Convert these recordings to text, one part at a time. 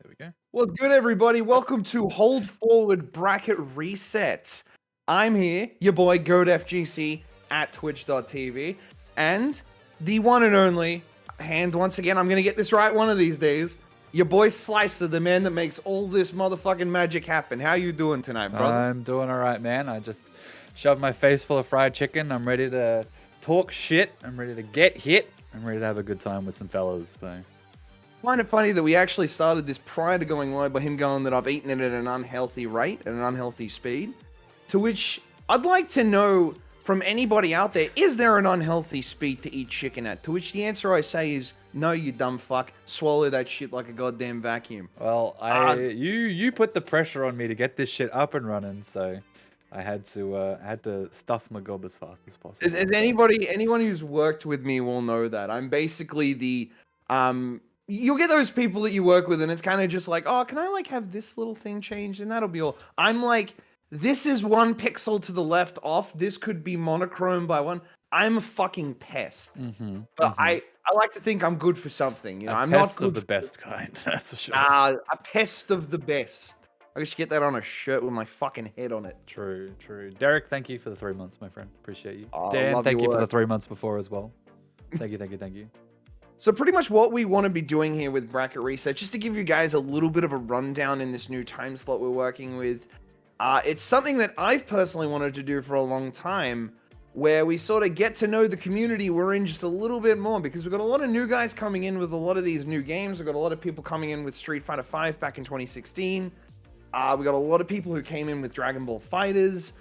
There we go. What's good, everybody? Welcome to Hold Forward Bracket Reset. I'm here, your boy GoatFGC at twitch.tv, and the one and only, and once again, I'm going to get this right one of these days, your boy Slicer, the man that makes all this motherfucking magic happen. How you doing tonight, brother? I'm doing all right, man. I just shoved my face full of fried chicken. I'm ready to talk shit. I'm ready to get hit. I'm ready to have a good time with some fellas. So, Find it funny that we actually started this prior to going live by him going that I've eaten it at an unhealthy rate, at an unhealthy speed. To which I'd like to know from anybody out there, is there an unhealthy speed to eat chicken at? To which the answer I say is, no, you dumb fuck. Swallow that shit like a goddamn vacuum. well, you put the pressure on me to get this shit up and running, so I had to stuff my gob as fast as possible. As anyone who's worked with me will know that I'm basically the you'll get those people that you work with, and it's kind of just like, oh, can I like have this little thing changed, and that'll be all. I'm like, this is 1 pixel to the left off. This could be monochrome by 1. I'm a fucking pest. But I like to think I'm good for something. You know, I'm not good of the best kind. That's for sure. A pest of the best. I should get that on a shirt with my fucking head on it. True. Derek, thank you for the 3 months, my friend. Appreciate you. Oh, Dan, love thank your you for the work. 3 months before as well. Thank you. So pretty much what we want to be doing here with Bracket Reset, just to give you guys a little bit of a rundown in this new time slot we're working with. It's something that I've personally wanted to do for a long time, where we sort of get to know the community we're in just a little bit more, because we've got a lot of new guys coming in with a lot of these new games. We've got a lot of people coming in with Street Fighter V back in 2016. We got a lot of people who came in with Dragon Ball Fighters.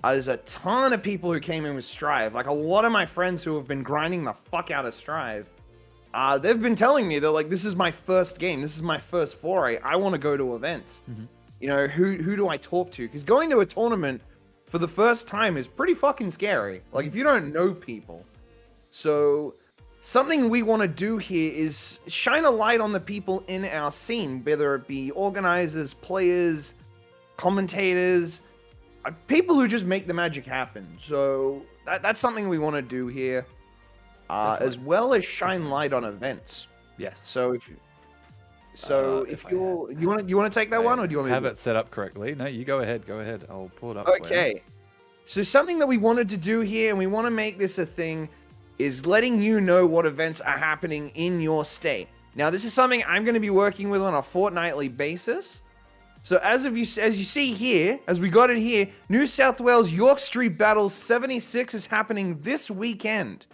There's a ton of people who came in with Strive. Like a lot of my friends who have been grinding the fuck out of Strive. They've been telling me, they're like, this is my first game. This is my first foray. I want to go to events. You know, who do I talk to? Because going to a tournament for the first time is pretty fucking scary. Like, if you don't know people. So, something we want to do here is shine a light on the people in our scene, whether it be organizers, players, commentators, people who just make the magic happen. So, that's something we want to do here. As well as shine light on events. Yes. So if you want to take that one, or do you want me have to it set up correctly? No, you go ahead. I'll pull it up. Okay. So something that we wanted to do here, and we want to make this a thing, is letting you know what events are happening in your state. Now, this is something I'm going to be working with on a fortnightly basis. So as you see here, as we got it here, New South Wales York Street Battles 76 is happening this weekend.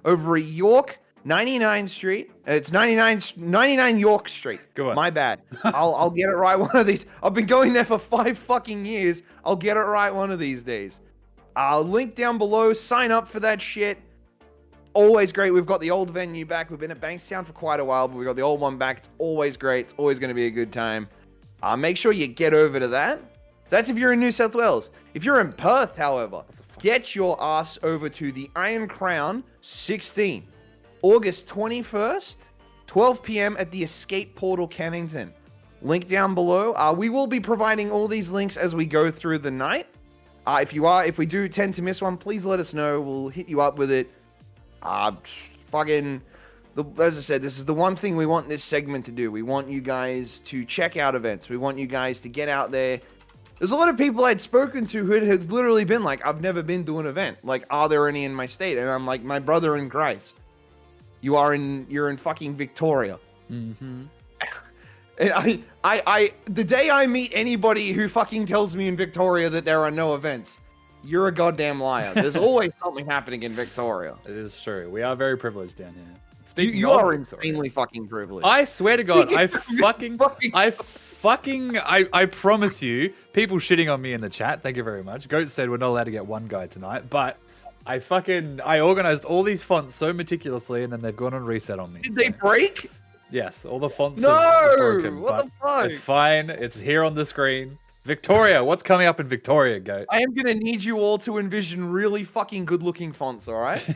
Over at York, 99 Street. It's 99 York Street. Go on. My bad. I'll get it right one of these. I've been going there for 5 fucking years. I'll get it right one of these days. I'll link down below. Sign up for that shit. Always great. We've got the old venue back. We've been at Bankstown for quite a while, but we've got the old one back. It's always great. It's always going to be a good time. Make sure you get over to that. That's if you're in New South Wales. If you're in Perth, however, get your ass over to the Iron Crown 16, August 21st, 12 p.m. at the Escape Portal Kennington. Link down below. We will be providing all these links as we go through the night. If we do tend to miss one, please let us know. We'll hit you up with it. As I said, this is the one thing we want this segment to do. We want you guys to check out events. We want you guys to get out there. There's a lot of people I'd spoken to who had literally been like, I've never been to an event. Like, are there any in my state? And I'm like, my brother in Christ, you're in fucking Victoria. And the day I meet anybody who fucking tells me in Victoria that there are no events, you're a goddamn liar. There's always something happening in Victoria. It is true. We are very privileged down here. You are insanely fucking privileged. I swear to God, I promise you, people shitting on me in the chat, thank you very much. Goat said we're not allowed to get one guy tonight, but I organized all these fonts so meticulously, and then they've gone on reset on me. Did they break? Yes, all the fonts are broken. What the fuck? It's fine. It's here on the screen. Victoria, what's coming up in Victoria, Goat? I am going to need you all to envision really fucking good-looking fonts, all right?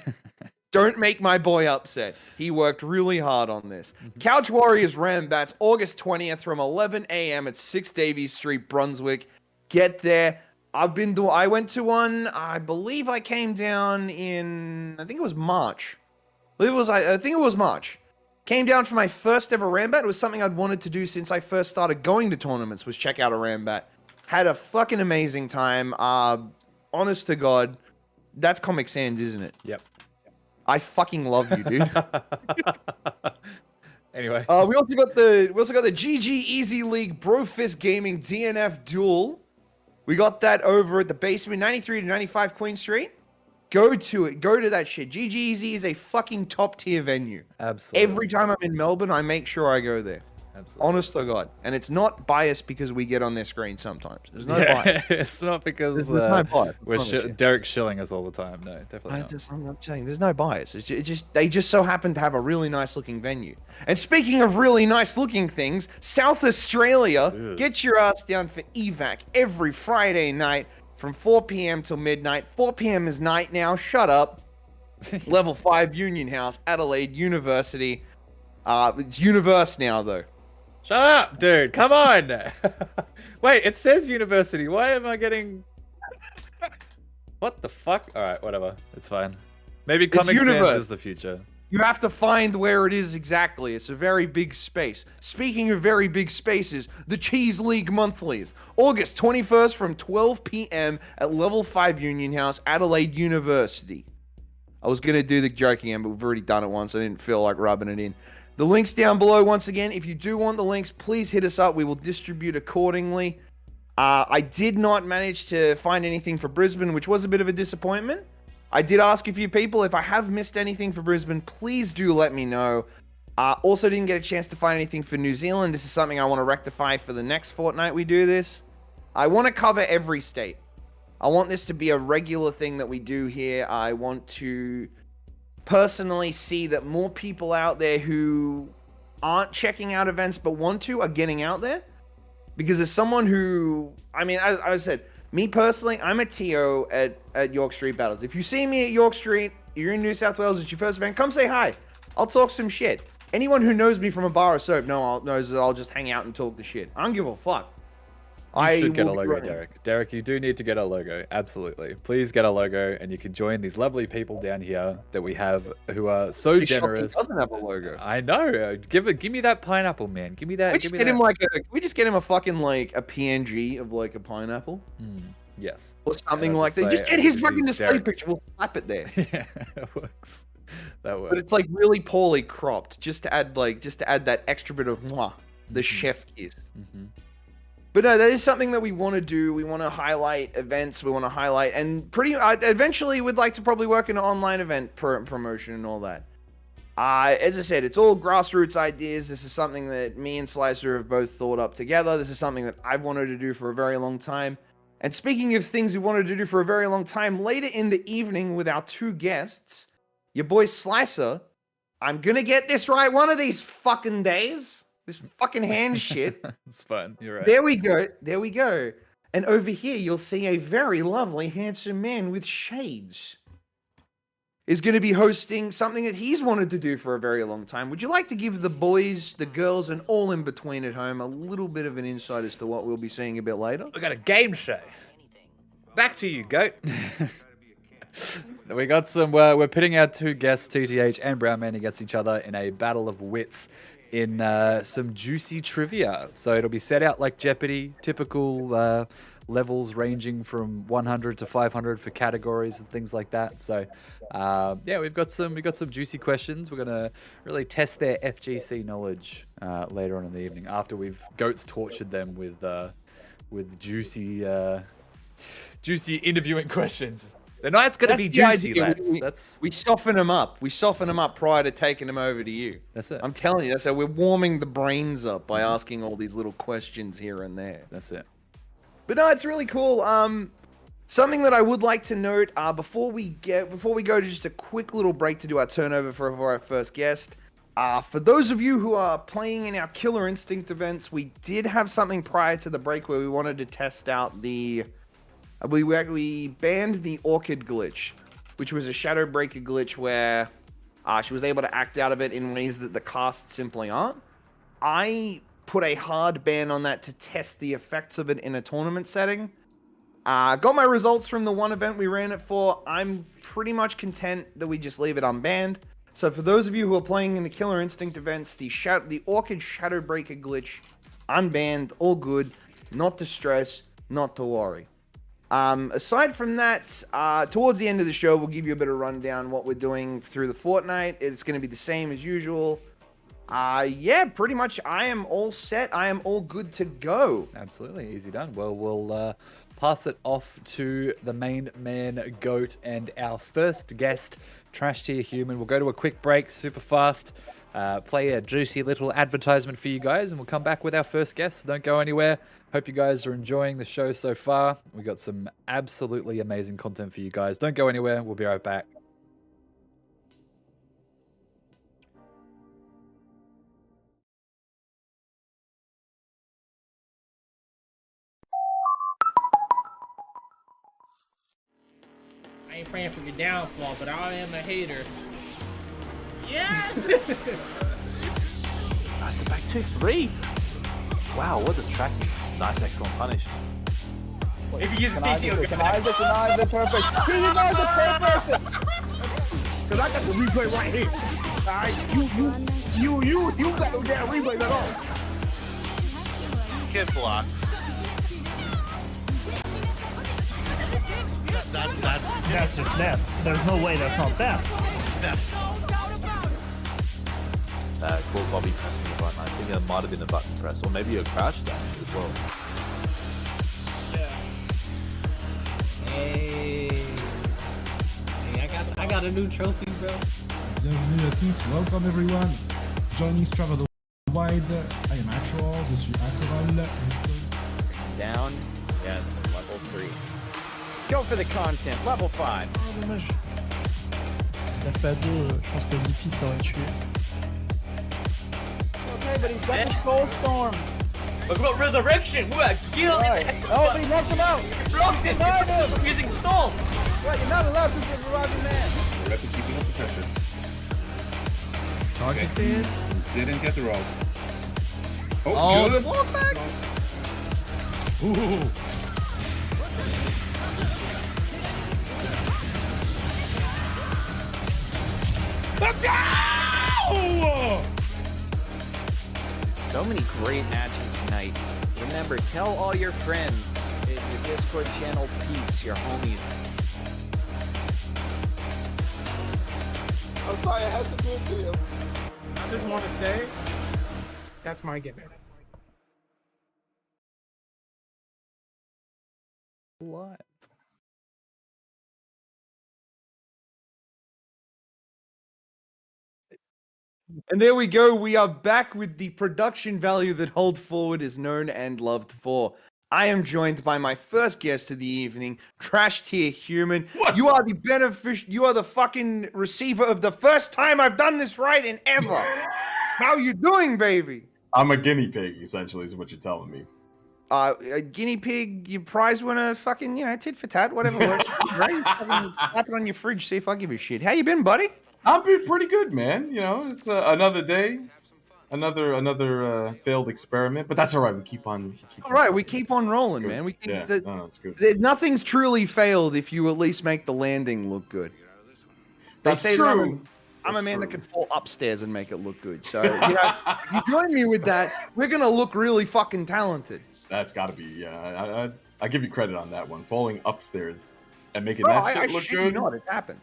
Don't make my boy upset. He worked really hard on this. Couch Warriors Rambats, August 20th from 11 a.m. at 6 Davies Street, Brunswick. Get there. I went to one, I believe I came down in, I think it was March. I think it was March. Came down for my first ever Rambat. It was something I'd wanted to do since I first started going to tournaments, was check out a Rambat. Had a fucking amazing time. Honest to God, that's Comic Sans, isn't it? Yep. I fucking love you, dude. Anyway, Anyway. We also got the GG Easy League Brofist Gaming DNF Duel. We got that over at the basement, 93 to 95 Queen Street. Go to it. Go to that shit. GG Easy is a fucking top tier venue. Absolutely. Every time I'm in Melbourne, I make sure I go there. Absolutely. Honest to God. And it's not biased because we get on their screen sometimes. There's no bias. It's not because There's no bias. Derek's shilling us all the time. No, definitely not. I'm not saying there's no bias. They just so happen to have a really nice looking venue. And speaking of really nice looking things, South Australia, get your ass down for evac every Friday night from 4 p.m. till midnight. 4 p.m. is night now. Shut up. Level 5 Union House, Adelaide University. It's Universe now though. Shut up, dude. Come on. Wait, it says university. Why am I getting... What the fuck? All right, whatever. It's fine. Maybe Comic Sans is the future. You have to find where it is exactly. It's a very big space. Speaking of very big spaces, the Cheese League Monthlies. August 21st from 12 p.m. at Level 5 Union House, Adelaide University. I was going to do the joke again, but we've already done it once. I didn't feel like rubbing it in. The link's down below once again. If you do want the links, please hit us up. We will distribute accordingly. I did not manage to find anything for Brisbane, which was a bit of a disappointment. I did ask a few people. If I have missed anything for Brisbane, please do let me know. Also didn't get a chance to find anything for New Zealand. This is something I want to rectify for the next fortnight we do this. I want to cover every state. I want this to be a regular thing that we do here. I want to personally see that more people out there who aren't checking out events but want to are getting out there. Because as someone who, I mean, as I said, me personally, I'm a TO at York Street Battles. If you see me at York Street, you're in New South Wales, it's your first event, come say hi. I'll talk some shit. Anyone who knows me from a bar of soap knows that I'll just hang out and talk the shit. I don't give a fuck. You should get a logo, Derek. Derek, you do need to get a logo. Absolutely. Please get a logo, and you can join these lovely people down here that we have who are so generous. He doesn't have a logo. I know. Give me that pineapple, man. Give me that. We just get him a fucking like a PNG of like a pineapple. Yes. Or something like that. Just get his fucking display picture. We'll slap it there. Yeah, that works. That works. But it's like really poorly cropped, just to add that extra bit of the chef kiss. But no, that is something that we want to do. We want to highlight events. We want to highlight, and eventually we'd like to probably work in an online event promotion and all that. As I said, it's all grassroots ideas. This is something that me and Slicer have both thought up together. This is something that I've wanted to do for a very long time. And speaking of things we wanted to do for a very long time, later in the evening with our two guests, your boy Slicer, I'm going to get this right one of these fucking days. This fucking hand shit. It's fun. You're right. There we go. There we go. And over here, you'll see a very lovely, handsome man with shades is going to be hosting something that he's wanted to do for a very long time. Would you like to give the boys, the girls, and all in between at home a little bit of an insight as to what we'll be seeing a bit later? We got a game show. Back to you, Goat. We got some. We're pitting our two guests, TTH and Brownman, against each other in a battle of wits in some juicy trivia. So it'll be set out like Jeopardy, typical levels ranging from 100 to 500 for categories and things like that. So yeah, we've got some juicy questions. We're gonna really test their FGC knowledge later on in the evening after we've Goats tortured them with juicy interviewing questions. The night's gonna be juicy, lads. We soften them up. We soften them up prior to taking them over to you. That's it. I'm telling you, that's how we're warming the brains up by asking all these little questions here and there. That's it. But no, it's really cool. Something that I would like to note before we go to just a quick little break to do our turnover for our first guest. For those of you who are playing in our Killer Instinct events, we did have something prior to the break where we wanted to test out the. We banned the Orchid glitch, which was a Shadow Breaker glitch where she was able to act out of it in ways that the cast simply aren't. I put a hard ban on that to test the effects of it in a tournament setting. Got my results from the one event we ran it for. I'm pretty much content that we just leave it unbanned. So for those of you who are playing in the Killer Instinct events, the Orchid Shadow Breaker glitch, unbanned, all good, not to stress, not to worry. Aside from that, towards the end of the show, we'll give you a bit of rundown what we're doing through the fortnight. It's going to be the same as usual. Yeah, pretty much. I am all set. I am all good to go. Absolutely, easy done. Well, we'll pass it off to the main man, Goat, and our first guest, TrashTierHuman. We'll go to a quick break, super fast, play a juicy little advertisement for you guys, and we'll come back with our first guest. Don't go anywhere. Hope you guys are enjoying the show so far. We got some absolutely amazing content for you guys. Don't go anywhere. We'll be right back. I ain't praying for your downfall, but I am a hater. Yes! That's the back 2-3. Wow, what a track. Nice, excellent punish. If you use TTO, Denies it, perfect. He denies it, perfect. Because I got the replay right here. Alright, you got the damn replay at all. Get blocked. That's just theft. There's no way that's not theft. Cool Bobby pressing the button. I think there might have been a button press, or maybe a crouch damage as well. Hey, I got a new trophy, bro. Bienvenue à tous, welcome everyone. Joining Strava the Wide, I am Actual, je suis Actual. Down, yes, level 3. Go for the content, level 5. Oh, dommage. Il a fait à deux, je pense que Zippy s'aurait tué. Okay, but he's got the Soul Storm. But we got resurrection. We got killed. Oh, but he knocked him out. Blocked it. I'm using storm. Right, you're not allowed to get reviving man. Rep is keeping up the pressure. Targeted. Didn't get the roll. Oh, good. Block back. Ooh. Let's go! So many great matches tonight. Remember, tell all your friends in your Discord channel peeps, your homies. I'm sorry, I had to do it to you. I just want to say, that's my gimmick. What? And there we go. We are back with the production value that Hold Forward is known and loved for. I am joined by my first guest of the evening, TrashTierHuman. You are the you are the fucking receiver of the first time I've done this right in ever. How you doing, baby? I'm a guinea pig, essentially, is what you're telling me. A guinea pig, you prize winner, fucking, tit for tat, whatever works. Right? Fucking slap it on your fridge, see if I give a shit. How you been, buddy? I'm been pretty good, man. You know, it's another day, another failed experiment, but that's all right. We keep on. All right, we keep on rolling, man. We keep it's good. Nothing's truly failed if you at least make the landing look good. That's they say true. I'm a man that can fall upstairs and make it look good. So, if you join me with that, we're gonna look really fucking talented. That's got to be. Yeah, I give you credit on that one. Falling upstairs and making Bro, that shit I look shit good. you not, it happened.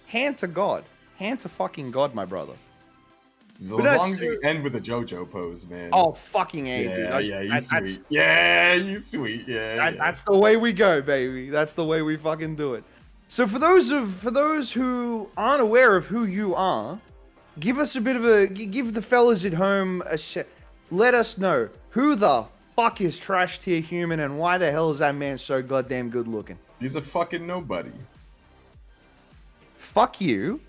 Hand to God. Hand to fucking God, my brother. As long as you end with a JoJo pose, man. Oh, fucking A, dude. You sweet. Yeah, you sweet. Yeah, That's the way we go, baby. That's the way we fucking do it. So for those who aren't aware of who you are, give us a bit of give the fellas at home let us know who the fuck is TrashTierHuman and why the hell is that man so goddamn good looking? He's a fucking nobody. Fuck you.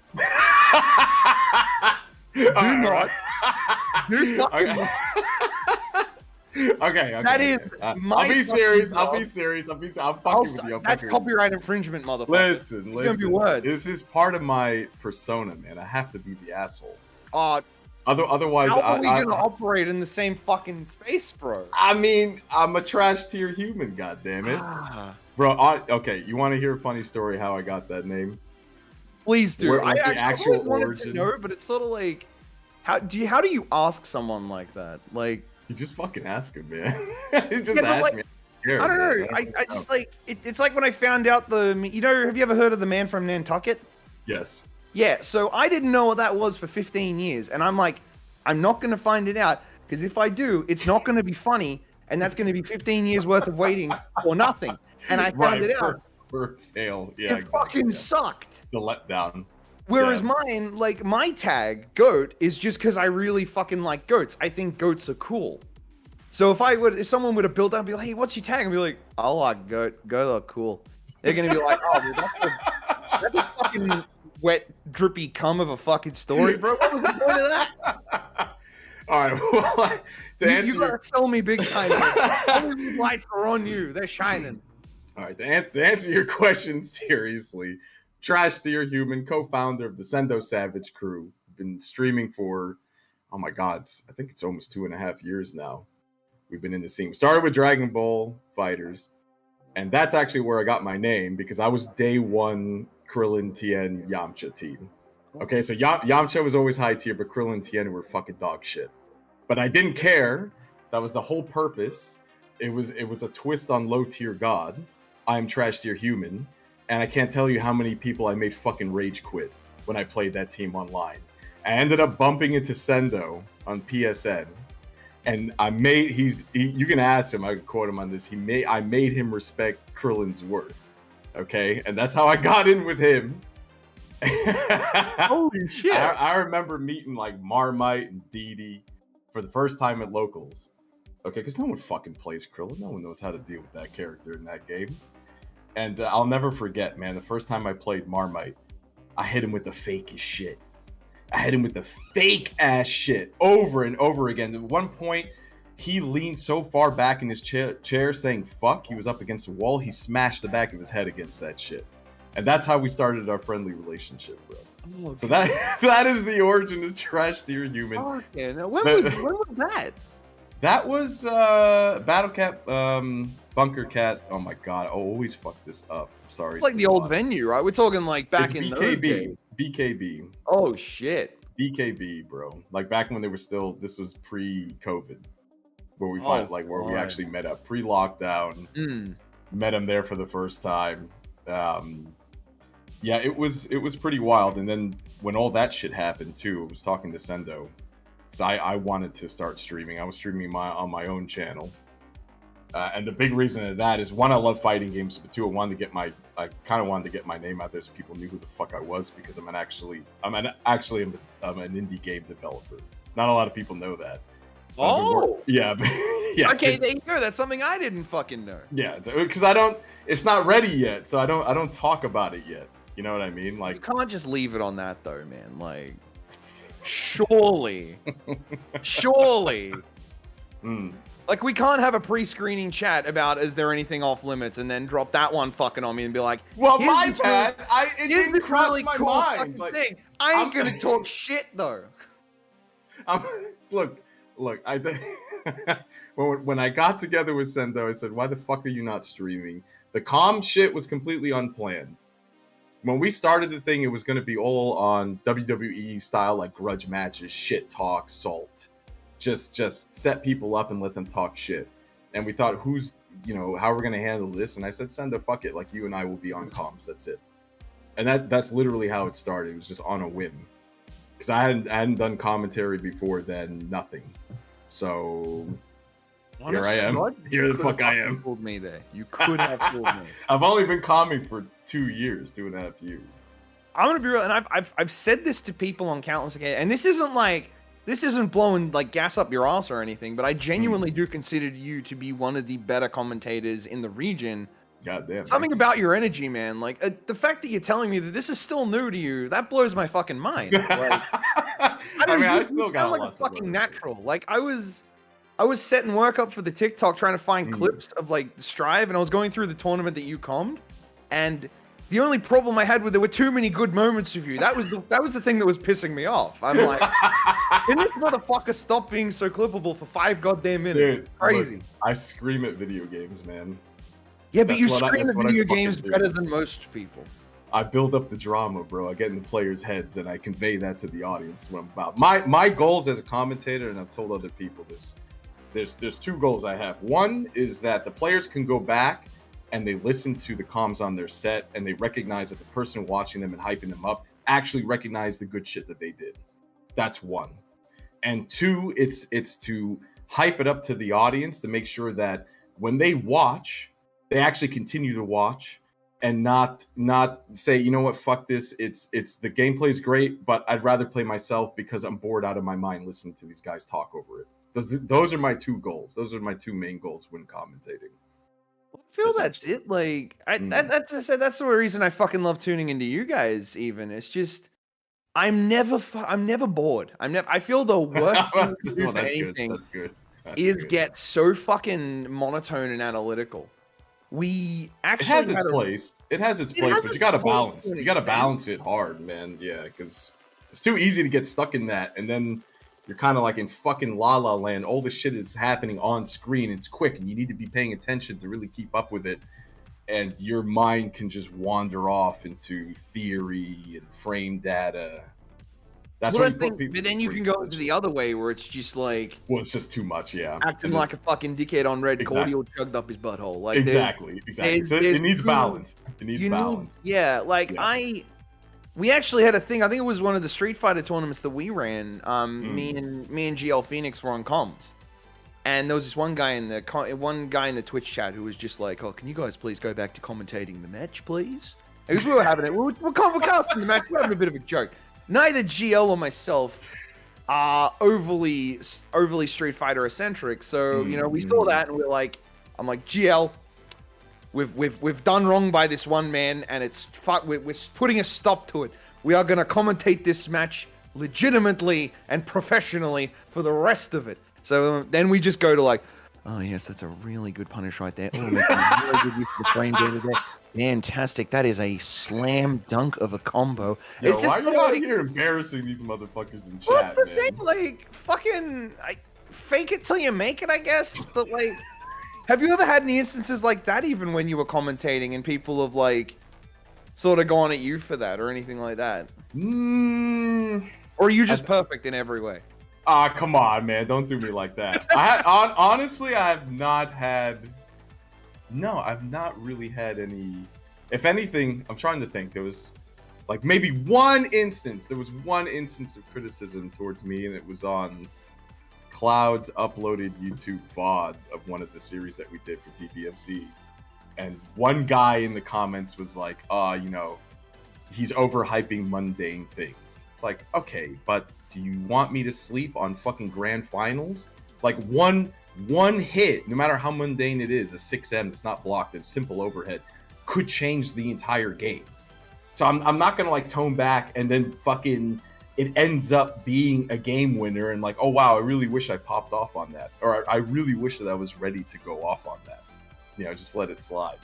Do not. Do fucking. Okay. That is I'll be serious. I'll fucking with you. That's copyright infringement, motherfucker. Listen. It's gonna be words. This is part of my persona, man. I have to be the asshole. Otherwise, how are we gonna operate in the same fucking space, bro? I mean, I'm a TrashTierHuman, goddammit. Bro, okay, you want to hear a funny story how I got that name? Please do. I actually wanted to know, but it's sort of like, how do you ask someone like that? Like, you just fucking ask him, man. You just ask me. I don't know. I just like it's like when I found out have you ever heard of the man from Nantucket? Yes. Yeah, so I didn't know what that was for 15 years, and I'm like, I'm not going to find it out, because if I do, it's not going to be funny, and that's going to be 15 years worth of waiting for nothing. And I found it out. For a fail. Yeah, It fucking sucked. It's a letdown. Whereas Yeah. mine, like, my tag, GOAT, is just because I really fucking like goats. I think goats are cool. So if someone would have built up and be like, hey, what's your tag? And be like, I like goat. Goat are cool. They're going to be like, oh, dude, that's a fucking wet, drippy cum of a fucking story, bro. What was the point of that? All right. Well, to answer You gotta sell me big time. All these lights are on you. They're shining. All right. To answer your question seriously, TrashTierHuman, co-founder of the Sendo Savage crew, been streaming for, oh my God, I think it's almost 2.5 years now. We've been in the scene. Started with Dragon Ball Fighters, and that's actually where I got my name because I was day one Krillin, Tien, Yamcha team. Okay, so Yamcha was always high tier, but Krillin and Tien were fucking dog shit. But I didn't care. That was the whole purpose. It was a twist on low tier God. I'm TrashTierHuman, and I can't tell you how many people I made fucking rage quit when I played that team online. I ended up bumping into Sendo on PSN. And you can ask him, I can quote him on this. I made him respect Krillin's worth. Okay? And that's how I got in with him. Holy shit. I remember meeting like Marmite and Dee for the first time at locals. Okay, because no one fucking plays Krillin. No one knows how to deal with that character in that game. And I'll never forget, man, the first time I played Marmite, I hit him with the fakest shit. I hit him with the fake ass shit over and over again. At one point, he leaned so far back in his chair saying fuck, he was up against the wall. He smashed the back of his head against that shit. And that's how we started our friendly relationship, bro. Oh, so that is the origin of TrashTierHuman. Oh, yeah. Now, when was that? That was Battle Cat, Bunker Cat. Oh my god, I'll always fuck this up. Sorry. It's like the old venue, right? We're talking like back in those days. BKB. Oh shit. BKB, bro. Like back when they were still. This was pre-COVID, where we we actually met up pre-lockdown. Met him there for the first time. Yeah, it was pretty wild. And then when all that shit happened too, I was talking to Sendo. So I wanted to start streaming. I was streaming on my own channel. And the big reason of that is, one, I love fighting games, but two, I kind of wanted to get my name out there so people knew who the fuck I was, because I'm an indie game developer. Not a lot of people know that. Oh, yeah, yeah. Okay, there you go. That's something I didn't fucking know. Yeah, because it's not ready yet, so I don't talk about it yet. You know what I mean? Like, you can't just leave it on that though, man. Like, surely. Like, we can't have a pre-screening chat about is there anything off limits and then drop that one fucking on me and be like, well, my bad. It didn't cross really my cool mind. Like, thing. I ain't gonna talk shit though. Look. When I got together with Sendo, I said, "Why the fuck are you not streaming?" The calm shit was completely unplanned. When we started the thing, it was going to be all on WWE style, like grudge matches, shit talk, salt. Just set people up and let them talk shit. And we thought, how are we going to handle this? And I said, Sendo, fuck it. Like, you and I will be on comms. That's it. And that's literally how it started. It was just on a whim. Because I hadn't done commentary before then, nothing. So honestly, here I am. Here the fuck I am. Fooled me there. You could have fooled me. I've only been comming for 2.5 years. I'm gonna be real, and I've said this to people on countless occasions, and this isn't blowing like gas up your ass or anything, but I genuinely do consider you to be one of the better commentators in the region. Goddamn. Something about your energy, man. Like the fact that you're telling me that this is still new to you, that blows my fucking mind. Like, I still got like a fucking natural. Like I was setting work up for the TikTok, trying to find clips of like Strive, and I was going through the tournament that you commed, and the only problem I had there were too many good moments of you. That was the thing that was pissing me off. I'm like, can this motherfucker stop being so clippable for 5 goddamn minutes? Dude, crazy. Look, I scream at video games, man. Yeah, but you scream at video games better than most people. I build up the drama, bro. I get in the players' heads and I convey that to the audience. What I'm about. My goals as a commentator, and I've told other people this. There's 2 goals I have. One is that the players can go back and they listen to the comms on their set and they recognize that the person watching them and hyping them up actually recognize the good shit that they did. That's one. And two, it's to hype it up to the audience to make sure that when they watch, they actually continue to watch and not say, you know what, fuck this. It's the gameplay's great, but I'd rather play myself because I'm bored out of my mind listening to these guys talk over it. Those are my two goals. Those are my two main goals when commentating. I feel that's it. Like that's the reason I fucking love tuning into you guys. Even it's just I'm never bored. I feel the worst thing to do for anything is get so fucking monotone and analytical. We actually it has its place. It has its place, but you gotta balance. You gotta balance it hard, man. Yeah, because it's too easy to get stuck in that, and then you're kind of like in fucking La La Land. All the shit is happening on screen. It's quick, and you need to be paying attention to really keep up with it. And your mind can just wander off into theory and frame data. That's well, but then you can go into the other way where it's just like, well, it's just too much, yeah. Acting like a fucking dickhead on red, cordial chugged up his butthole. Like exactly. So it needs balance. It needs balance. We actually had a thing. I think it was one of the Street Fighter tournaments that we ran. Me and GL Phoenix were on comms, and there was this one guy in the Twitch chat who was just like, "Oh, can you guys please go back to commentating the match, please?" Because we were having it. We're casting the match. We're having a bit of a joke. Neither GL or myself are overly Street Fighter eccentric, so we saw that and I'm like, GL, we've done wrong by this one man, and we're putting a stop to it. We are gonna commentate this match legitimately and professionally for the rest of it. So then we just go to like, oh yes, that's a really good punish right there. Oh, really good use of the frame data there. Fantastic. That is a slam dunk of a combo. Yo, it's just why are you out here embarrassing these motherfuckers in chat, what's the thing? Like, fucking, fake it till you make it, I guess. But, like, have you ever had any instances like that, even when you were commentating, and people have, like, sort of gone at you for that or anything like that? Or are you just perfect in every way? Come on, man. Don't do me like that. Honestly, I've not really had any. If anything, I'm trying to think. There was like maybe one instance. There was one instance of criticism towards me, and it was on Cloud's uploaded YouTube VOD of one of the series that we did for DBFC. And one guy in the comments was like, he's overhyping mundane things. It's like, okay, but do you want me to sleep on fucking grand finals? Like one hit, no matter how mundane it is, a 6M that's not blocked, a simple overhead, could change the entire game. So I'm not gonna like tone back and then fucking it ends up being a game winner and like, oh wow, I really wish I popped off on that, or I really wish that I was ready to go off on that. Just let it slide.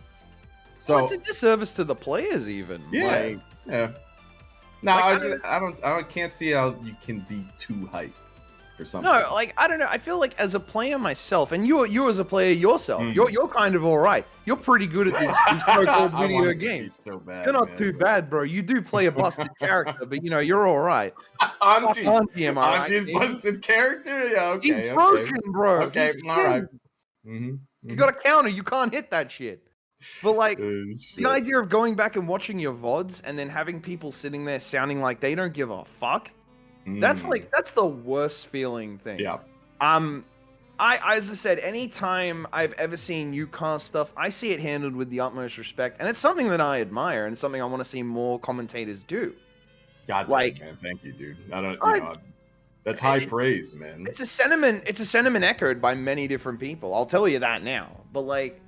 So it's a disservice to the players, even. Yeah, yeah. No, I can't see how you can be too hyped for something. No, like I don't know. I feel like as a player myself, and you as a player yourself, you're kind of all right. You're pretty good at these so-called video games. So bad, you're not too bad, bro. You do play a busted character, but you're all right. Aren't you a busted character? Yeah, okay. He's broken, bro. Okay, all right. He's got a counter. You can't hit that shit. But like the idea of going back and watching your VODs and then having people sitting there sounding like they don't give a fuck. That's the worst feeling thing. Yeah. I as I said, anytime I've ever seen you cast stuff, I see it handled with the utmost respect, and it's something that I admire and something I want to see more commentators do. God, man, thank you, dude. That's high praise, man. It's a sentiment echoed by many different people. I'll tell you that now. But like,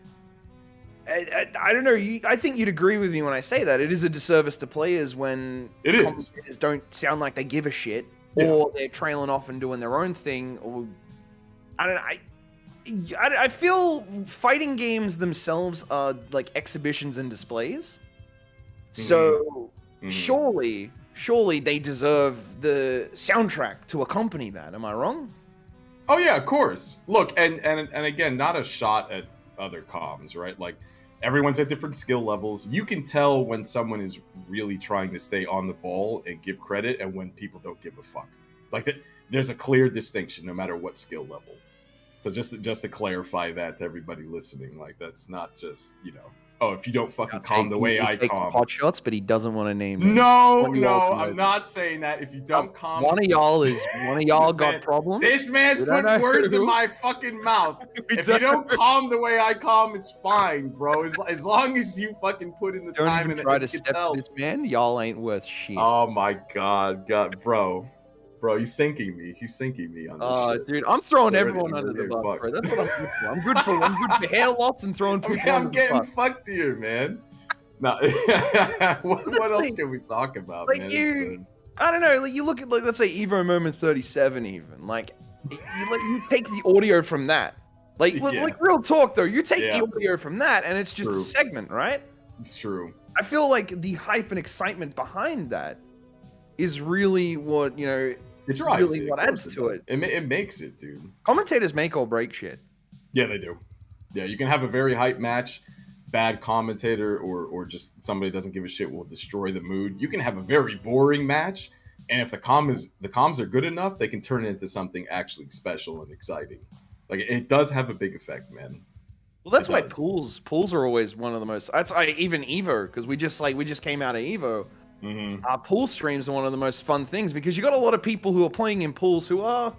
I don't know. I think you'd agree with me when I say that it is a disservice to players when commentators don't sound like they give a shit, or they're trailing off and doing their own thing. Or I don't know. I feel fighting games themselves are like exhibitions and displays. So surely they deserve the soundtrack to accompany that. Am I wrong? Oh yeah, of course. Look, and again, not a shot at other comms, right? Like everyone's at different skill levels. You can tell when someone is really trying to stay on the ball and give credit, and when people don't give a fuck. Like there's a clear distinction no matter what skill level. So just to clarify that to everybody listening, like that's not just Oh, if you don't fucking calm the way I calm. Hot shots, but he doesn't want to name it. No, I'm not saying that. If you don't calm, one of y'all got problems. This man's putting words in my fucking mouth. If you don't calm the way I calm, it's fine, bro. As long as you fucking put in the Don't time even and try to step this man. Y'all ain't worth shit. Oh my god, bro, he's sinking me. He's sinking me on this shit. Dude, I'm throwing everyone under the bus, bro. That's what I'm good for. I'm good for hair loss and throwing people I'm under getting the bus. fucked here, man. No, what else can we talk about, like man? I don't know. Like you look at let's say Evo Moment 37, even like you take the audio from that. Like real talk though, you take the audio from that, and it's just a segment, right? It's true. I feel like the hype and excitement behind that is really what It drives really what adds to it. It makes it, dude. Commentators make or break shit. Yeah, they do. Yeah, you can have a very hype match, bad commentator, or just somebody doesn't give a shit will destroy the mood. You can have a very boring match, and if the comms are good enough, they can turn it into something actually special and exciting. Like it does have a big effect, man. Well, that's why pools are always one of the most. That's even Evo, because we just came out of Evo. Mm-hmm. Our pool streams are one of the most fun things because you got a lot of people who are playing in pools who are,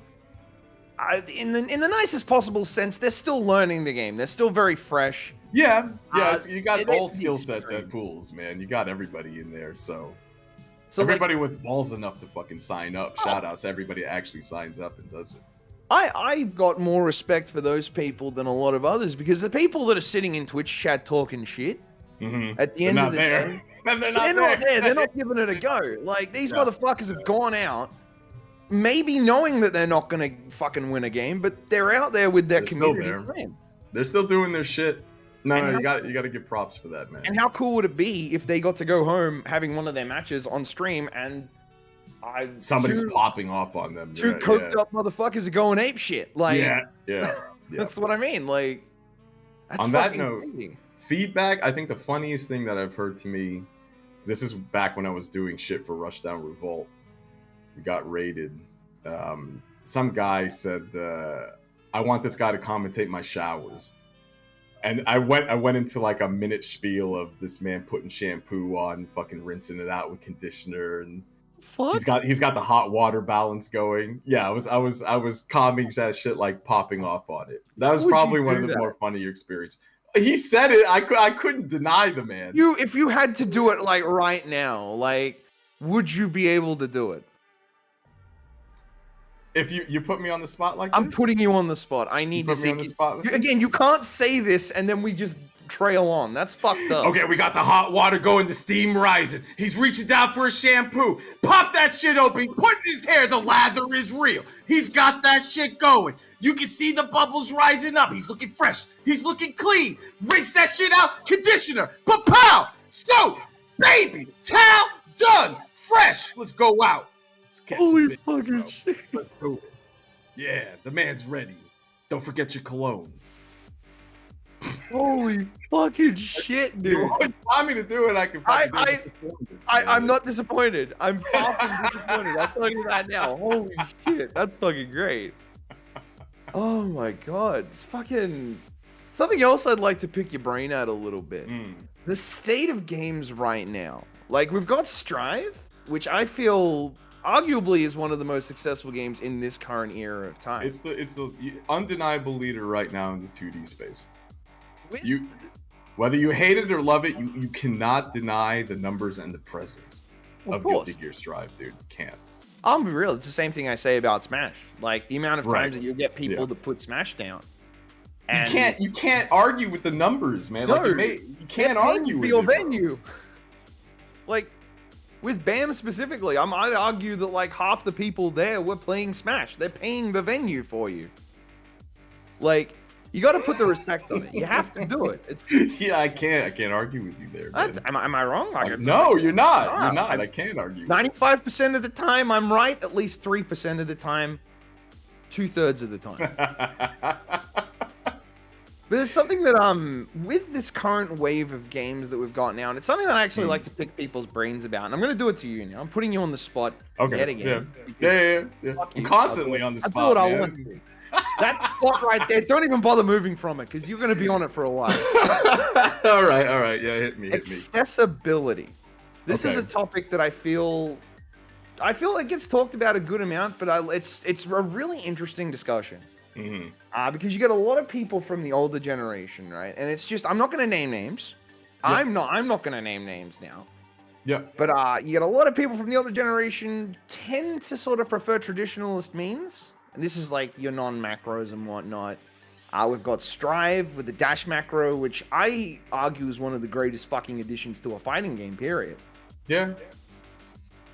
in the nicest possible sense, they're still learning the game. They're still very fresh. Yeah. So you got all skill sets at pools, man. You got everybody in there, so everybody with balls enough to fucking sign up. Shout outs to everybody that actually signs up and does it. I've got more respect for those people than a lot of others because the people that are sitting in Twitch chat talking shit at the end of the day. They're not there. They're not giving it a go. Like, these motherfuckers have gone out, maybe knowing that they're not going to fucking win a game, but they're out there with their community playing. They're still doing their shit. No, you got to give props for that, man. And how cool would it be if they got to go home having one of their matches on stream and somebody's popping off on them. Two coked up motherfuckers are going ape shit. Like, yeah. That's what I mean. Like, that's on that note, crazy. Feedback, I think the funniest thing that I've heard to me, this is back when I was doing shit for Rushdown Revolt. We got raided. Some guy said, I want this guy to commentate my showers. And I went into like a minute spiel of this man putting shampoo on, fucking rinsing it out with conditioner, and he's got the hot water balance going. Yeah, I was calming that shit, like popping off on it. That was probably one of the more funnier experiences. He said it. I couldn't deny the man. If you had to do it like right now, like, would you be able to do it? If you put me on the spot like this? I'm putting you on the spot. I need to see. On the spot again, you can't say this and then we just trail on. That's fucked up. Okay, we got the hot water going, the steam rising. He's reaching down for a shampoo. Pop that shit open. He's putting his hair. The lather is real. He's got that shit going. You can see the bubbles rising up. He's looking fresh. He's looking clean. Rinse that shit out. Conditioner. Pa-pow. Soap. Baby. Towel. Done. Fresh. Let's go out. Holy fucking shit. Let's do it. Yeah, the man's ready. Don't forget your cologne. Holy fucking shit, dude. If you want me to do it, I can I'm not disappointed. I'm far from disappointed. I'll tell you that now. Holy shit. That's fucking great. Oh my god. It's fucking... Something else I'd like to pick your brain at a little bit. The state of games right now. Like, we've got Strive, which I feel arguably is one of the most successful games in this current era of time. It's the undeniable leader right now in the 2D space. Whether you hate it or love it, you cannot deny the numbers and the presence of Guilty Gear Strive, dude. You can't. I'll be real. It's the same thing I say about Smash. Like, the amount of times that you get people to put Smash down. And you can't argue with the numbers, man. No, like you can't argue with your venue. Like, with BAM specifically, I might argue that like half the people there were playing Smash. They're paying the venue for you. Like, you got to put the respect on it. You have to do it. It's yeah, I can't argue with you there. Am I wrong? No, you're not. You're not. I can't argue. 95% of the time, I'm right. At least 3% of the time, 2/3 of the time. But there's something that with this current wave of games that we've got now, and it's something that I actually like to pick people's brains about. And I'm going to do it to you now. I'm putting you on the spot yet again. Yeah. I'm constantly on the spot. I do what I want to do. That spot right there. Don't even bother moving from it because you're going to be on it for a while. All right. Yeah, hit me. Accessibility. This is Okay. a topic that I feel it gets talked about a good amount, but it's a really interesting discussion. Because you get a lot of people from the older generation, right? And it's just, I'm not going to name names. Yeah. I'm not going to name names now. Yeah. But you get a lot of people from the older generation tend to sort of prefer traditionalist means. And this is like your non-macros and whatnot. We've got Strive with the dash macro, which I argue is one of the greatest fucking additions to a fighting game, period. Yeah.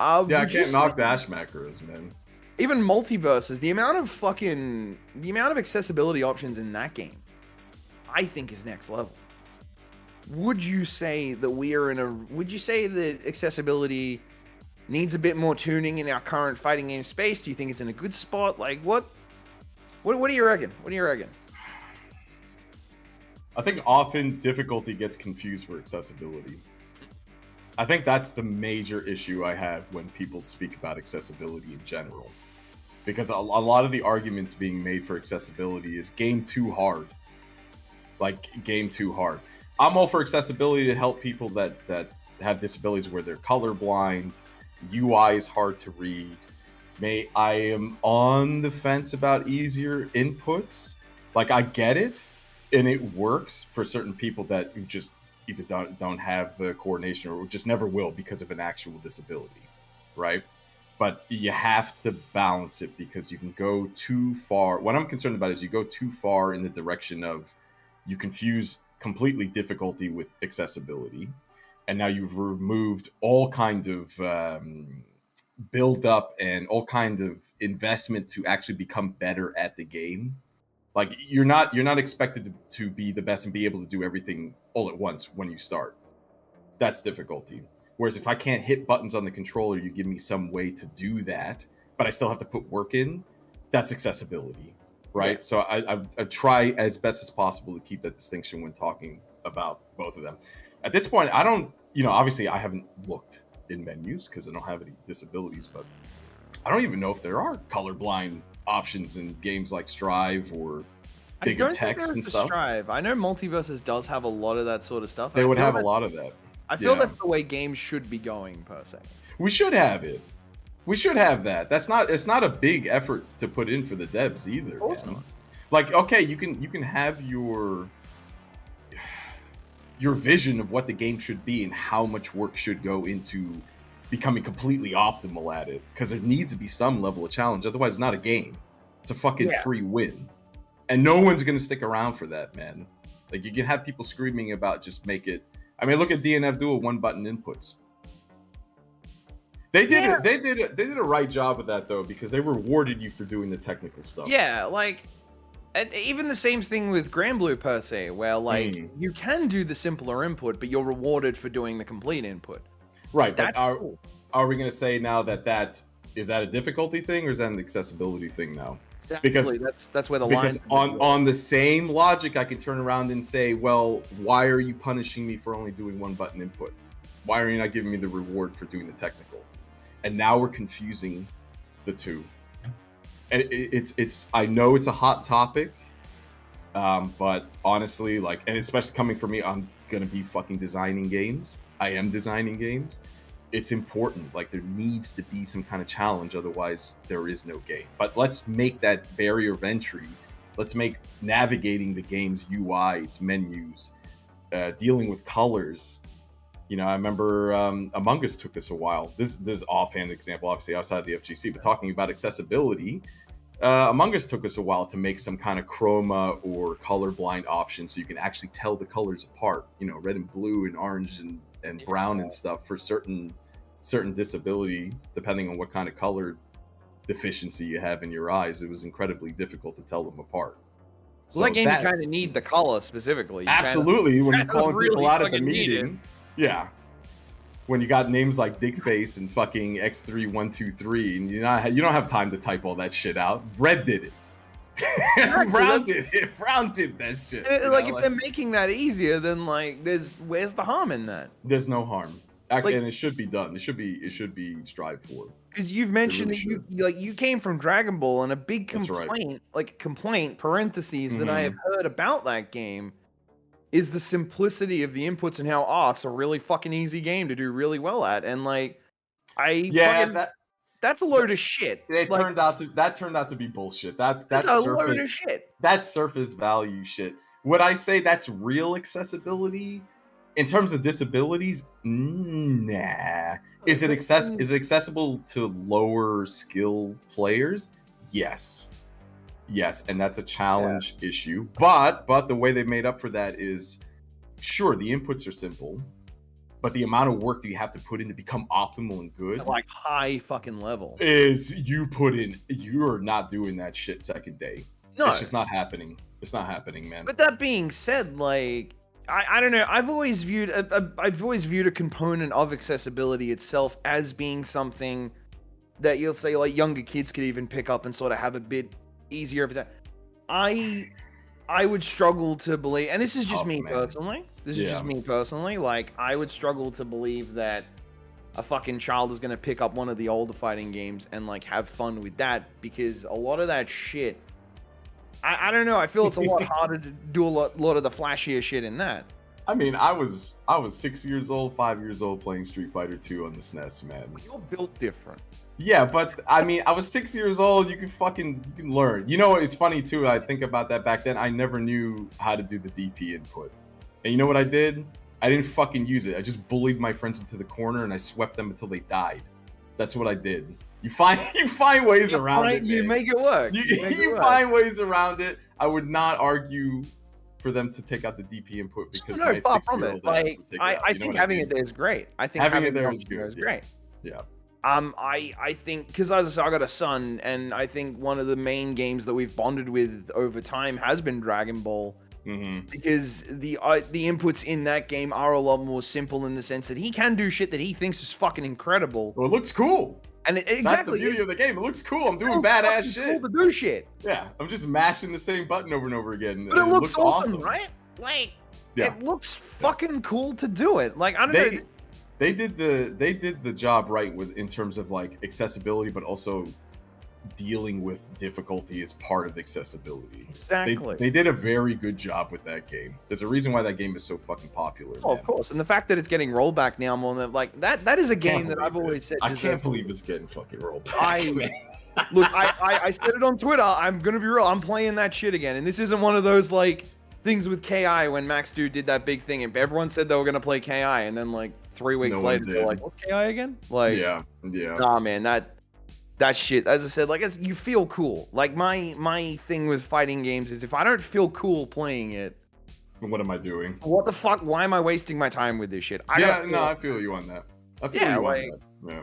I can't knock dash macros, man. Even multiverses, the amount of accessibility options in that game, I think is next level. Would you say that would you say that accessibility needs a bit more tuning in our current fighting game space? Do you think it's in a good spot? Like, what do you reckon? What do you reckon? I think often difficulty gets confused for accessibility. I think that's the major issue I have when people speak about accessibility in general. Because a lot of the arguments being made for accessibility is game too hard. Like, game too hard. I'm all for accessibility to help people that have disabilities where they're colorblind, UI is hard to read. I am on the fence about easier inputs. Like, I get it, and it works for certain people that you just either don't have the coordination or just never will because of an actual disability, right? But you have to balance it because you can go too far. What I'm concerned about is you go too far in the direction of you confuse completely difficulty with accessibility. And now you've removed all kind of build up and all kind of investment to actually become better at the game. Like, you're not expected to be the best and be able to do everything all at once when you start. That's difficulty. Whereas if I can't hit buttons on the controller, you give me some way to do that, but I still have to put work in, that's accessibility, right? Yeah. So I try as best as possible to keep that distinction when talking about both of them. At this point, I don't, obviously I haven't looked in menus because I don't have any disabilities, but I don't even know if there are colorblind options in games like Strive or bigger text and stuff. Strive. I know Multiverses does have a lot of that sort of stuff. They would have a lot of that. I feel that's the way games should be going, per se. We should have it. We should have that. It's not a big effort to put in for the devs either. Of course not. Like, okay, you can have your vision of what the game should be and how much work should go into becoming completely optimal at it, because there needs to be some level of challenge. Otherwise, it's not a game. It's a fucking free win. And no one's going to stick around for that, man. Like, you can have people screaming about just make it. I mean, look at DNF Duel one-button inputs. They did it. They did a right job with that, though, because they rewarded you for doing the technical stuff. Yeah, like, and even the same thing with Granblue, per se, where, like, you can do the simpler input, but you're rewarded for doing the complete input. Right, but are we going to say now that is that a difficulty thing or is that an accessibility thing now? Exactly. Because that's where the line. Because on the same logic, I can turn around and say, well, why are you punishing me for only doing one button input? Why are you not giving me the reward for doing the technical? And now we're confusing the two. And it's I know it's a hot topic, but honestly, like, and especially coming from me, I'm gonna be fucking designing games. I am designing games. It's important. Like, there needs to be some kind of challenge, otherwise there is no game. But let's make that barrier of entry. Let's make navigating the game's UI, its menus, dealing with colors. I remember Among Us took us a while. This is offhand example, obviously outside the FGC, but talking about accessibility, Among Us took us a while to make some kind of chroma or colorblind option so you can actually tell the colors apart. Red and blue and orange and brown and stuff for certain disability, depending on what kind of color deficiency you have in your eyes. It was incredibly difficult to tell them apart. Well, that game, you kind of need the color specifically. Absolutely, when you're calling people out at the meeting. Yeah. When you got names like Dickface and fucking X3123, and you don't have time to type all that shit out. Red did it. Brown did it. Brown did that shit. If they're making that easier, then, like, where's the harm in that? There's no harm. Actually, Like- and it should be done. It should be strived for. Because you've mentioned really that you came from Dragon Ball, and a big That's right. complaint parentheses that I have heard about that game is the simplicity of the inputs and how it's a really fucking easy game to do really well at, and like that's a load of shit. It turned out to be bullshit. That's a load of shit. That's surface value shit. Would I say that's real accessibility? In terms of disabilities, nah. Is it accessible to lower skill players? Yes, and that's a challenge issue. But the way they made up for that is, sure, the inputs are simple, but the amount of work that you have to put in to become optimal and good, Like high fucking level, is you're not doing that shit second day. No, it's just not happening. It's not happening, man. But that being said, like I don't know. I've always viewed a component of accessibility itself as being something that you'll say like younger kids could even pick up and sort of have a bit easier of that. I would struggle to believe, and this is just me personally. This is just me personally. Like I would struggle to believe that a fucking child is gonna pick up one of the older fighting games and like have fun with that, because a lot of that shit. I don't know. I feel it's a lot harder to do a lot of the flashier shit in that. I mean, I was 6 years old, 5 years old playing Street Fighter 2 on the SNES, man. You're built different. Yeah, but I mean, I was 6 years old. You can learn. You know, it's funny too. I think about that back then. I never knew how to do the DP input, and you know what I did? I didn't fucking use it. I just bullied my friends into the corner and I swept them until they died. That's what I did. You find ways around it. You make it work. You find ways around it. I would not argue for them to take out the DP input because my far from it. 6-year-old ass Like would take it out. I think having it there is great. I think having it there is good. Great. Yeah. I think, because as I said, I got a son, and I think one of the main games that we've bonded with over time has been Dragon Ball. Because the inputs in that game are a lot more simple in the sense that he can do shit that he thinks is fucking incredible. Well, it looks cool. And exactly, that's the beauty of the game. It looks cool. I'm doing It's badass shit. Cool to do shit. Yeah, I'm just mashing the same button over and over again. But it looks awesome, right? Like, it looks fucking cool to do it. Like, I don't know. They did the job right in terms of like accessibility, but also dealing with difficulty as part of accessibility. Exactly. They did a very good job with that game. There's a reason why that game is so fucking popular. Oh, of course. And the fact that it's getting rollback now more than like that is a game that I've always said. I can't believe it's getting fucking rolled back. Look, I said it on Twitter. I'm gonna be real. I'm playing that shit again. And this isn't one of those like things with KI when Max Dude did that big thing and everyone said they were gonna play KI, and then like 3 weeks later they're like, what's KI again? Like, yeah. Nah, man, that shit, as I said, like, you feel cool. Like, my thing with fighting games is if I don't feel cool playing it, what am I doing? What the fuck? Why am I wasting my time with this shit? I feel you on that. I feel you on that. Yeah.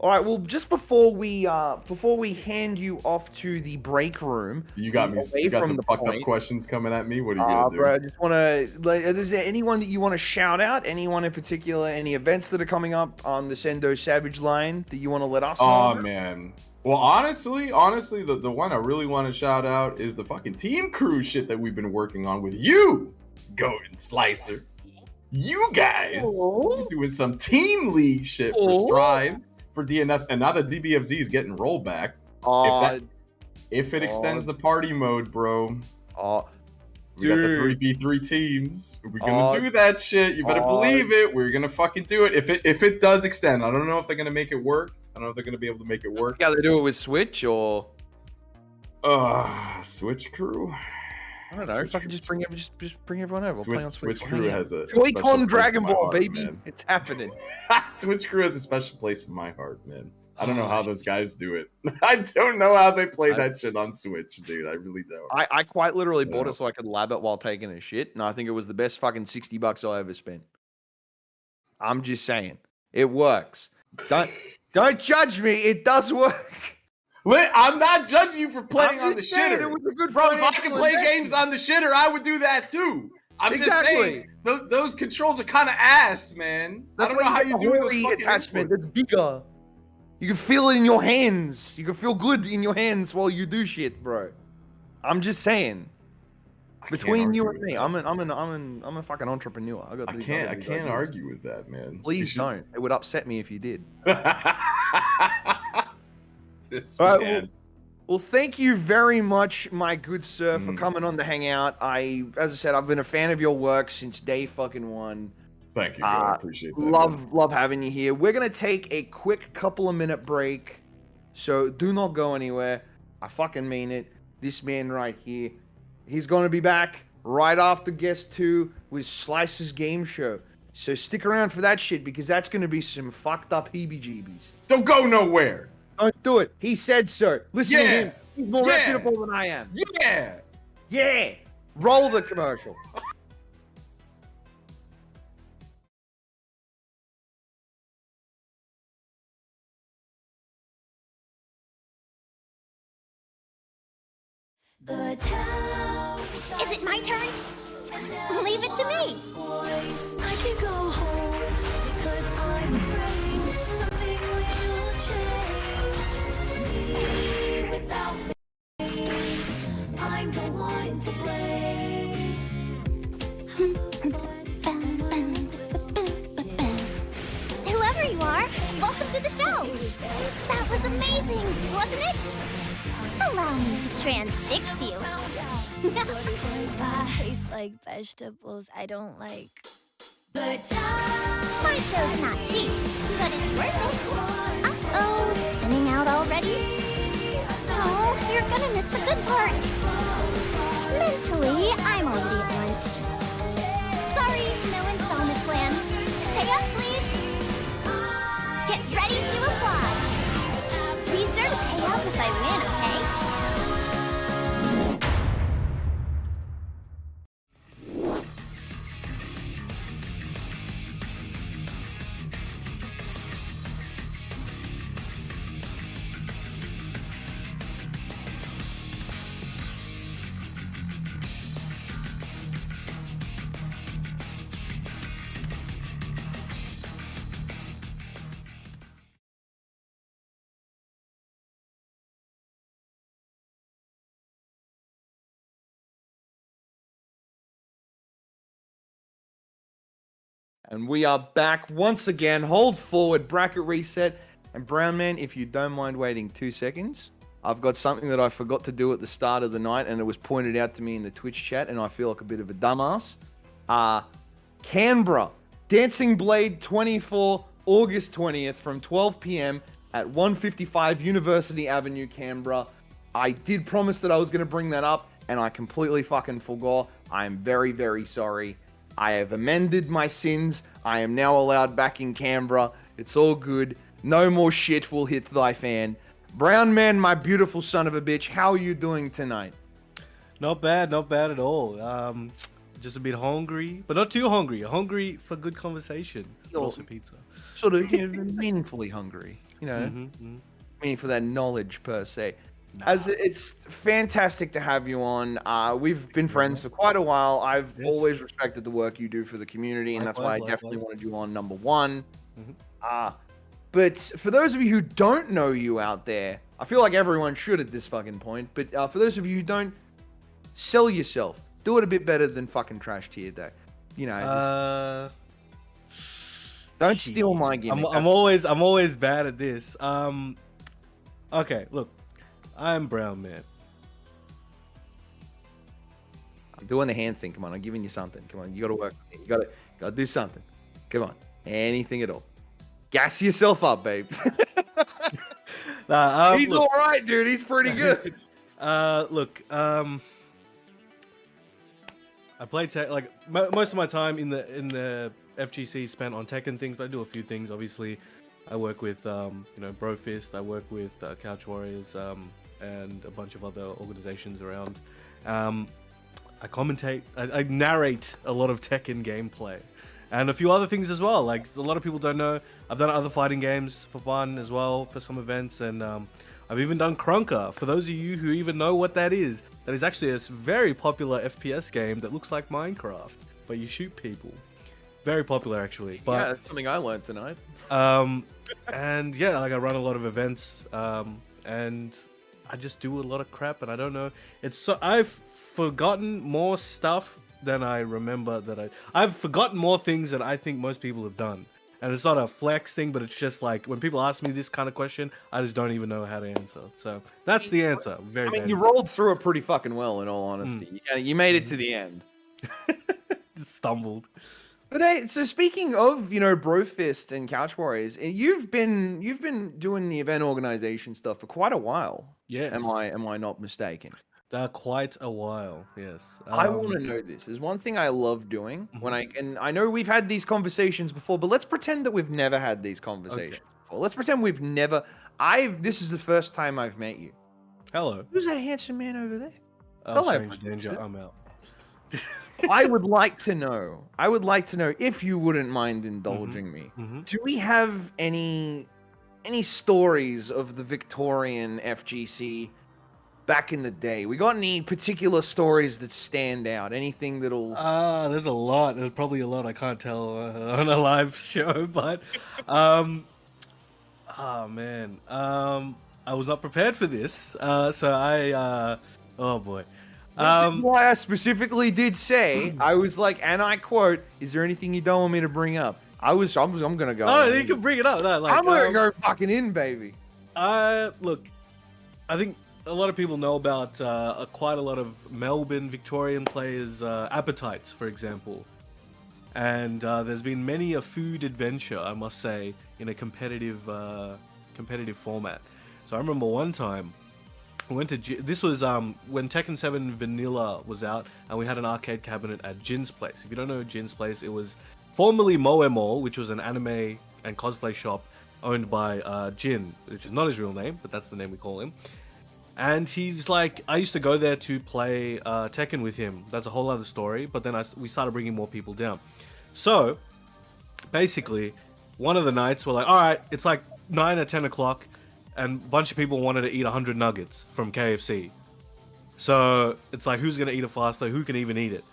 All right. Well, just before we hand you off to the break room, you got me. You got some fucked up questions coming at me. What are you gonna do? Bro, I just want to. Like, is there anyone that you want to shout out? Anyone in particular? Any events that are coming up on the Sendo Savage line that you want to let us know? Oh man. Well, honestly, the one I really want to shout out is the fucking Team Crew shit that we've been working on with you, Golden Slicer. You guys doing some team league shit for Strive. For DNF, and now the DBFZ is getting rolled back. If it extends the party mode, bro. We got the 3v3 teams. We're gonna do that shit. You better believe it. We're gonna fucking do it. If it does extend, I don't know if they're gonna make it work. I don't know if they're gonna be able to make it work. Yeah, they do it with Switch or Switch Crew. I don't know. Fucking just bring everyone over. We'll play on Switch. Crew has a Joy-Con Dragon Ball, baby. Man. It's happening. Switch Crew has a special place in my heart, man. I don't know how those guys do it. I don't know how they play that shit on Switch, dude. I really don't. I quite literally bought it so I could lab it while taking a shit, and I think it was the best fucking $60 I ever spent. I'm just saying, it works. Don't judge me. It does work. I'm not judging you for playing on the shitter. It was a good Bro, if I can play games on the shitter, I would do that too. I'm just saying, those controls are kind of ass, man. I don't know how you do those attachment. That's bigger. You can feel it in your hands. You can feel good in your hands while you do shit, bro. I'm just saying. Between you argue and me, with I'm a fucking entrepreneur. I got. I these can't other big argue ideas. with that, man. Please don't. It would upset me if you did. This All right, man. Well, thank you very much, my good sir, for Mm. coming on the hangout. As I said, I've been a fan of your work since day fucking one. Thank you, I appreciate that. man. Love having you here. We're gonna take a quick couple of minute break, so do not go anywhere. I fucking mean it. This man right here, he's gonna be back right after guest 2 with Slice's game show. So stick around for that shit because that's gonna be some fucked up heebie-jeebies. Don't go nowhere. Don't do it. He said so. Listen to Yeah. him. He's more Yeah. reputable than I am. Yeah. Yeah. Roll the commercial. Is it my turn? Leave it to me. I can go home because I'm afraid something will change. Me without me, I'm the one to blame. Whoever you are, welcome to the show. That was amazing, wasn't it? Allow me to transfix you. Tastes like vegetables I don't like. My show's not cheap, but it's worth it. Uh-oh, spinning out already? Oh, you're gonna miss the good part. Mentally, I'm already at lunch. Sorry, no installment plan. Pay up, please. Get ready to applaud. Be sure to pay up if I win, okay? And we are back once again. Hold forward, bracket reset. And Brownman, if you don't mind waiting 2 seconds, I've got something that I forgot to do at the start of the night, and it was pointed out to me in the Twitch chat, and I feel like a bit of a dumbass. Canberra, Dancing Blade 24, August 20th from 12 p.m. at 155 University Avenue, Canberra. I did promise that I was going to bring that up, and I completely fucking forgot. I am very, very sorry. I have amended my sins. I am now allowed back in Canberra. It's all good. No more shit will hit thy fan. Brown man, my beautiful son of a bitch, how are you doing tonight? Not bad at all. Just a bit hungry, but not too hungry. Hungry for good conversation. But also pizza. Sort of meaningfully hungry, you know, meaning for that knowledge per se. As it's fantastic to have you on. We've been friends for quite a while. I've always respected the work you do for the community, and that's why I definitely wanted you on number one. But for those of you who don't know you out there, I feel like everyone should at this fucking point. But for those of you who don't, sell yourself. Do it a bit better than fucking Trash Tier Day. You know, don't steal my gimmick. I'm always bad at this. Okay, look. I'm Brown Man. I'm doing the hand thing. Come on, I'm giving you something. Come on, you gotta work. You gotta do something. Come on, anything at all. Gas yourself up, babe. He's all right, dude. He's pretty good. Look, I play tech. Like most of my time in the FGC spent on tech and things, but I do a few things. Obviously, I work with Brofist. I work with Couch Warriors. And a bunch of other organizations around. I commentate, I narrate a lot of Tekken gameplay, and a few other things as well. Like a lot of people don't know, I've done other fighting games for fun as well for some events, and I've even done Krunker. For those of you who even know what that is actually a very popular FPS game that looks like Minecraft, but you shoot people. Very popular actually. But, yeah, that's something I learned tonight. And yeah, like I run a lot of events, and I just do a lot of crap, and I don't know. I've forgotten more stuff than I remember I've forgotten more things than I think most people have done. And it's not a flex thing, but it's just like when people ask me this kind of question, I just don't even know how to answer. So that's the answer. Very. I mean, you rolled through it pretty fucking well, in all honesty. You made it to the end. Just stumbled. But hey, so speaking of, Brofist and Couch Warriors, you've been doing the event organization stuff for quite a while. Yes. Am I not mistaken? Quite a while, yes. I want to know this. There's one thing I love doing and I know we've had these conversations before, but let's pretend that we've never had these conversations before. Let's pretend we've never. This is the first time I've met you. Hello. Who's that handsome man over there? Hello, danger. I'm out. I would like to know if you wouldn't mind indulging me. Do we have any stories of the Victorian FGC back in the day? We got any particular stories that stand out? Anything that'll... There's a lot. There's probably a lot I can't tell on a live show, but... man. I was not prepared for this, so I... oh, boy. This is why I specifically did say, I was like, and I quote, is there anything you don't want me to bring up? I'm gonna go. Oh, you can bring it up. No, I'm gonna go fucking in, baby. Look, I think a lot of people know about quite a lot of Melbourne Victorian players' appetites, for example. And there's been many a food adventure, I must say, in a competitive format. So I remember one time, we went to this was when Tekken 7 Vanilla was out, and we had an arcade cabinet at Jin's place. If you don't know Jin's place, it was formerly Moe Mall, which was an anime and cosplay shop owned by Jin, which is not his real name, but that's the name we call him. And he's like, I used to go there to play Tekken with him. That's a whole other story. But then we started bringing more people down. So basically, one of the nights we're like, all right, it's like 9 or 10 o'clock. And a bunch of people wanted to eat 100 nuggets from KFC. So it's like, who's gonna eat it faster? Who can even eat it?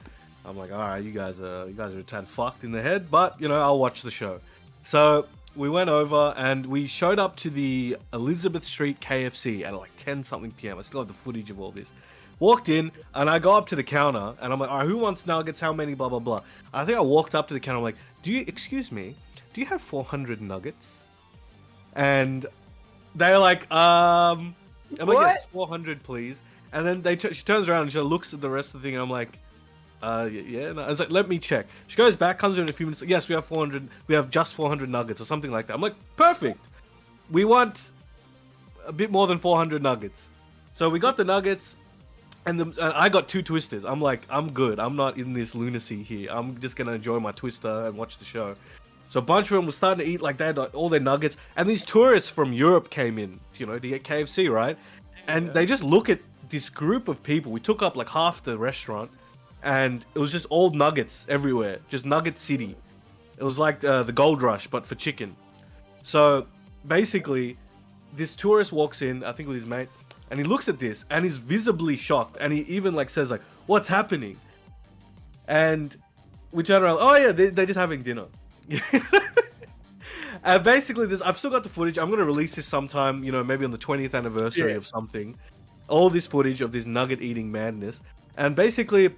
I'm like, all right, you guys are a tad fucked in the head, but I'll watch the show. So we went over and we showed up to the Elizabeth Street KFC at like 10 something PM. I still have the footage of all this. Walked in and I go up to the counter and I'm like, all right, who wants nuggets? How many? Blah blah blah. I think I walked up to the counter. I'm like, excuse me, do you have 400 nuggets? And they're like, I'm like, yes, 400, please. And then she turns around and she looks at the rest of the thing, and I'm like, yeah. No. I was like, let me check. She goes back, comes in a few minutes. Yes, we have 400. We have just 400 nuggets or something like that. I'm like, perfect. We want a bit more than 400 nuggets. So we got the nuggets, and I got 2 twisters. I'm like, I'm good. I'm not in this lunacy here. I'm just gonna enjoy my twister and watch the show. So a bunch of them were starting to eat like they had all their nuggets. And these tourists from Europe came in, to get KFC, right? And they just look at this group of people. We took up like half the restaurant. And it was just all nuggets everywhere. Just Nugget City. It was like the Gold Rush, but for chicken. So basically, this tourist walks in, I think with his mate. And he looks at this and he's visibly shocked. And he even like says like, what's happening? And we turn around. Oh yeah, they're just having dinner. And basically, I've still got the footage. I'm going to release this sometime, maybe on the 20th anniversary of something. All this footage of this nugget eating madness. And basically,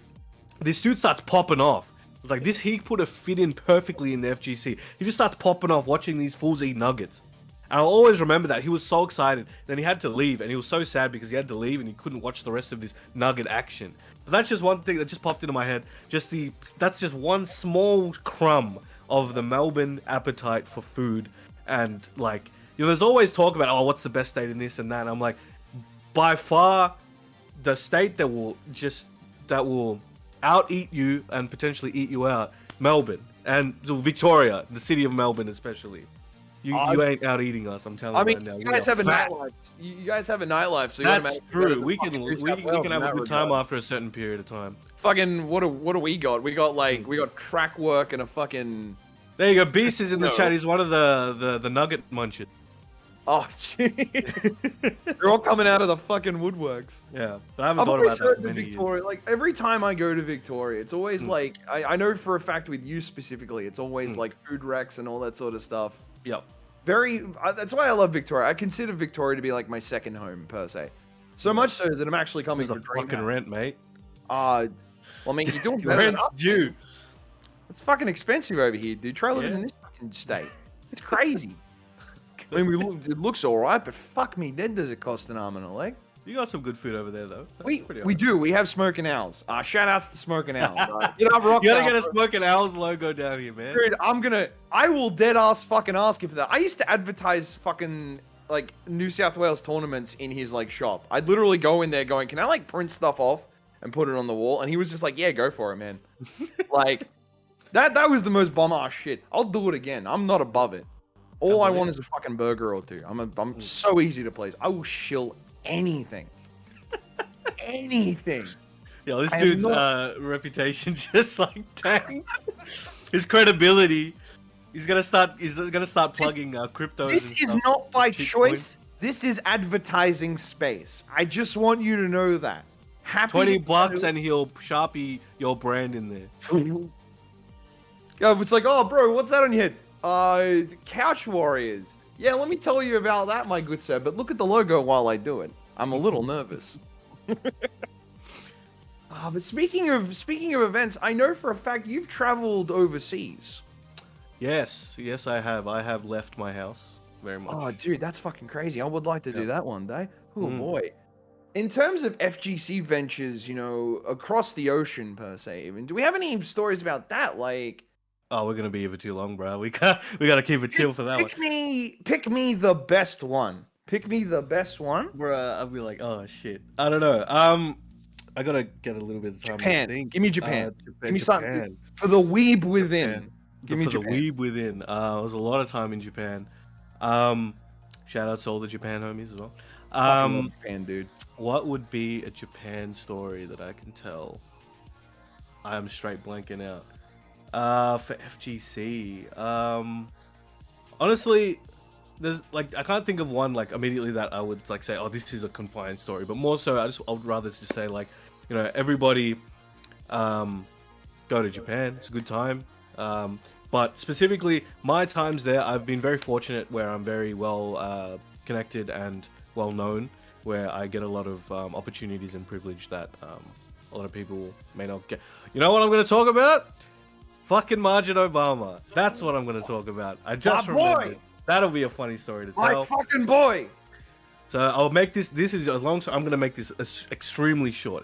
this dude starts popping off. It's like, he put a fit in perfectly in the FGC. He just starts popping off watching these fools eat nuggets. And I'll always remember that. He was so excited. Then he had to leave. And he was so sad because he had to leave and he couldn't watch the rest of this nugget action. But that's just one thing that just popped into my head. That's just one small crumb of the Melbourne appetite for food. And like, there's always talk about, oh, what's the best state in this and that. And I'm like, by far, the state that will out-eat you and potentially eat you out, Melbourne. And Victoria, the city of Melbourne especially. You ain't out-eating us, I'm telling you right now. You guys have a nightlife. You guys have a nightlife, so that's true. We can have a good time after a certain period of time. Fucking, what do we got? We got track work and a fucking... There you go. Beast is in the chat. He's one of the nugget munchers. Oh, gee. They're all coming out of the fucking woodworks. Yeah, but I haven't thought about that for many Victoria. years. Like, every time I go to Victoria, it's always like, I know for a fact with you specifically, it's always like food wrecks and all that sort of stuff. Yep. That's why I love Victoria. I consider Victoria to be like my second home, per se. So much so that I'm actually coming Where's for the fucking DreamHack. rent, mate? Well, I mean, you're doing better than Rent's us. due. It's fucking expensive over here, dude. Try living in this fucking state. It's crazy. I mean, it looks all right, but fuck me, then does it cost an arm and a leg? You got some good food over there, though. We do. We have Smoking Owls. Shout outs to Smoking Owls. You gotta get a Smoking Owls logo down here, man. Dude, I will dead ass fucking ask you for that. I used to advertise fucking like New South Wales tournaments in his like shop. I'd literally go in there going, can I like print stuff off and put it on the wall? And he was just like, yeah, go for it, man. Like that was the most bomb ass shit. I'll do it again. I'm not above it. All I want is a fucking burger or two. I'm so easy to please. I will shill anything. Anything. Yeah, this dude's reputation just like tanked. His credibility. He's gonna start plugging cryptos. This is not by choice. This is advertising space. I just want you to know that. $20 and he'll Sharpie your brand in there. Yeah, it's like, oh, bro, what's that on your head? Couch Warriors. Yeah, let me tell you about that, my good sir. But look at the logo while I do it. I'm a little nervous. But speaking of events, I know for a fact you've traveled overseas. Yes, I have. I have left my house very much. Oh, dude, that's fucking crazy. I would like to do that one day. Oh boy. In terms of FGC ventures, you know, across the ocean per se, even, do we have any stories about that? Like, oh, we're gonna be here for too long, bro. We gotta keep it chill for that one. Pick me the best one. Pick me the best one, bro. I'll be like, oh shit, I don't know. I gotta get a little bit of time. Japan. Give me Japan. Give me Japan. something for the weeb within. Give me Japan. The weeb within. It was a lot of time in Japan. Shout out to all the Japan homies as well. Japan, dude. What would be a Japan story that I can tell? I am straight blanking out. For FGC, honestly, there's like I can't think of one like immediately that I would like say, oh, this is a confined story. But more so, I would rather just say like, you know, everybody, go to Japan. It's a good time. But specifically, my times there, I've been very fortunate where I'm very well connected and well known, where I get a lot of opportunities and privilege that a lot of people may not get. You know what I'm going to talk about? Fucking Margin Obama. That's what I'm going to talk about. I just remembered. That'll be a funny story to tell. My fucking boy. So I'll make this is a long story. I'm going to make this extremely short.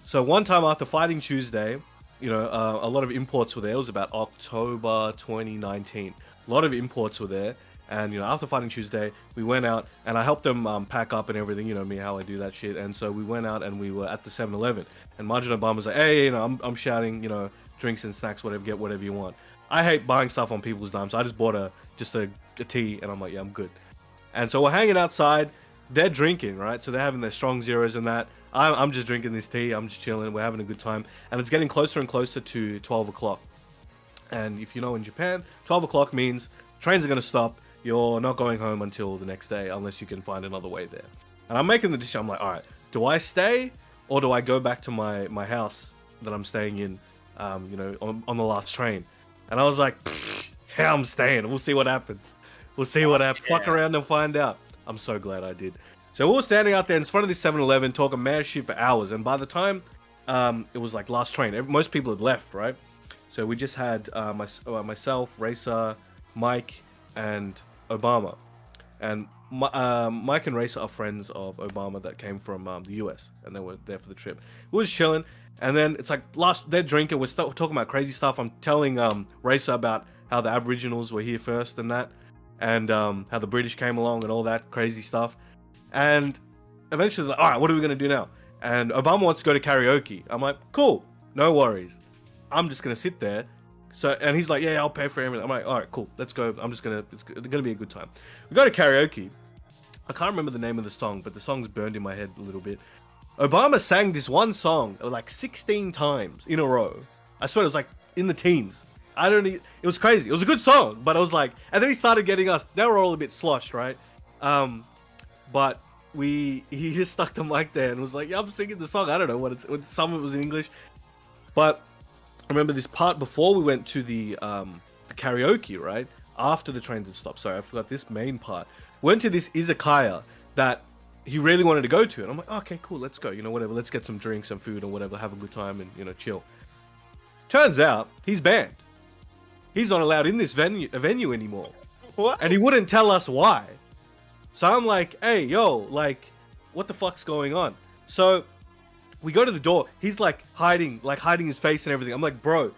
So one time after Fighting Tuesday, you know, a lot of imports were there. It was about October 2019. A lot of imports were there. And, you know, after Fighting Tuesday, we went out and I helped them pack up and everything, you know me, how I do that shit. And so we went out and we were at the 7-Eleven. And Margin Obama was like, hey, you know, I'm shouting, you know, drinks and snacks, whatever, get whatever you want. I hate buying stuff on people's dime. So I just bought a tea and I'm like, yeah, I'm good. And so we're hanging outside. They're drinking, right? So they're having their strong zeros and that. I'm just drinking this tea. I'm just chilling. We're having a good time. And it's getting closer and closer to 12 o'clock. And if you know in Japan, 12 o'clock means trains are going to stop. You're not going home until the next day unless you can find another way there. And I'm making the decision. I'm like, all right, do I stay or do I go back to my house that I'm staying in, you know, on the last train? And I was like, yeah, I'm staying. We'll see what happens. We'll see what happens. Fuck around and find out. I'm so glad I did. So we were standing out there in front of this 7-Eleven talking mad shit for hours. And by the time it was like last train, most people had left, right? So we just had myself, Racer, Mike, and Obama. And Mike and Racer are friends of Obama that came from the US, and they were there for the trip. We was chilling, and then it's like they're drinking, we're talking about crazy stuff. I'm telling Racer about how the Aboriginals were here first and that, and how the British came along and all that crazy stuff. And eventually, like, all right, what are we gonna do now? And Obama wants to go to karaoke. I'm like, cool, no worries. I'm just gonna sit there. So, and he's like, yeah, I'll pay for everything. I'm like, all right, cool, let's go. It's gonna be a good time. We go to karaoke. I can't remember the name of the song, but the song's burned in my head a little bit. Obama sang this one song like 16 times in a row. I swear it was like in the teens. It was crazy. It was a good song, but I was like, and then he started getting us. They were all a bit sloshed, right? But he just stuck the mic there and was like, yeah, I'm singing the song. I don't know some of it was in English, but I remember this part before we went to the karaoke, right? After the trains had stopped. Sorry, I forgot this main part. Went to this izakaya that he really wanted to go to. And I'm like, okay, cool, let's go. You know, whatever. Let's get some drinks, some food, or whatever. Have a good time and, you know, chill. Turns out he's banned. He's not allowed in this venue anymore. What? And he wouldn't tell us why. So I'm like, hey, yo, like, what the fuck's going on? So we go to the door. He's like hiding his face and everything. I'm like, bro,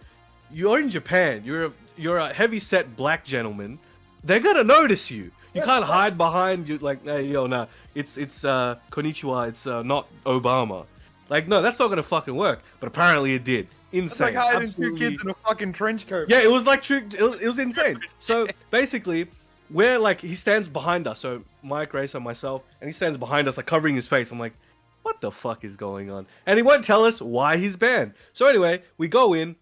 you're in Japan. You're a heavy set black gentleman. They're gonna notice you. You can't hide behind you like, hey, yo, nah, it's konnichiwa, it's not Obama. Like, no, that's not gonna fucking work. But apparently it did. Insane. It's like hiding two kids in a fucking trench coat. Yeah, it was like it was insane. So basically, we're like, he stands behind us. So Mike, Racer, myself, and he stands behind us, like covering his face. I'm like, what the fuck is going on? And he won't tell us why he's banned. So anyway, we go in,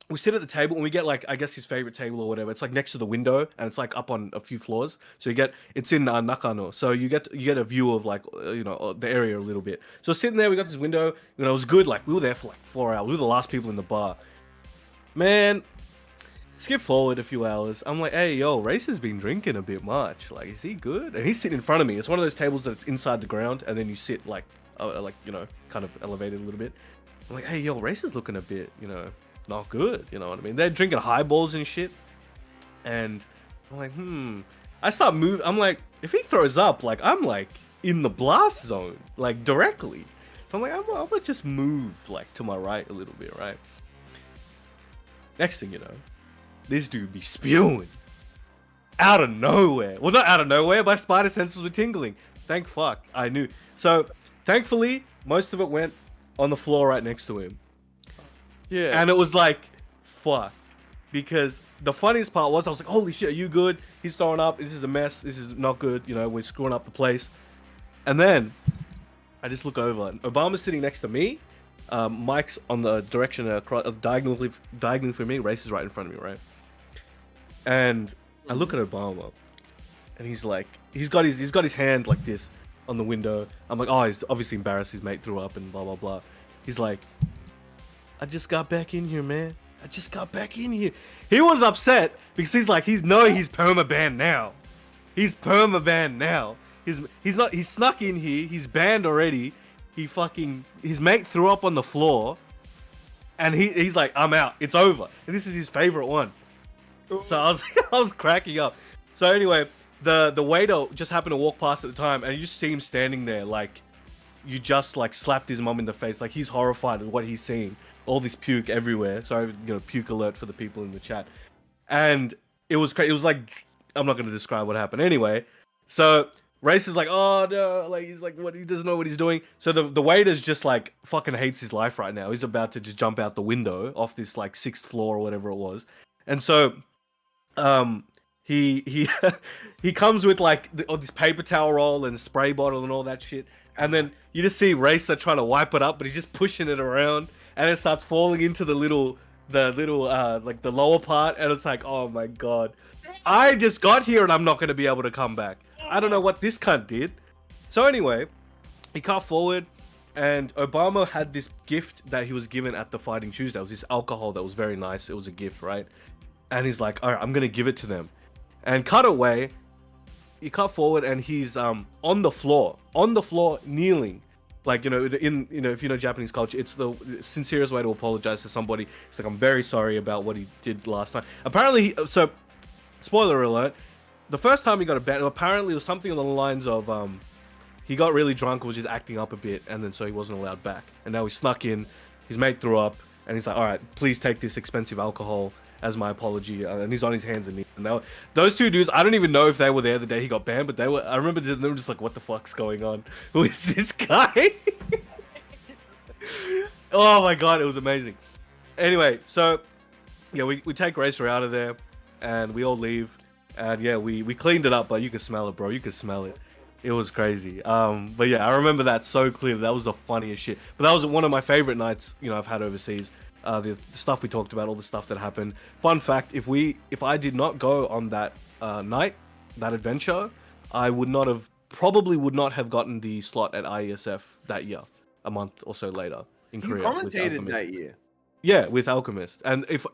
we sit at the table, and we get like, I guess his favorite table or whatever. It's like next to the window, and it's like up on a few floors. So it's in Nakano. So you get a view of like, you know, the area a little bit. So sitting there, we got this window. You know, it was good. Like we were there for like 4 hours. We were the last people in the bar. Man, skip forward a few hours. I'm like, hey, yo, Racer's been drinking a bit much. Like, is he good? And he's sitting in front of me. It's one of those tables that's inside the ground, and then you sit like, you know, kind of elevated a little bit. I'm like, hey, yo, Racer's looking a bit, you know, not good. You know what I mean? They're drinking highballs and shit. And I'm like, I start moving. I'm like, if he throws up, like, I'm like in the blast zone, like directly. So I'm like, I'm gonna just move like to my right a little bit, right? Next thing you know, this dude be spewing out of nowhere. Well, not out of nowhere. My spider senses were tingling. Thank fuck. I knew. So thankfully, most of it went on the floor right next to him. Yeah. And it was like, fuck. Because the funniest part was, I was like, holy shit, are you good? He's throwing up. This is a mess. This is not good. You know, we're screwing up the place. And then I just look over, and Obama's sitting next to me. Mike's on the direction diagonally for me. Race is right in front of me, right? And I look at Obama, and he's like, he's got his hand like this on the window. I'm like, oh, he's obviously embarrassed. His mate threw up and blah blah blah. He's like, I just got back in here, man. I just got back in here. He was upset because he's like, he's perma banned now. He's perma banned now. He's snuck in here. He's banned already. His mate threw up on the floor, and he's like, I'm out. It's over. And this is his favorite one. So I was cracking up. So anyway, the waiter just happened to walk past at the time, and you just see him standing there like, you just like slapped his mum in the face. Like he's horrified at what he's seeing. All this puke everywhere. Sorry, you know, puke alert for the people in the chat. And it was crazy. It was like, I'm not going to describe what happened. Anyway, so Race is like, oh no, like he's like, what? He doesn't know what he's doing. So the waiter's just like fucking hates his life right now. He's about to just jump out the window off this like 6th floor or whatever it was. And so, he comes with like this paper towel roll and spray bottle and all that shit. And then you just see Racer trying to wipe it up, but he's just pushing it around, and it starts falling into the little like the lower part, and it's like, oh my god, I just got here and I'm not gonna be able to come back. I don't know what this cunt did. So anyway, he cut forward, and Obama had this gift that he was given at the Fighting Tuesday. It was this alcohol that was very nice. It was a gift, right? And he's like, all right, I'm gonna give it to them. And cut away, he cut forward, and he's on the floor, kneeling. Like, you know, if you know Japanese culture, it's the sincerest way to apologize to somebody. It's like, I'm very sorry about what he did last night. Apparently, so, spoiler alert, the first time he got a ban, apparently it was something along the lines of, he got really drunk, was just acting up a bit, and then so he wasn't allowed back. And now he snuck in, his mate threw up, and he's like, all right, please take this expensive alcohol as my apology. And he's on his hands and knees. And those two dudes, I don't even know if they were there the day he got banned, but they were. I remember they were just like, what the fuck's going on? Who is this guy? Oh my god, it was amazing. Anyway, so yeah, we take Racer out of there, and we all leave. And yeah, we cleaned it up, but you could smell it, bro. You could smell it. It was crazy. But yeah, I remember that so clearly. That was the funniest shit. But that was one of my favorite nights, you know, I've had overseas. The stuff we talked about, all the stuff that happened. Fun fact: if I did not go on that night, that adventure, I probably would not have gotten the slot at IESF that year. A month or so later in Korea. You commentated that year. Yeah, with Alchemist, and if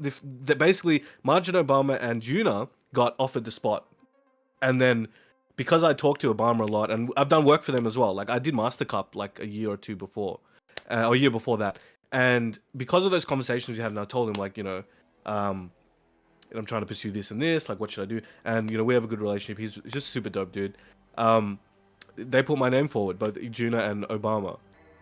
basically Margin Obama and Juna got offered the spot, and then because I talked to Obama a lot, and I've done work for them as well. Like I did Master Cup like a year or two before, or a year before that. And because of those conversations we had, and I told him like, I'm trying to pursue this and this, like what should I do? And we have a good relationship. He's just a super dope dude. They put my name forward, both Juna and Obama,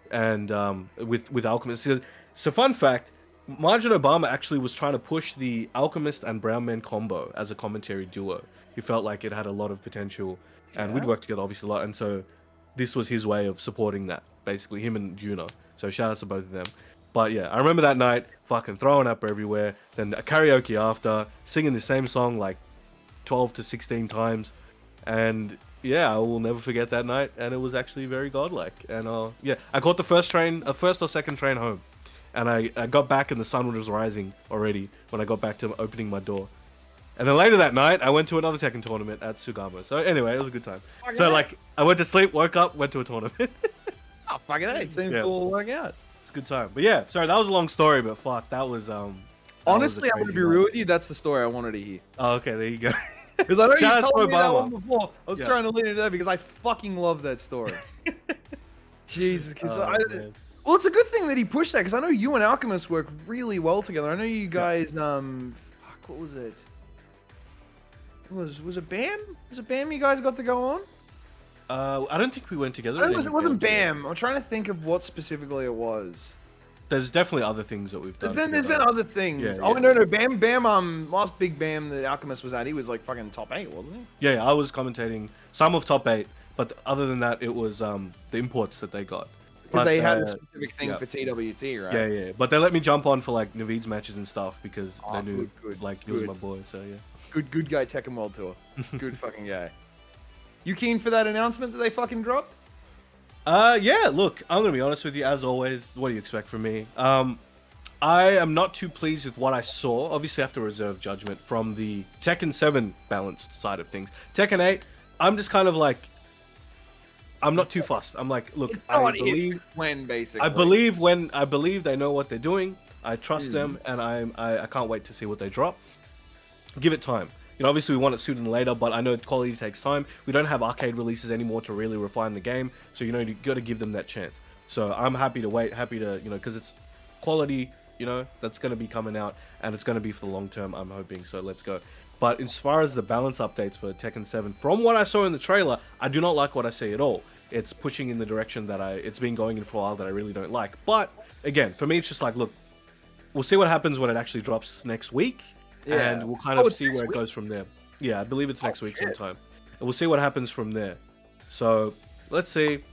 and with Alchemist. So fun fact, Margin Obama actually was trying to push the Alchemist and Brownman combo as a commentary duo. He felt like it had a lot of potential, and we'd worked together obviously a lot, and so this was his way of supporting that, basically, him and Juna. So shout out to both of them. But yeah, I remember that night, fucking throwing up everywhere, then a karaoke after, singing the same song like 12 to 16 times, and yeah, I will never forget that night, and it was actually very godlike. And yeah, I caught the first or second train home, and I got back and the sun was rising already when I got back to opening my door. And then later that night, I went to another Tekken tournament at Sugamo. So anyway, it was a good time. So like, I went to sleep, woke up, went to a tournament. Oh, fucking it seems to all work out. It's a good time. But yeah, sorry, that was a long story, but fuck, that was honestly, I'm gonna be real with you. That's the story I wanted to hear. Oh, okay, there you go. Because I know you Shout out told to me that Obama. one before. I was trying to lean into that because I fucking love that story. Jesus, because well, it's a good thing that he pushed that because I know you and Alchemist work really well together. I know you guys, fuck, what was it? Was it BAM? Was it BAM you guys got to go on? I don't think we went together. It wasn't BAM. I'm trying to think of what specifically it was. There's definitely other things that we've done. There's been other things. Yeah, oh, yeah. no, BAM, last big BAM that Alchemist was at, he was like fucking top 8, wasn't he? Yeah, I was commentating some of top 8, but other than that, it was the imports that they got. Because they had a specific thing for TWT, right? Yeah. But they let me jump on for like Naveed's matches and stuff because they knew like he was my boy. So yeah. Good guy, Tekken World Tour. Good fucking guy. You keen for that announcement that they fucking dropped? Yeah, look, I'm gonna be honest with you, as always. What do you expect from me? I am not too pleased with what I saw. Obviously, I have to reserve judgment from the Tekken 7 balanced side of things. Tekken 8, I'm just kind of like, I'm not too fussed. I'm like, look, I believe when basically. I believe they know what they're doing. I trust them, and I can't wait to see what they drop. Give it time. Obviously we want it sooner than later, but I know quality takes time. We don't have arcade releases anymore to really refine the game, so you got to give them that chance. So I'm happy to wait, because it's quality, that's going to be coming out, and it's going to be for the long term, I'm hoping, so let's go. But as far as the balance updates for Tekken 7, from what I saw in the trailer, I do not like what I see at all. It's pushing in the direction that it's been going in for a while that I really don't like. But, again, for me, it's just like, look, we'll see what happens when it actually drops next week. Yeah. And we'll kind of see where it goes from there. Yeah, I believe it's next week sometime. And we'll see what happens from there. So, let's see.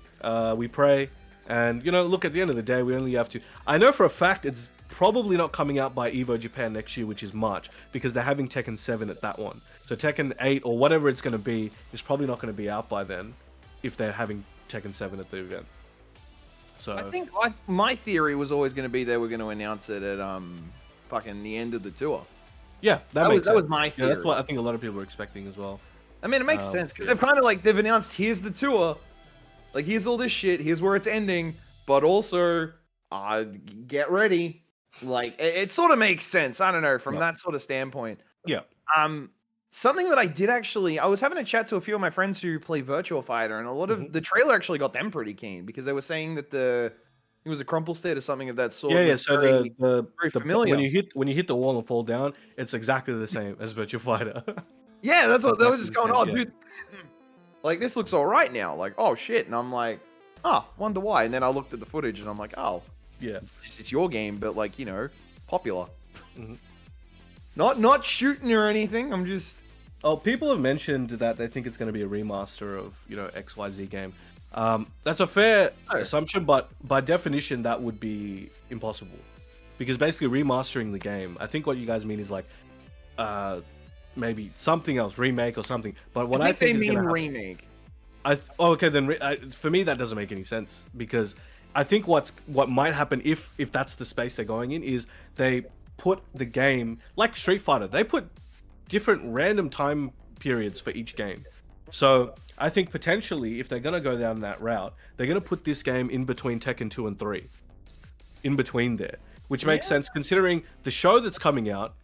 We pray. And, look, at the end of the day, we only have to... I know for a fact it's probably not coming out by EVO Japan next year, which is March, because they're having Tekken 7 at that one. So Tekken 8, or whatever it's going to be, is probably not going to be out by then, if they're having Tekken 7 at the event. So... I think my theory was always going to be they were going to announce it at fucking the end of the tour. Yeah, that was my theory. Yeah, that's what I think a lot of people were expecting as well. I mean, it makes sense because they've kind of they've announced here's the tour, like here's all this shit, here's where it's ending, but also get ready. Like it sort of makes sense. I don't know from that sort of standpoint. Yeah. Something that I did actually, I was having a chat to a few of my friends who play Virtua Fighter, and a lot of the trailer actually got them pretty keen because they were saying that it was a crumple state or something of that sort. Yeah. So very familiar. when you hit the wall and fall down, it's exactly the same as Virtua Fighter. Yeah, that's what they were just going. Oh, dude, like this looks all right now. Like, oh shit, and I'm like, wonder why. And then I looked at the footage and I'm like, oh, yeah, it's your game, but like popular. Not shooting or anything. I'm just. Oh, people have mentioned that they think it's going to be a remaster of XYZ game. That's a fair assumption, but by definition, that would be impossible. Because basically remastering the game, I think what you guys mean is like, maybe something else, remake or something. But what I think they mean remake. Okay, then for me that doesn't make any sense because I think what might happen if that's the space they're going in is they put the game like Street Fighter. They put different random time periods for each game. So I think potentially, if they're going to go down that route, they're going to put this game in between Tekken 2 and 3. In between there. Which makes sense considering the show that's coming out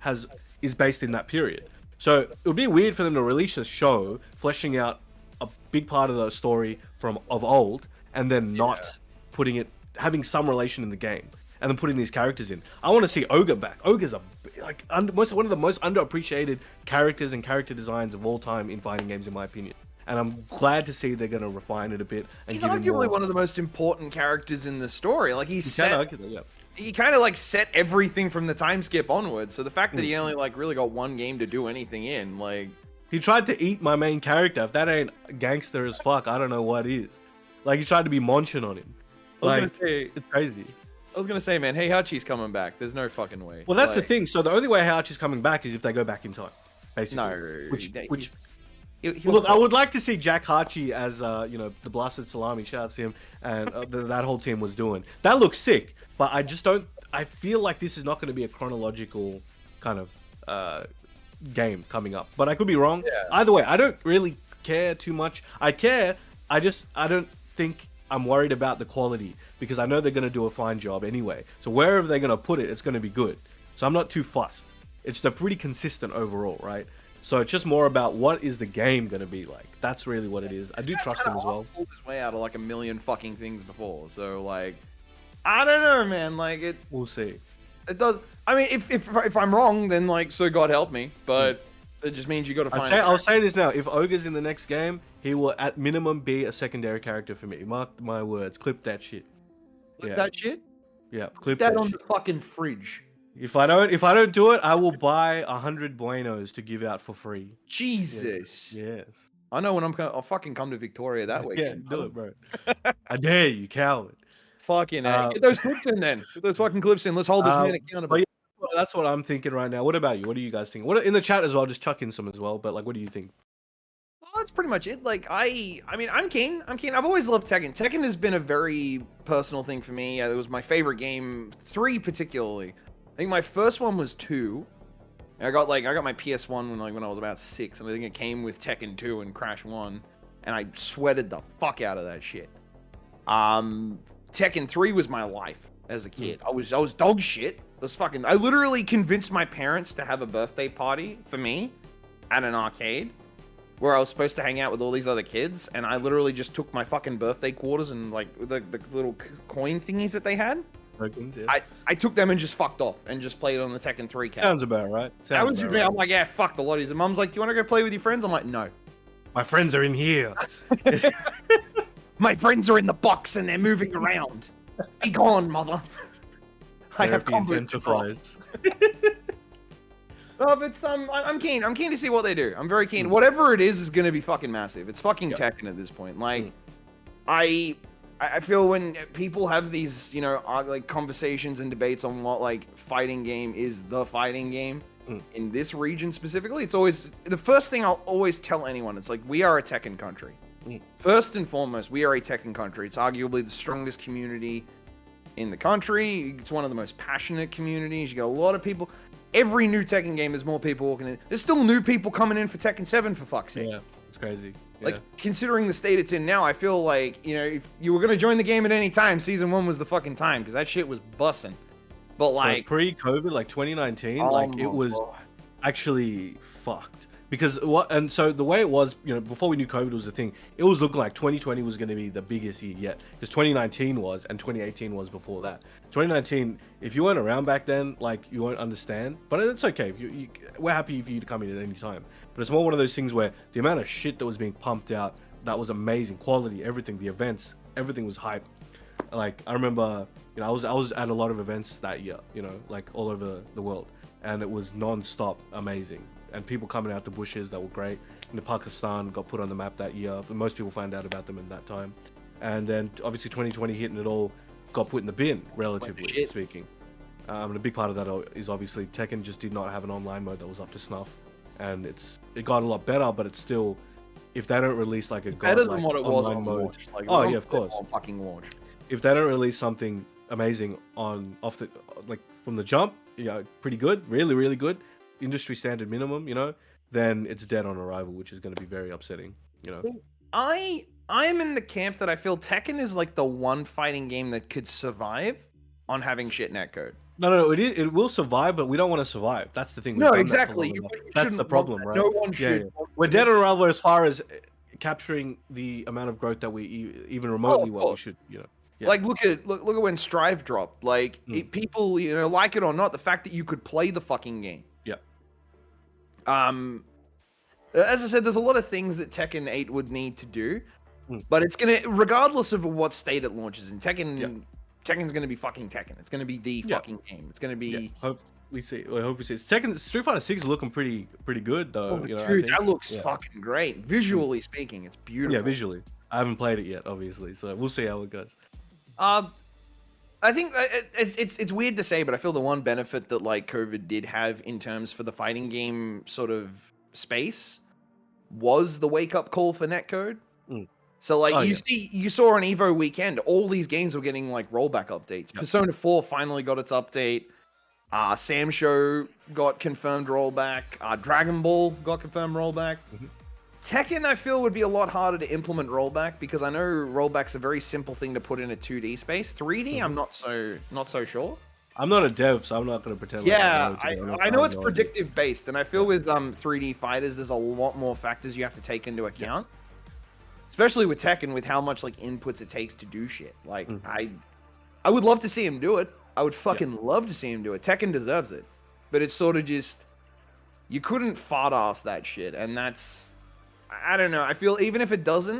is based in that period. So it would be weird for them to release a show fleshing out a big part of the story of old, and then not putting it, having some relation in the game, and then putting these characters in. I want to see Ogre back. Ogre's one of the most underappreciated characters and character designs of all time in fighting games, in my opinion. And I'm glad to see they're going to refine it a bit. And He's give him arguably more. one of the most important characters in the story. Like he Yeah. kind of like set everything from the time skip onwards. So the fact that he only like really got one game to do anything in, like He tried to eat my main character. If that ain't gangster as fuck, I don't know what is. Like, he tried to be munching on him. Like, it's crazy. I was gonna say, man, Heihachi's coming back. There's no fucking way. Well, that's the thing. So the only way Heihachi's coming back is if they go back in time, basically. No, Which he'll look, I would like to see Jack Hachi as, the blasted salami. Shout out to him, and that whole team was doing. That looks sick, but I just don't. I feel like this is not going to be a chronological kind of game coming up. But I could be wrong. Yeah. Either way, I don't really care too much. I care. I don't think I'm worried about the quality, because I know they're going to do a fine job anyway. So wherever they're going to put it, it's going to be good. So I'm not too fussed. They're pretty consistent overall, right? So it's just more about what is the game going to be like. That's really what it is. I do trust them as well. Pulled his way out of like a million fucking things before. So like, I don't know, man. Like it. We'll see. It does. I mean, if I'm wrong, then like, so God help me. But it just means you got to find. I'll say this now: if Ogre's in the next game, he will at minimum be a secondary character for me. Mark my words. Clip that shit. Clip that shit. Yeah, clip that that on shit. the fucking fridge. If I don't do it, I will buy 100 Buenos to give out for free. Jesus. Yes. I know when I'll fucking come to Victoria that Yeah, weekend. do it, bro. I dare you, coward. Fucking get those clips in then. Get those fucking clips in. Let's hold this man accountable. But yeah, that's what I'm thinking right now. What about you? What do you guys think? What in the chat as well? Just chuck in some as well. But like, what do you think? Well, that's pretty much it. Like, I mean, I'm keen. I've always loved Tekken. Tekken has been a very personal thing for me. It was my favorite game, 3 particularly. I think my first one was 2. I got my PS1 when I was about 6, and I think it came with Tekken 2 and Crash 1, and I sweated the fuck out of that shit. Tekken 3 was my life as a kid. I was dog shit. I literally convinced my parents to have a birthday party for me at an arcade where I was supposed to hang out with all these other kids, and I literally just took my fucking birthday quarters and like the little coin thingies that they had. Tokens, yeah. I took them and just fucked off and just played on the Tekken 3 couch. Sounds about right. That was just me. I'm like, yeah, fuck the lotties. And Mum's like, do you want to go play with your friends? I'm like, no. My friends are in here. My friends are in the box and they're moving around. Be gone, mother. I have intensifies. No, but I'm keen. I'm keen to see what they do. I'm very keen. Whatever it is going to be fucking massive. It's fucking Tekken at this point. Like, I feel when people have these, like conversations and debates on what like fighting game is the fighting game in this region specifically, it's always the first thing I'll always tell anyone. It's like, we are a Tekken country. First and foremost, we are a Tekken country. It's arguably the strongest community in the country. It's one of the most passionate communities. You got a lot of people. Every new Tekken game, there's more people walking in. There's still new people coming in for Tekken 7, for fuck's sake. Yeah, it's crazy. Like, considering the state it's in now, I feel like, if you were going to join the game at any time, Season 1 was the fucking time, because that shit was bussing. But, like... pre-COVID, like 2019, it was actually fucked. Because, so the way it was, before we knew COVID was a thing, it was looking like 2020 was going to be the biggest year yet. Because 2019 was, and 2018 was before that. 2019, if you weren't around back then, like, you won't understand. But it's okay. We're happy for you to come in at any time. But it's more one of those things where the amount of shit that was being pumped out, that was amazing. Quality, everything, the events, everything was hype. Like, I remember, I was at a lot of events that year, like all over the world. And it was non-stop amazing. And people coming out the bushes that were great. Pakistan got put on the map that year. Most people found out about them in that time. And then obviously 2020 hit and it all got put in the bin, relatively speaking. And a big part of that is obviously Tekken just did not have an online mode that was up to snuff. And it got a lot better, but it's still, if they don't release like better than what it was on launch. Like, yeah, of course. On fucking launch. If they don't release something amazing from the jump, pretty good, really, really good, industry standard minimum, then it's dead on arrival, which is going to be very upsetting, I am in the camp that I feel Tekken is like the one fighting game that could survive on having shit netcode. No, it will survive, but we don't want to survive. That's the thing. No, exactly. That's the problem, right? No one should. We're dead on arrival as far as capturing the amount of growth that we even remotely what we should, Yeah. Like look at when Strive dropped. Like people, like it or not, the fact that you could play the fucking game. Yeah. As I said, there's a lot of things that Tekken 8 would need to do, but it's gonna, regardless of what state it launches in, Tekken's gonna be fucking Tekken. It's gonna be the fucking game. It's gonna be. Hope we see. Tekken Street Fighter 6 is looking pretty good though. Dude, that looks fucking great. Visually speaking, it's beautiful. Yeah, visually. I haven't played it yet, obviously, so we'll see how it goes. I think it's weird to say, but I feel the one benefit that like COVID did have in terms for the fighting game sort of space was the wake up call for netcode. So like you saw on Evo weekend, all these games were getting like rollback updates. Persona 4 finally got its update. Sam Show got confirmed rollback. Dragon Ball got confirmed rollback. Tekken, I feel, would be a lot harder to implement rollback because I know rollback's a very simple thing to put in a 2D space. 3D, I'm not so sure. I'm not a dev, so I'm not going to pretend. Yeah, I know it's predictive based, and I feel with 3D fighters, there's a lot more factors you have to take into account. Especially with Tekken, with how much like inputs it takes to do shit. Like I would love to see him do it. I would fucking love to see him do it. Tekken deserves it, but it's sort of just you couldn't fart ass that shit, and that's. I don't know. I feel even if it does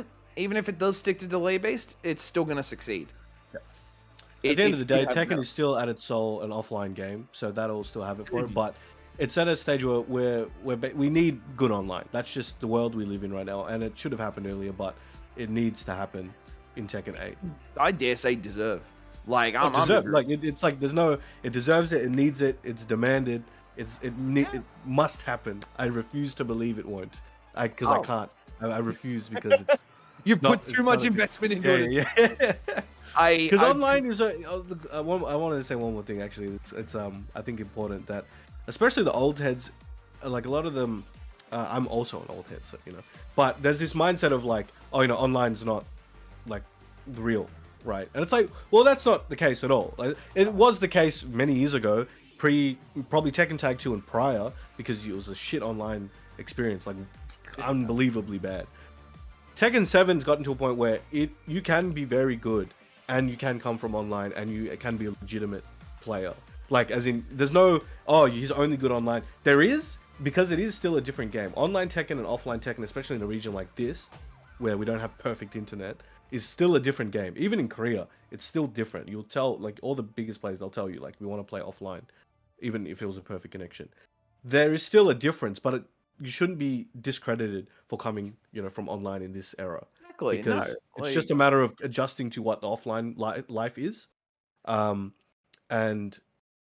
stick to delay based, it's still gonna succeed. At the end of the day, Tekken is still at its soul an offline game, so that'll still have it for it. But it's at a stage where we need good online. That's just the world we live in right now, and it should have happened earlier, but it needs to happen in Tekken 8. I dare say deserve. Like it's like there's no. It deserves it. It needs it. It's demanded. It must happen. I refuse to believe it won't. I can't. I refuse because it's. You've put too much investment into it. Yeah. Because online is I wanted to say one more thing actually. It's I think important that especially the old heads, like a lot of them. I'm also an old head, so But there's this mindset of like, online's not like real, right? And it's like, well, that's not the case at all. Like, it was the case many years ago, probably Tekken Tag 2 and prior, because it was a shit online experience, like unbelievably bad. Tekken 7's gotten to a point where you can be very good and you can come from online and you can be a legitimate player. Like, as in, there's no, he's only good online. There is, because it is still a different game. Online Tekken and offline Tekken, especially in a region like this, where we don't have perfect internet, is still a different game. Even in Korea, it's still different. You'll tell, like, all the biggest players, they'll tell you, like, we want to play offline, even if it was a perfect connection. There is still a difference, but you shouldn't be discredited for coming, from online in this era. Exactly. Because it's just a matter of adjusting to what the offline life is, and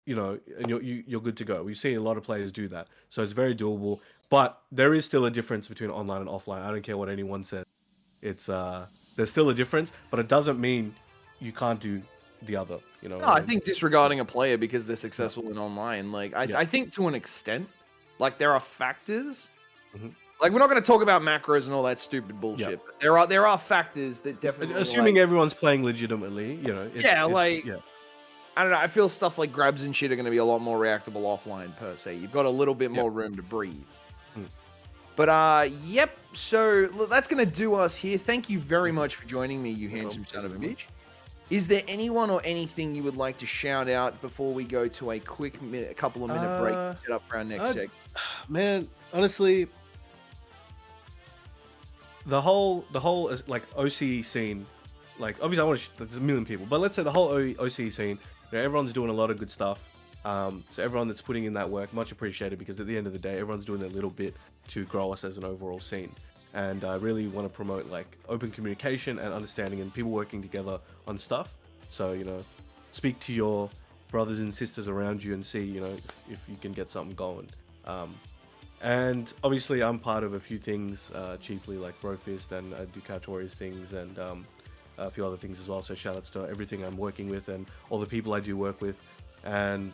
you're good to go. We've seen a lot of players do that, so it's very doable. But there is still a difference between online and offline. I don't care what anyone says. It's there's still a difference, but it doesn't mean you can't do the other. No, I think disregarding a player because they're successful in online, like I think to an extent, like there are factors. Like, we're not going to talk about macros and all that stupid bullshit. But there are factors that definitely. Assuming everyone's playing legitimately, I don't know. I feel stuff like grabs and shit are going to be a lot more reactable offline per se. You've got a little bit more room to breathe. But yep. So that's going to do us here. Thank you very much for joining me, you handsome son of a bitch. Is there anyone or anything you would like to shout out before we go to a quick couple of minute break to set up for our next segment? Man, honestly, the whole like OC scene, like obviously I want to there's a million people, but let's say the whole OC scene, everyone's doing a lot of good stuff. So everyone that's putting in that work, much appreciated, because at the end of the day, everyone's doing their little bit to grow us as an overall scene. And I really want to promote like open communication and understanding and people working together on stuff. So, speak to your brothers and sisters around you and see, if you can get something going. And obviously I'm part of a few things, chiefly like Brofist, and I do Couch Warriors things and a few other things as well. So shout outs to everything I'm working with and all the people I do work with. And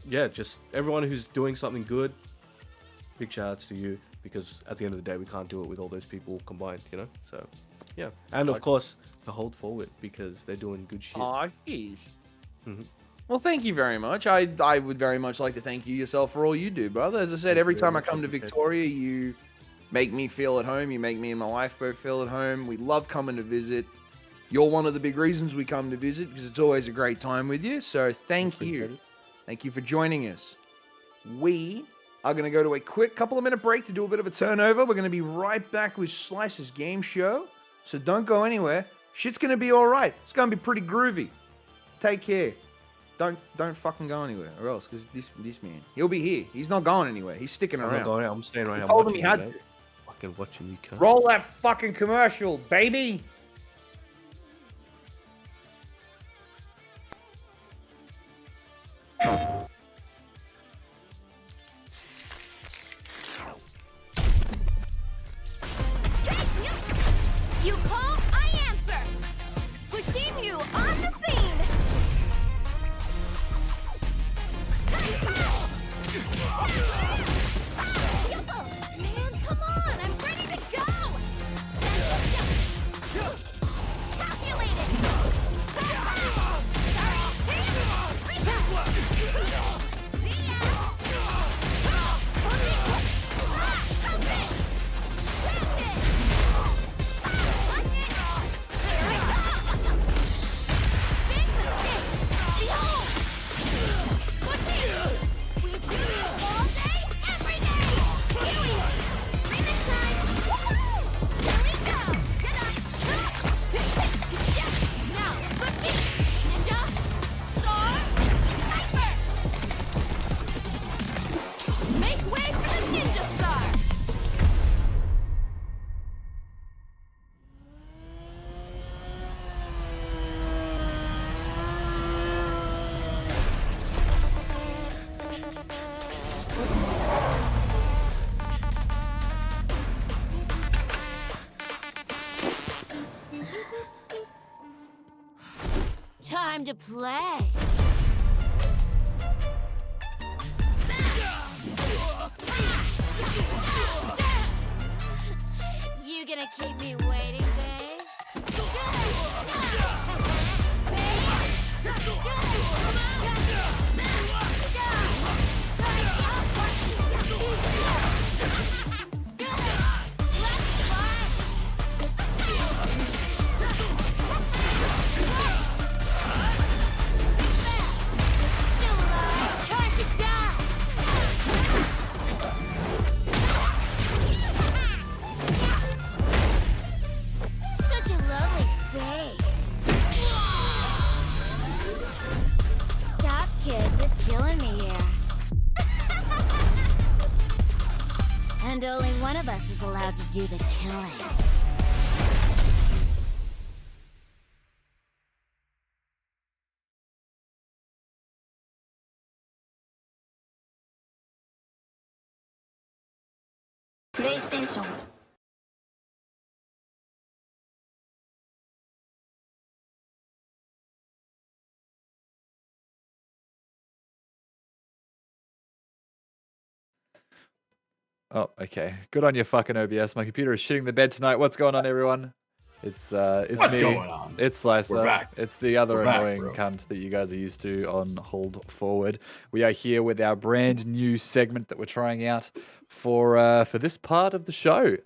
yeah, just everyone who's doing something good, big shout outs to you, because at the end of the day, we can't do it with all those people combined, So yeah. And of course, the Hold Forward, because they're doing good shit. Aw, jeez. Well, thank you very much. I would very much like to thank you yourself for all you do, brother. As I said, every time I come to Victoria, you make me feel at home. You make me and my wife both feel at home. We love coming to visit. You're one of the big reasons we come to visit because it's always a great time with you. So thank you. Thank you for joining us. We are going to go to a quick couple of minute break to do a bit of a turnover. We're going to be right back with Slice's game show. So don't go anywhere. Shit's going to be all right. It's going to be pretty groovy. Take care. Don't fucking go anywhere or else, because this man, he'll be here. He's not going anywhere. He's sticking I'm around. not going out. I'm staying right here. Told him he had to. Fucking watching you, cunt. Roll that fucking commercial, baby. You call, I answer. Pushing you on the scene. Man, come on, I'm ready to go. Calculated. We do this all day, every day. Remix time. Woohoo! Here we go. Now, cookie, ninja, star, sniper. Make way for the ninja star. Time to play. You gonna keep me waiting, babe? Such a lovely face. Stop, kid. You're killing me here. And only one of us is allowed to do the killing. PlayStation. Oh, okay. Good on your fucking OBS. My computer is shitting the bed tonight. What's going on, everyone? It's What's me. going on? It's Slicer. We're back. It's the other We're back, annoying bro. cunt that you guys are used to on Hold Forward. We are here with our brand new segment that we're trying out for this part of the show.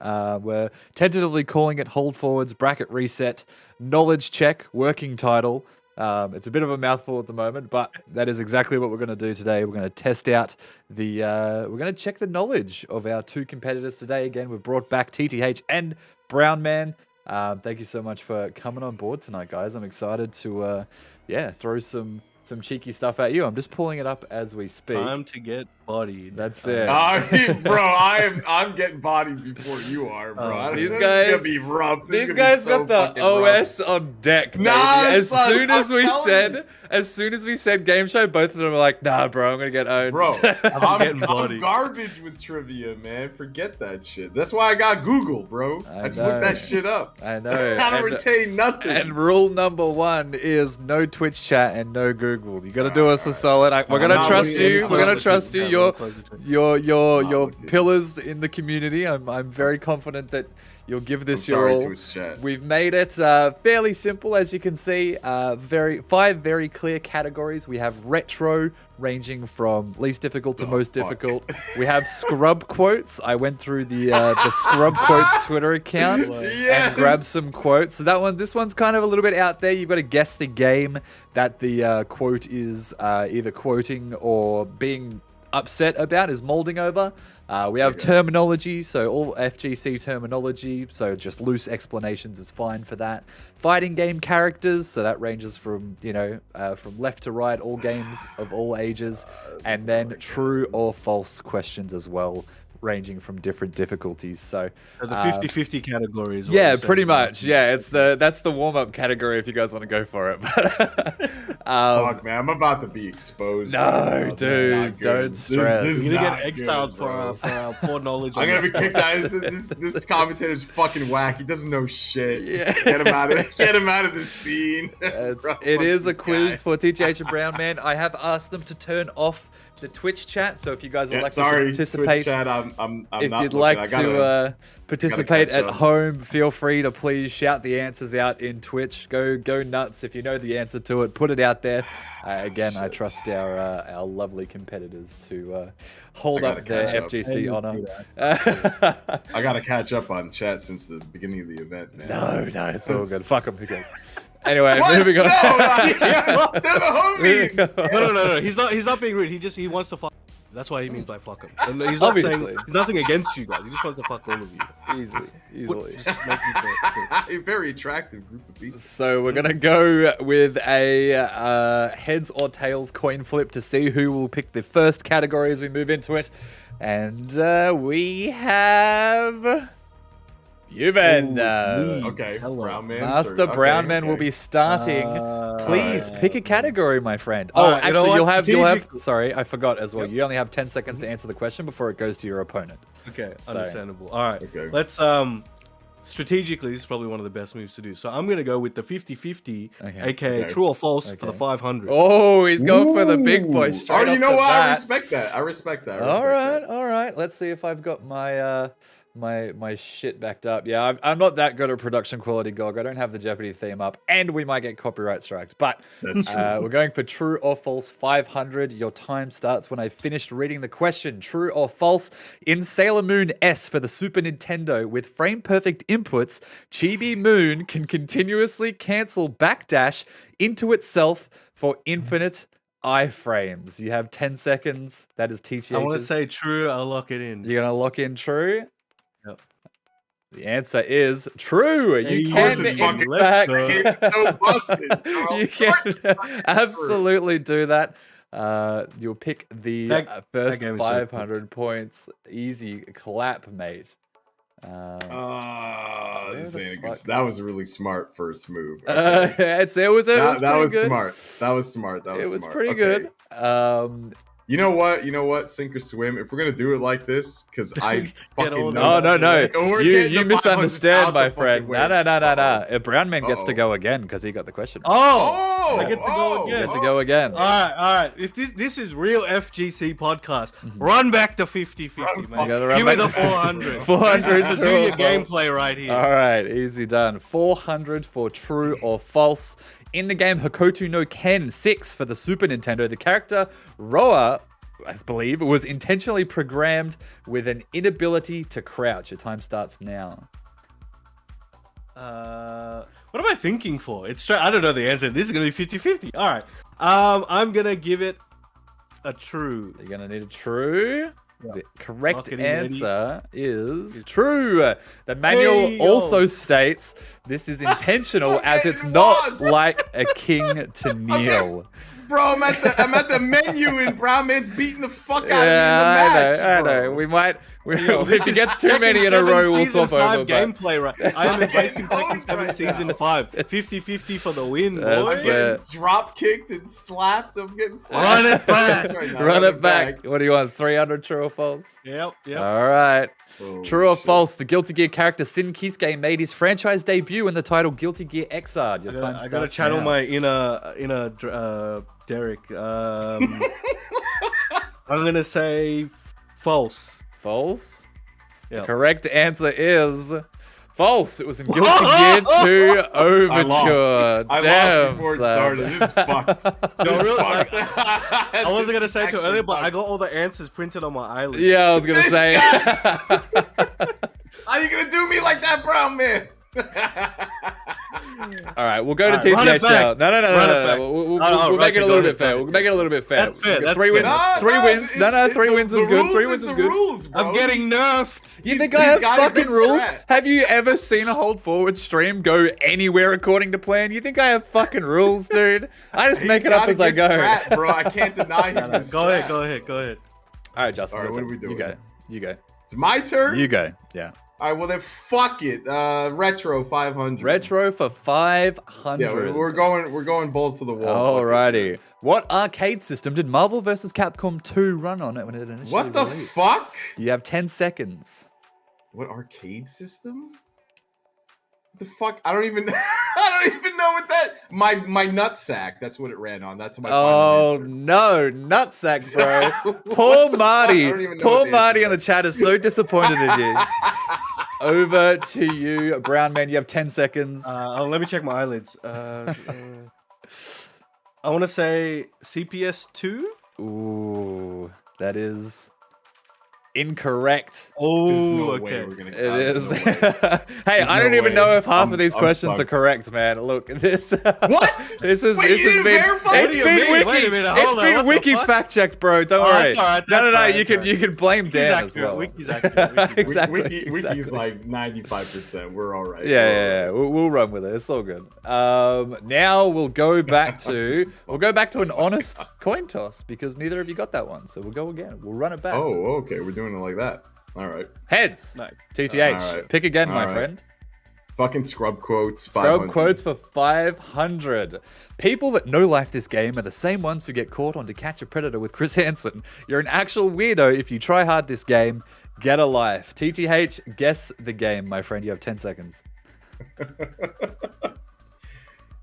We're tentatively calling it Hold Forward's Bracket Reset Knowledge Check working title. It's a bit of a mouthful at the moment, but that is exactly what we're going to do today. We're going to test out the, we're going to check the knowledge of our two competitors today. Again, we've brought back TTH and Brownman. Thank you so much for coming on board tonight, guys. I'm excited to, throw some cheeky stuff at you. I'm just pulling it up as we speak. Time to get bodied. That's it. Bro, I'm getting bodied before you are, bro. These This guys- is gonna be rough. This is These gonna be guys so got the fucking rough. OS on deck, baby. Nah, as son, soon as I'm we telling said, you. as soon as we said game show, both of them were like, "Nah, bro, I'm gonna get owned." Bro, getting I'm bodied. garbage with trivia, man. Forget that shit. That's why I got Google, bro. I just looked that shit up. I know. I don't retain nothing. And rule number one is no Twitch chat and no Google. You got to do us a solid. We're I'm gonna not trust looking you. any We're gonna closer trust to you. that. You're Not looking. pillars in the community. I'm very confident that You'll give this I'm your sorry, all. Twitch chat. We've made it fairly simple, as you can see. 5 very clear categories. We have retro, ranging from least difficult to most difficult. We have scrub quotes. I went through the scrub quotes Twitter account and grabbed some quotes. So this one's kind of a little bit out there. You've got to guess the game that the quote is either quoting or being upset about, is molding over. We have terminology, so all FGC terminology, so just loose explanations is fine for that. Fighting game characters, so that ranges from, from left to right, all games of all ages. And then true or false questions as well, ranging from different difficulties. So the 50-50 category is what yeah, you're saying, pretty right? much. Yeah, that's the warm-up category if you guys want to go for it. Fuck, man, I'm about to be exposed. No, dude, don't stress. This is You're gonna not get exiled good, for our poor knowledge. I'm gonna be kicked out. This commentator's fucking whack. He doesn't know shit. Yeah. Get him out of the scene. It is a quiz for TTH and Brownman. I have asked them to turn off the Twitch chat, so if you guys would like to participate, Twitch chat, I'm if not you'd looking. like to participate catch at up. home, feel free to please shout the answers out in Twitch. Go nuts if you know the answer to it. Put it out there. Again, I trust our lovely competitors to hold up their FGC honor. I gotta catch up on chat since the beginning of the event, man. No, it's all good. Fuck them, who cares? Anyway, moving on. No, they're the homies. No. He's not being rude. He wants to fuck. That's why he means by fuck him. And he's not saying he's nothing against you guys. He just wants to fuck all of you. Easily. A very attractive group of people. So we're gonna go with a heads or tails coin flip to see who will pick the first category as we move into it, and we have. Yuven. Okay, Brownman. Master Brownman will be starting. Please pick a category, my friend. Oh, right, actually, you'll have. Sorry, I forgot as well. You only have 10 seconds to answer the question before it goes to your opponent. Okay, understandable. All right, Okay. let's strategically, this is probably one of the best moves to do. So I'm gonna go with the 50-50, aka true or false for the 500. Oh, he's going for the big boy straight you off know the what? bat. I respect that. All right. Let's see if I've got my my shit backed up. Yeah, I'm not that good at production quality, GOG. I don't have the Jeopardy theme up, and we might get copyright striked. But we're going for true or false 500. Your time starts when I finished reading the question. True or false? In Sailor Moon S for the Super Nintendo, with frame-perfect inputs, Chibi Moon can continuously cancel backdash into itself for infinite iframes. You have 10 seconds. That is TTH's. I want to say true. I'll lock it in. You're going to lock in true? Yep. The answer is true. You can fucking back. So busted, You can absolutely do that. You'll pick the first 500 points. Easy clap, mate. This ain't a good. That was a really smart first move. That was good. Smart. That was smart. It was pretty good. You know what? Sink or swim. If we're gonna do it like this, because I fucking know. No. You misunderstand, my friend. No. Brownman gets to go again because he got the question. I get to go again. Get to go again. All right. If this is real FGC podcast, run back to 50-50, man. Give me the 400. 400. Let's do your gameplay right here. All right, easy done. 400 for true or false. In the game Hokuto no Ken 6 for the Super Nintendo, the character Roa, I believe, was intentionally programmed with an inability to crouch. Your time starts now. What am I thinking for? It's straight. I don't know the answer. This is going to be 50-50. All right. I'm going to give it a true. You're going to need a true. Yeah. The correct answer is true. The manual also states this is intentional as it's not like a king to kneel. Bro, I'm at the menu and Brownman's beating the fuck out of me in the match. I know. We might. If he gets too many in a row, we'll swap over. Gameplay, right? I'm embracing Tekken 7 Season 5. 50-50 for the win, boy. I'm getting drop kicked and slapped. I'm getting run it back. Run it back. What do you want? 300 true or false? Yep. All right. True or false? The Guilty Gear character Sin Kisuke made his franchise debut in the title Guilty Gear Xrd. Your time starts. I gotta channel my inner Derek. I'm gonna say false. False? Yeah. Correct answer is False. It was in Guilty Gear 2 Overture. I Damn, lost before it son. started. This is fucked. No, This is really, fucked. I wasn't gonna say it too Actually earlier, but I fucked. got all the answers printed on my eyelids. Yeah, I was gonna say. Are you gonna do me like that, Brown man? All right, we'll go to All right, run TTH it back. now. No. Run it back. We'll make it a little bit fair. We'll make it a little bit fair. That's fair, that's Three fair. wins. No, Three no, wins. No, it's- three the- wins the is good. rules Three is wins is the good. rules, bro. I'm getting nerfed. You think He's I have got a fucking good rules? strat. Have you ever seen a hold forward stream go anywhere according to plan? You think I have fucking rules, dude? I just make it up as I go. Strat, bro. I can't deny him. his Go ahead, strat. go ahead, go ahead. All right, Justin. All right, your what are turn. we doing? You go. It's my turn. You go. Yeah. All right, well then, fuck it. Retro 500. Retro for 500. Yeah, we're going balls to the wall. Alrighty. What arcade system did Marvel vs. Capcom 2 run on it when it initially What the released? fuck? You have 10 seconds. What arcade system? What the fuck? I don't even I don't even know what that my nutsack. That's what it ran on. That's my final Oh answer. no, nutsack, bro. What Poor the Marty. fuck? I don't even know Poor what the Marty answer on the chat is so disappointed in you. Over to you, Brown Man. You have 10 seconds. Let me check my eyelids. I want to say CPS 2. Ooh, that is incorrect. Oh, There's no okay. way we're gonna It there's is. no way. Hey, I no don't even way. know if half I'm- of these I'm questions stuck. are correct, man. Look, this. What? This is. Wait, this you has didn't been. verify? It's What do you been mean? wiki. Wait a minute, It's hold on, been what the wiki fuck? fact checked, bro. Don't Oh, worry. that's all right, No, that's fine, You that's can you can blame Wiki's Dan as accurate, well. Wiki's accurate, Wiki's exactly. Wiki's exactly. like 95%. We're all right. Yeah. We'll run with it. It's all good. Now we'll go back to an honest coin toss because neither of you got that one. So we'll go again. We'll run it back. Oh, okay. We're doing it like that. All right. Heads. Nice. TTH. All right. Pick again, my All right. friend. Fucking scrub quotes. Scrub 500. quotes for 500. People that no life this game are the same ones who get caught on To Catch a Predator with Chris Hansen. You're an actual weirdo if you try hard this game. Get a life. TTH, guess the game, my friend. You have 10 seconds.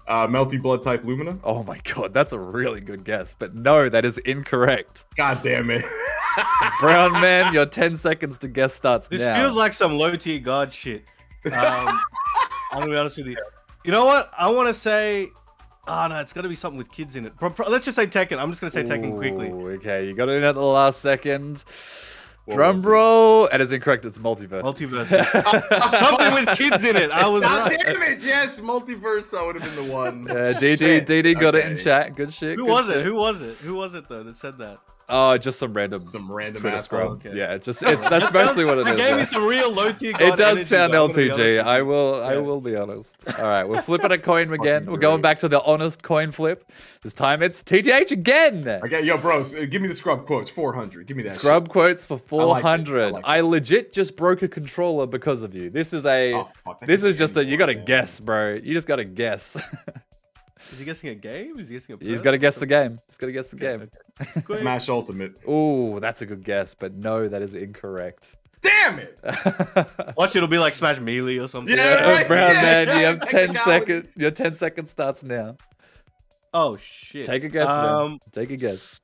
Melty blood type Lumina. Oh my god, that's a really good guess. But no, that is incorrect. God damn it. Brown Man, your 10 seconds to guess starts This now. feels like some low tier god shit. I'm gonna be honest with you. You know what? I want to say. Oh no, it's got to be something with kids in it. Let's just say Tekken. I'm just gonna say Tekken quickly. Ooh, okay, you got it in at the last second. What Drum was it? roll. It is incorrect. It's multiverse. Multiverse. Something with kids in it. I was God right. damn it. Yes, multiverse. That would have been the one. DD Shit. got it in Okay. chat. Good shit. Who good was shit. it? Who was it? Who was it though that said that? Oh, just some random Twitter asshole. scrub. Okay. Yeah, it's that's mostly what it That is. gave me yeah. some real low tier god It does energy, sound though, I'm gonna be honest LTG. with I you. will be honest. All right, we're flipping a coin again. Fucking We're going great. back to the honest coin flip. This time it's TTH again. Okay, yo, bros, give me the scrub quotes. 400. Give me that. Scrub quotes for I like it. 400. I like I legit just broke a controller because of you. This is a. Oh, fuck, that this could is be just a. You gotta anyone, man. guess, bro. You just gotta guess. Is he guessing a game? Is he guessing a He's person? gotta guess the game. He's gotta guess the game. shit. Smash Ultimate. Ooh, that's a good guess, but no, that is incorrect. Damn it. Watch, it'll be like Smash Melee or something. Yeah, right. Brown Yeah, man, yeah, you have 10 technicality. seconds. Your 10 seconds starts now. Oh shit. Take a guess, man. Take a guess.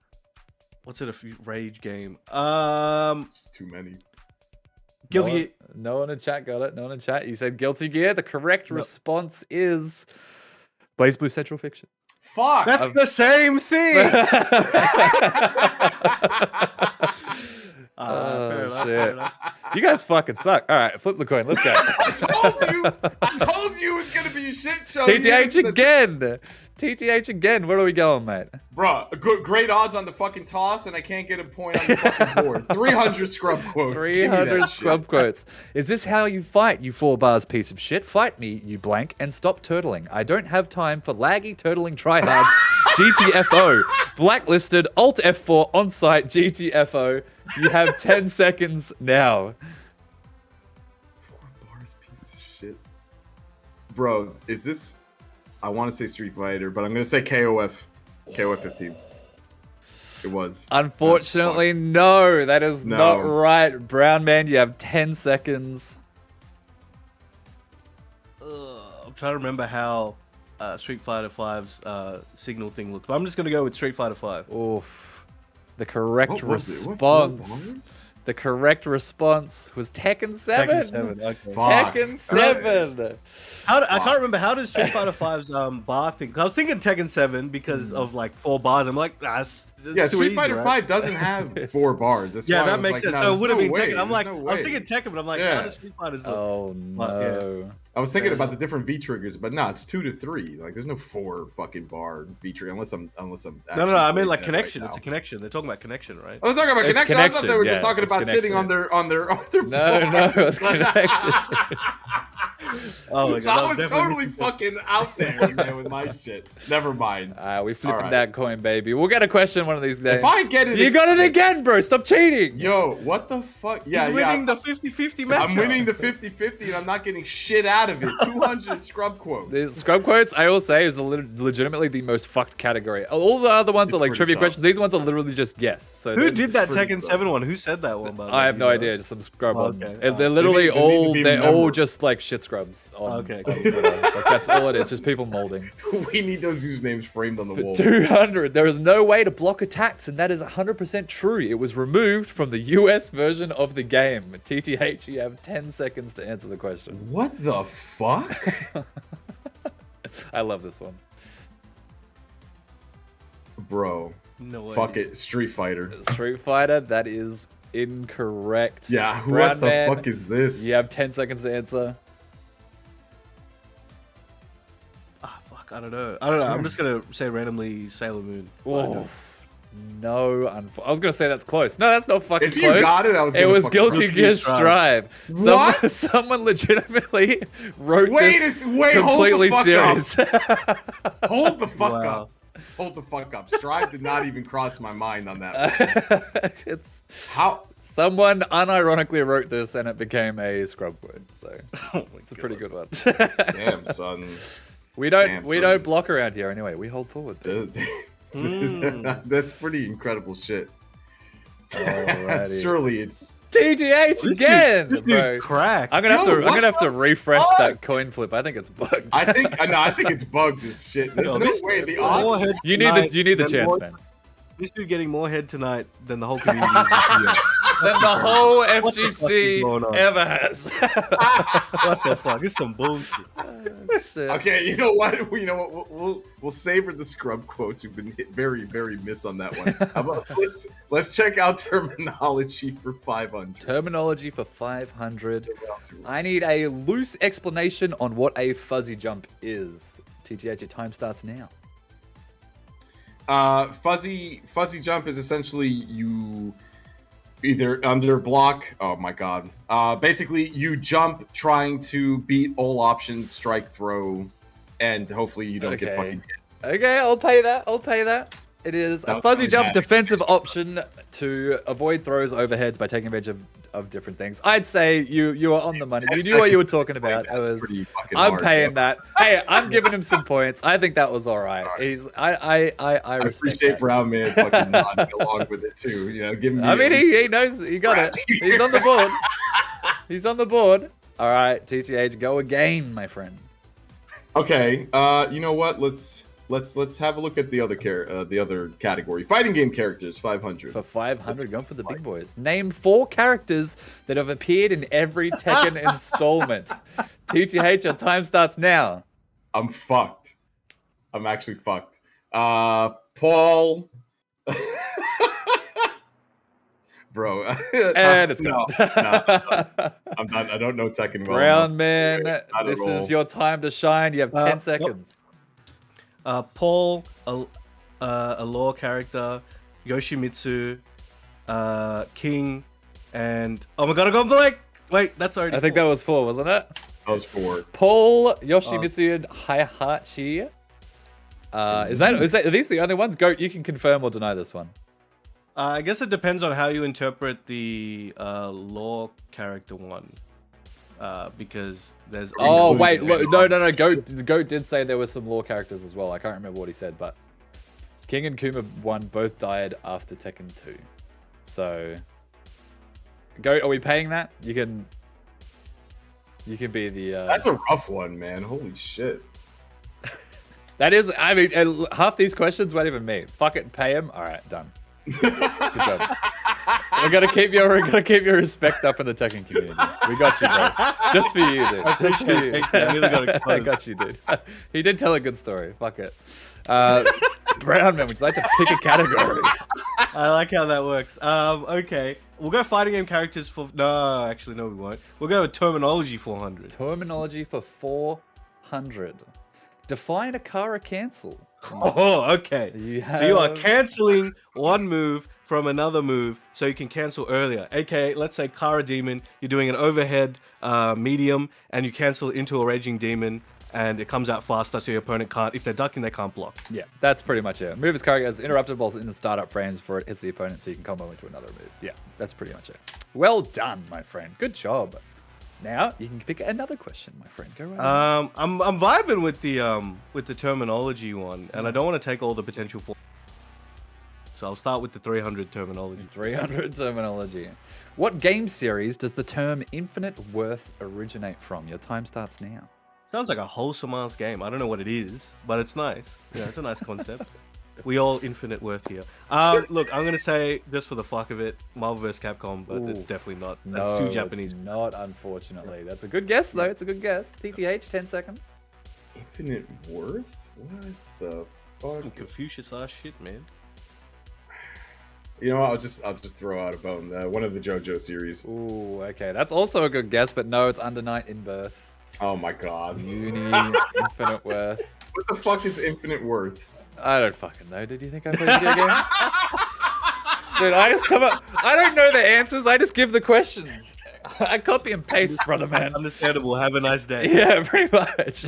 What's it? Rage game. It's too many. Guilty Gear. No one in chat got it. No one in chat. You said Guilty Gear. The correct response is Blaze Blue Central Fiction. Fuck. That's the same thing. Oh, shit. You guys fucking suck. All right, flip the coin. Let's go. I told you it's gonna be a shit show. TTH again. TTH again. Where are we going, mate? Bro, great odds on the fucking toss, and I can't get a point on the fucking board. 300 scrub quotes. Give me that 300 shit. scrub quotes. Is this how you fight, you 4 bars piece of shit? Fight me, you blank, and stop turtling. I don't have time for laggy turtling tryhards. GTFO. Blacklisted, Alt F4, on site, GTFO. You have 10 seconds now. 4 bars, piece of shit. Bro, is this... I want to say Street Fighter, but I'm going to say KOF. KOF 15. It was. Unfortunately, no. That is No. not right. Brown man, you have 10 seconds. I'm trying to remember how Street Fighter 5's signal thing looked, but I'm just gonna go with Street Fighter 5. Oof. The correct What was it? What, response. 4 bars? The correct response was Tekken 7. Tekken 7. Okay. Tekken 7. I can't remember, how does Street Fighter 5's bar thing? I was thinking Tekken 7 because of like 4 bars. I'm like, it's Yeah, too Street easy, Fighter right? 5 doesn't have 4 bars. That's Yeah, why I that was makes like, sense. no, so it there's would have no been way, Tekken. I'm there's like, no I was way. thinking Tekken, but I'm like, Yeah. how does Street Fighter's Oh no. I was thinking about the different V triggers, but no, it's 2 to 3. Like, there's no 4 fucking bar V trigger unless I'm. No, actually I mean playing like that connection. right it's a now. connection. They're talking about connection, right? I was talking about It's connection. I thought they were connection, just talking yeah, about it's sitting on their. No, it's connection. Oh my So I God, was definitely totally missed fucking out there, man, with my shit. Never mind. We flipping Alright. that coin, baby. We'll get a question one of these days. If I get it, You got it again, bro. Stop cheating. Yo, what the fuck? Yeah, He's winning the 50-50 match. I'm winning the 50-50 and I'm not getting shit out of it. 200 scrub quotes. The scrub quotes, I will say, is legitimately the most fucked category. All the other ones It's are like pretty trivia tough. questions. These ones are literally just guess. So Who there's- did that pretty Tekken tough. 7 one? Who said that one? By the I way? have no idea. Just some scrub Oh, on. okay. They're literally They need to all. be They're all memorable. just like shit scrubs. On, Okay. like, that's all it is. Just people molding. We need those usernames framed on the wall. 200. There is no way to block attacks, and that is 100% true. It was removed from the US version of the game. TTH, you have 10 seconds to answer the question. What the fuck? I love this one. Bro. No way. Fuck it. Street Fighter. Street Fighter, that is incorrect. Yeah, Brown what the Man, fuck is this? You have 10 seconds to answer. Ah, fuck. I don't know. I'm just gonna say randomly Sailor Moon. Oh, no. I was going to say that's close. No, that's not fucking If you close. got it, I was It gonna was fucking- Guilty Guilty Gear Gear Strive. Strive. What? Someone legitimately wrote this hold completely the serious. fuck Hold the fuck Wow. up. Hold the fuck up. Strive did not even cross my mind on that. It's How? someone unironically wrote this and it became a scrub word. So it's a pretty good one. Damn, son. we don't Damn, son. block around here anyway. We hold forward. That's pretty incredible shit. Alrighty. Surely it's TTH again, This bro. dude cracked. I'm gonna have Yo, to. I'm what gonna have to the refresh fuck? that coin flip. I think it's bugged. I think it's bugged as shit. There's Yo, no this- way the more odds. head You need tonight the than chance, more- man. This dude getting more head tonight than the whole community. this year. Than the whole What the fuck is FGC going on? ever has. What the fuck? This is some bullshit. Shit. Okay, you know what? We'll savor the scrub quotes. We've been hit very, very miss on that one. How about, let's check out terminology for 500. Terminology for 500. I need a loose explanation on what a fuzzy jump is. TTH, your time starts now. Fuzzy jump is essentially you either under block. Oh my god. Basically, you jump trying to beat all options, strike, throw, and hopefully you don't get fucking hit. Okay, I'll pay that. It is That a was fuzzy jump dramatic. defensive option to avoid throws overheads by taking advantage of different things. I'd say you are on the money. 10 You knew what you were seconds talking about. That's pretty fucking I'm hard, paying bro. that. Hey, I'm giving him some points. I think that was all right. I I respect appreciate that. Brownman fucking nodding along with it too. You know, give me. I mean, he knows he got it. He's on the board. He's on the board. All right, TTH, go again, my friend. Okay. You know what? Let's have a look at the other category. Fighting game characters, 500. For 500, going for the big boys. Name 4 characters that have appeared in every Tekken installment. TTH, your time starts now. I'm fucked. I'm actually fucked. Paul. Bro. And it's no, gone. no. I'm done. I don't know Tekken well. Brown man, Not at this all. is your time to shine. You have 10 seconds. Paul, a lore character, Yoshimitsu, King, and oh my god, I got blank. Wait, that's already. I think that was 4, wasn't it? That was 4. Paul, Yoshimitsu, and Heihachi. Are these the only ones? Goat, you can confirm or deny this one. I guess it depends on how you interpret the lore character one, because there's. Oh wait, look, no. Goat did say there were some lore characters as well. I can't remember what he said, but King and Kuma 1 both died after Tekken 2. So, Goat, are we paying that? You can be the. That's a rough one, man. Holy shit. That is. I mean, half these questions weren't even me. Fuck it, pay him. All right, done. Good job. We're gonna keep your respect up in the Tekken community. We got you, bro. Just for you, dude. Just for you. I really got I exposed. got you, dude. He did tell a good story. Fuck it. Brownman, would you like to pick a category? I like how that works. Okay. We'll go fighting game characters for... No, actually, no, we won't. We'll go with terminology 400. Terminology for 400. Define a Kara cancel. Oh, okay. So you are canceling one move from another move so you can cancel earlier. AKA, let's say Kara Demon, you're doing an overhead medium and you cancel into a Raging Demon and it comes out faster so your opponent can't, if they're ducking, they can't block. Yeah, that's pretty much it. Move is Kara as interrupted balls in the startup frames before it hits the opponent so you can combo into another move. Yeah, that's pretty much it. Well done, my friend. Good job. Now you can pick another question, my friend. Go right I'm vibing with the terminology one, and I don't want to take all the potential for. So I'll start with the 300 terminology. 300 terminology. What game series does the term infinite worth originate from? Your time starts now. Sounds like a wholesome ass game. I don't know what it is, but it's nice. Yeah, it's a nice concept. We all infinite worth here. Look, I'm gonna say just for the fuck of it, Marvel vs. Capcom, but it's definitely not. That's too Japanese. It's not, unfortunately. That's a good guess, though. It's a good guess. TTH, 10 seconds. Infinite worth? What the fuck? Confucius ass shit, man. You know what? I'll just throw out a bone. One of the JoJo series. Ooh, okay. That's also a good guess, but no, it's Under Night in Birth. Oh my god. Uni, infinite worth. What the fuck is infinite worth? I don't fucking know. Did you think I play video games? Dude, I just come up. I don't know the answers. I just give the questions. I copy and paste, brother man. Understandable. Have a nice day. Yeah, pretty much.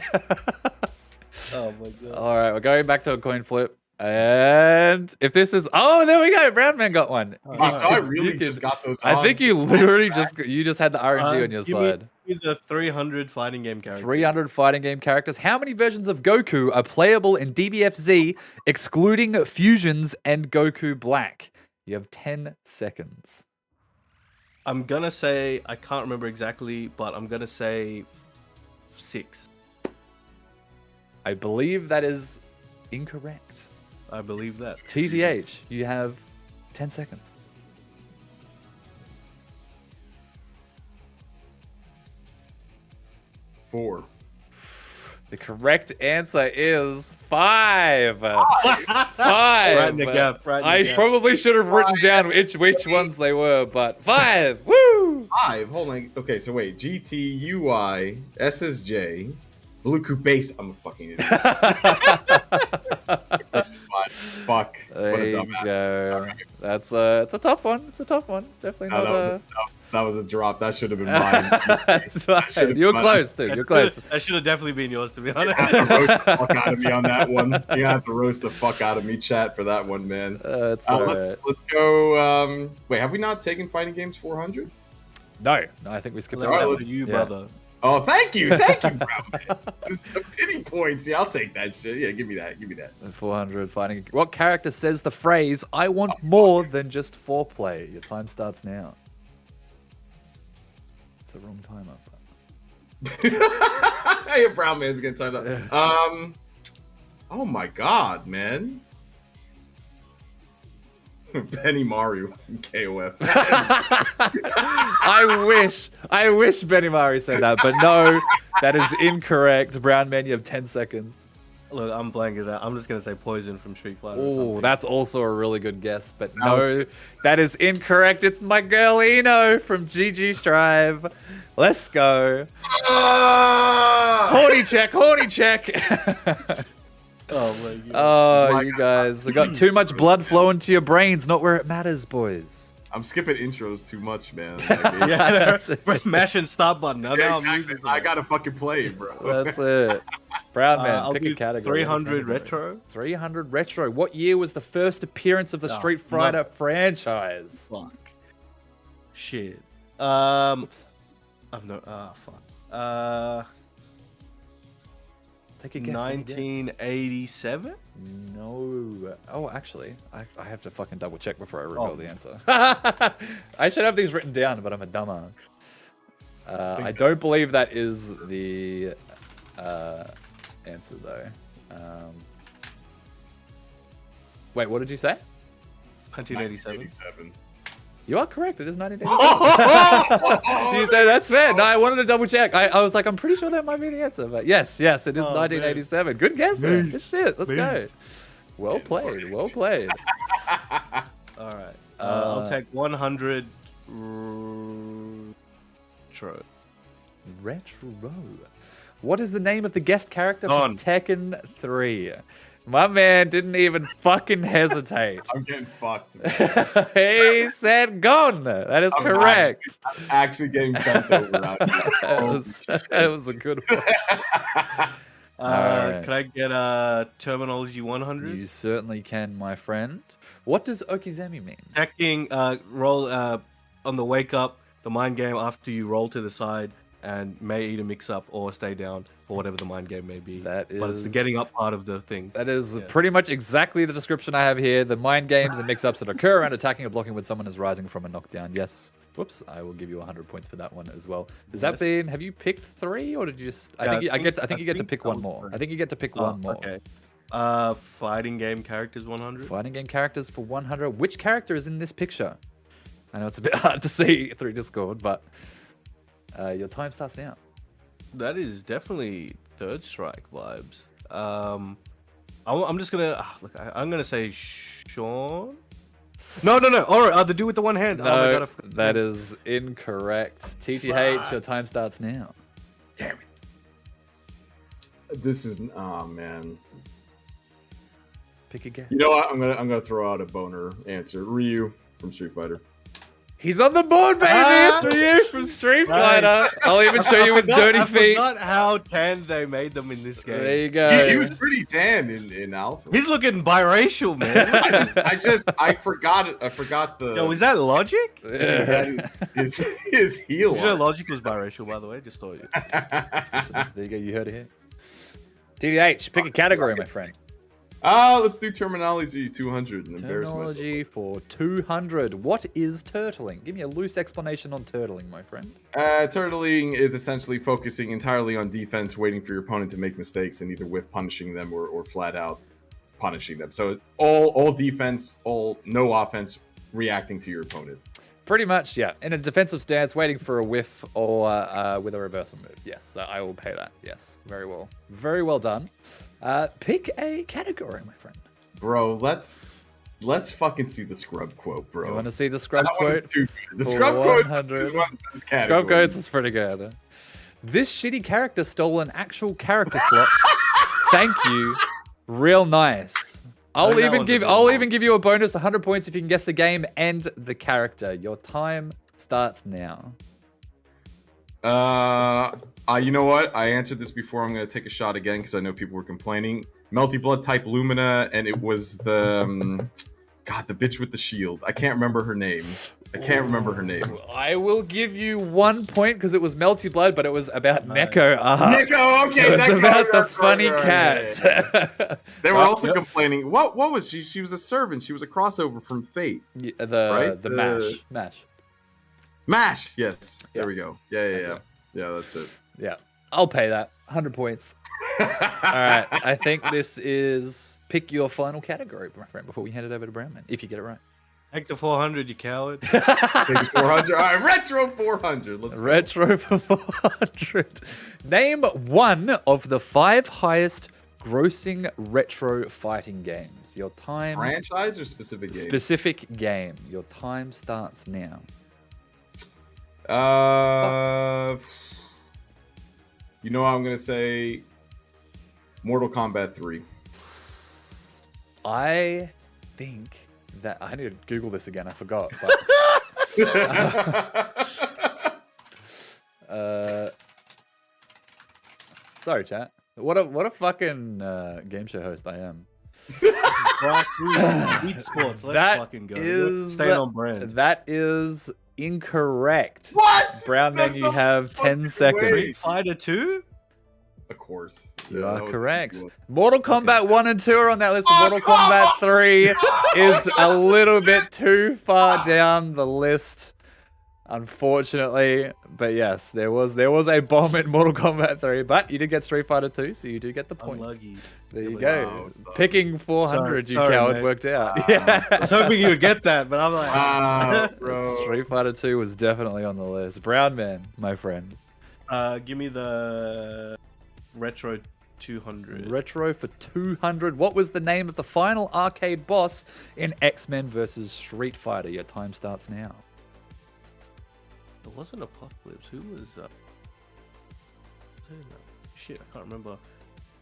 Oh my god. All right, we're going back to a coin flip. And if this is... Oh, there we go. Brownman got one. So I really just got those I think odds. you literally just had the RNG on your Give side. me the 300 fighting game characters. 300 fighting game characters. How many versions of Goku are playable in DBFZ, excluding fusions and Goku Black? You have 10 seconds. I'm gonna say, I can't remember exactly, but I'm gonna say 6. I believe that is incorrect. I believe that. TTH, you have 10 seconds. Four. The correct answer is 5. 5. Right in the gap. Right in the I gap. probably should have written down which ones they were, but 5. Woo! 5. Hold on. Okay, so wait. GT, UI, SSJ, Bluetooth base. I'm a fucking idiot. Fuck. There What a you dumbass. go. Right. It's a tough one. It's a tough one. It's definitely No, not that was a drop. That should have been mine. That's fine. You're close, dude. You're close. That should have definitely been yours, to be honest. You have to roast the fuck out of me on that one. You have to roast the fuck out of me, chat, for that one, man. It's alright. Let's go. Wait, have we not taken fighting games 400? No, I think we skipped Let that me one. with you, Yeah. brother. Oh, thank you, Brownman. Some pity points. Yeah, I'll take that shit. Yeah, give me that. 400 fighting. What character says the phrase, I want more than just foreplay? Your time starts now. It's the wrong timer. Hey, Brownman's gonna time that. Oh my god, man. Benny Mario from KOF. I wish Benny Mari said that, but no, that is incorrect. Brownman, you have 10 seconds. Look, I'm blanking out. I'm just going to say Poison from Street Fighter. or Oh, something. that's also a really good guess, but no, that is incorrect. It's my girl Eno from GG Strive. Let's go. Horny check. Oh my god. Oh, you guys have got too much blood flowing to your brains, not where it matters, boys. I'm skipping intros too much, man. Yeah, press mash and start button. Now I'm Exactly. using I gotta fucking play, bro. That's it. Brownman, I'll pick a do category. 300 retro. 300 retro. What year was the first appearance of the Street Fighter franchise? Fuck. Shit. I've no. Fuck. Take a guess. 1987. No. Oh, actually, I have to fucking double check before I reveal the answer. I should have these written down, but I'm a dumbass. I don't believe that is the answer though. Wait, what did you say? 1987. You are correct. It is 1987. You say that's fair. No, I wanted to double check. I was like, I'm pretty sure that might be the answer. But yes, it is 1987. Man. Good guess, man. Good shit. Let's go. Well played. Well played. All right. I'll take 100 retro. What is the name of the guest character from Tekken 3? My man didn't even fucking hesitate. I'm getting fucked. He said Gon. That is correct. I'm actually getting bent over. That was a good one. Right. Can I get terminology 100? You certainly can, my friend. What does Okizemi mean? Attacking, roll on the wake up, the mind game after you roll to the side and may either mix up or stay down for whatever the mind game may be. But it's the getting up part of the thing. That is pretty much exactly the description I have here. The mind games and mix-ups that occur around attacking or blocking when someone is rising from a knockdown. Yes. Whoops. I will give you 100 points for that one as well. Has that been? Have you picked 3 or did you just? I think you get to pick one more. I think you get to pick one more. Okay. Fighting game characters 100. Fighting game characters for 100. Which character is in this picture? I know it's a bit hard to see through Discord, but your time starts now. That is definitely Third Strike vibes. I'm just gonna look. I'm gonna say Sean. No. All right, the dude with the one hand. No, oh my God, that is incorrect. TTH, your time starts now. Damn it. This is man. Pick again. You know what? I'm gonna throw out a boner answer. Ryu from Street Fighter. He's on the board, baby! It's Ryu from Street Fighter. I'll even show you his dirty feet. I forgot how tanned they made them in this game. There you go. He was pretty tanned in Alpha. He's looking biracial, man. I forgot it. I forgot the. Yo, is that Logic? Yeah. His heel. Did you know Logic was biracial, by the way? Just thought you. There you go. You heard it here. TDH, pick a category, my friend. Let's do terminology 200 and embarrass myself. Terminology for 200. What is turtling? Give me a loose explanation on turtling, my friend. Turtling is essentially focusing entirely on defense, waiting for your opponent to make mistakes and either with punishing them or flat out punishing them. So all defense, no offense, reacting to your opponent. Pretty much, yeah. In a defensive stance, waiting for a whiff or with a reversal move. Yes, I will pay that. Yes, very well. Very well done. Pick a category, my friend. Bro, let's fucking see the scrub quote, bro. You want to see the scrub quote? The scrub quote is one of those categories. Scrub quotes is pretty good. This shitty character stole an actual character slot. Thank you. Real nice. I'll even give you a bonus 100 points if you can guess the game and the character. Your time starts now. You know what? I answered this before. I'm going to take a shot again because I know people were complaining. Melty Blood type Lumina, and it was the the bitch with the shield. I can't remember her name. I will give you 1 point because it was Melty Blood, but it was about Neko. Neko, okay. It was about the funny cat. Yeah. They were also complaining. What was she? She was a servant. She was a crossover from Fate. The Mash. Yes. Yeah. There we go. Yeah. Yeah, that's it. Yeah. I'll pay that. 100 points. All right. I think this is pick your final category, my friend, before we hand it over to Brownman, if you get it right. Hector 400, you coward. Hector 400. All right, Retro 400. Let's go. Retro for 400. Name one of the 5 highest grossing retro fighting games. Your time... Franchise or specific game? Specific game. Your time starts now. You know what I'm going to say? Mortal Kombat 3. I think that... I need to Google this again. I forgot. But, sorry, chat. What a fucking game show host I am. Eat sports. Let's fucking go. Stay on brand. That is incorrect. What? Brownman, you have 10 seconds. Street Fighter 2? Of course. You are correct. Mortal Kombat 1 and 2 are on that list. Mortal Kombat 3 is a little bit too far down the list. Unfortunately, but yes, there was a bomb in Mortal Kombat 3, but you did get Street Fighter 2, so you do get the points. Unlucky. There you Wow, go. Picking 400, you sorry, coward, mate. worked out. Yeah. I was hoping you would get that, but I'm like, bro. Street Fighter 2 was definitely on the list. Brownman, my friend. Give me the retro 200. Retro for 200. What was the name of the final arcade boss in X-Men vs. Street Fighter? Your time starts now. It wasn't Apocalypse. Who was shit, I can't remember.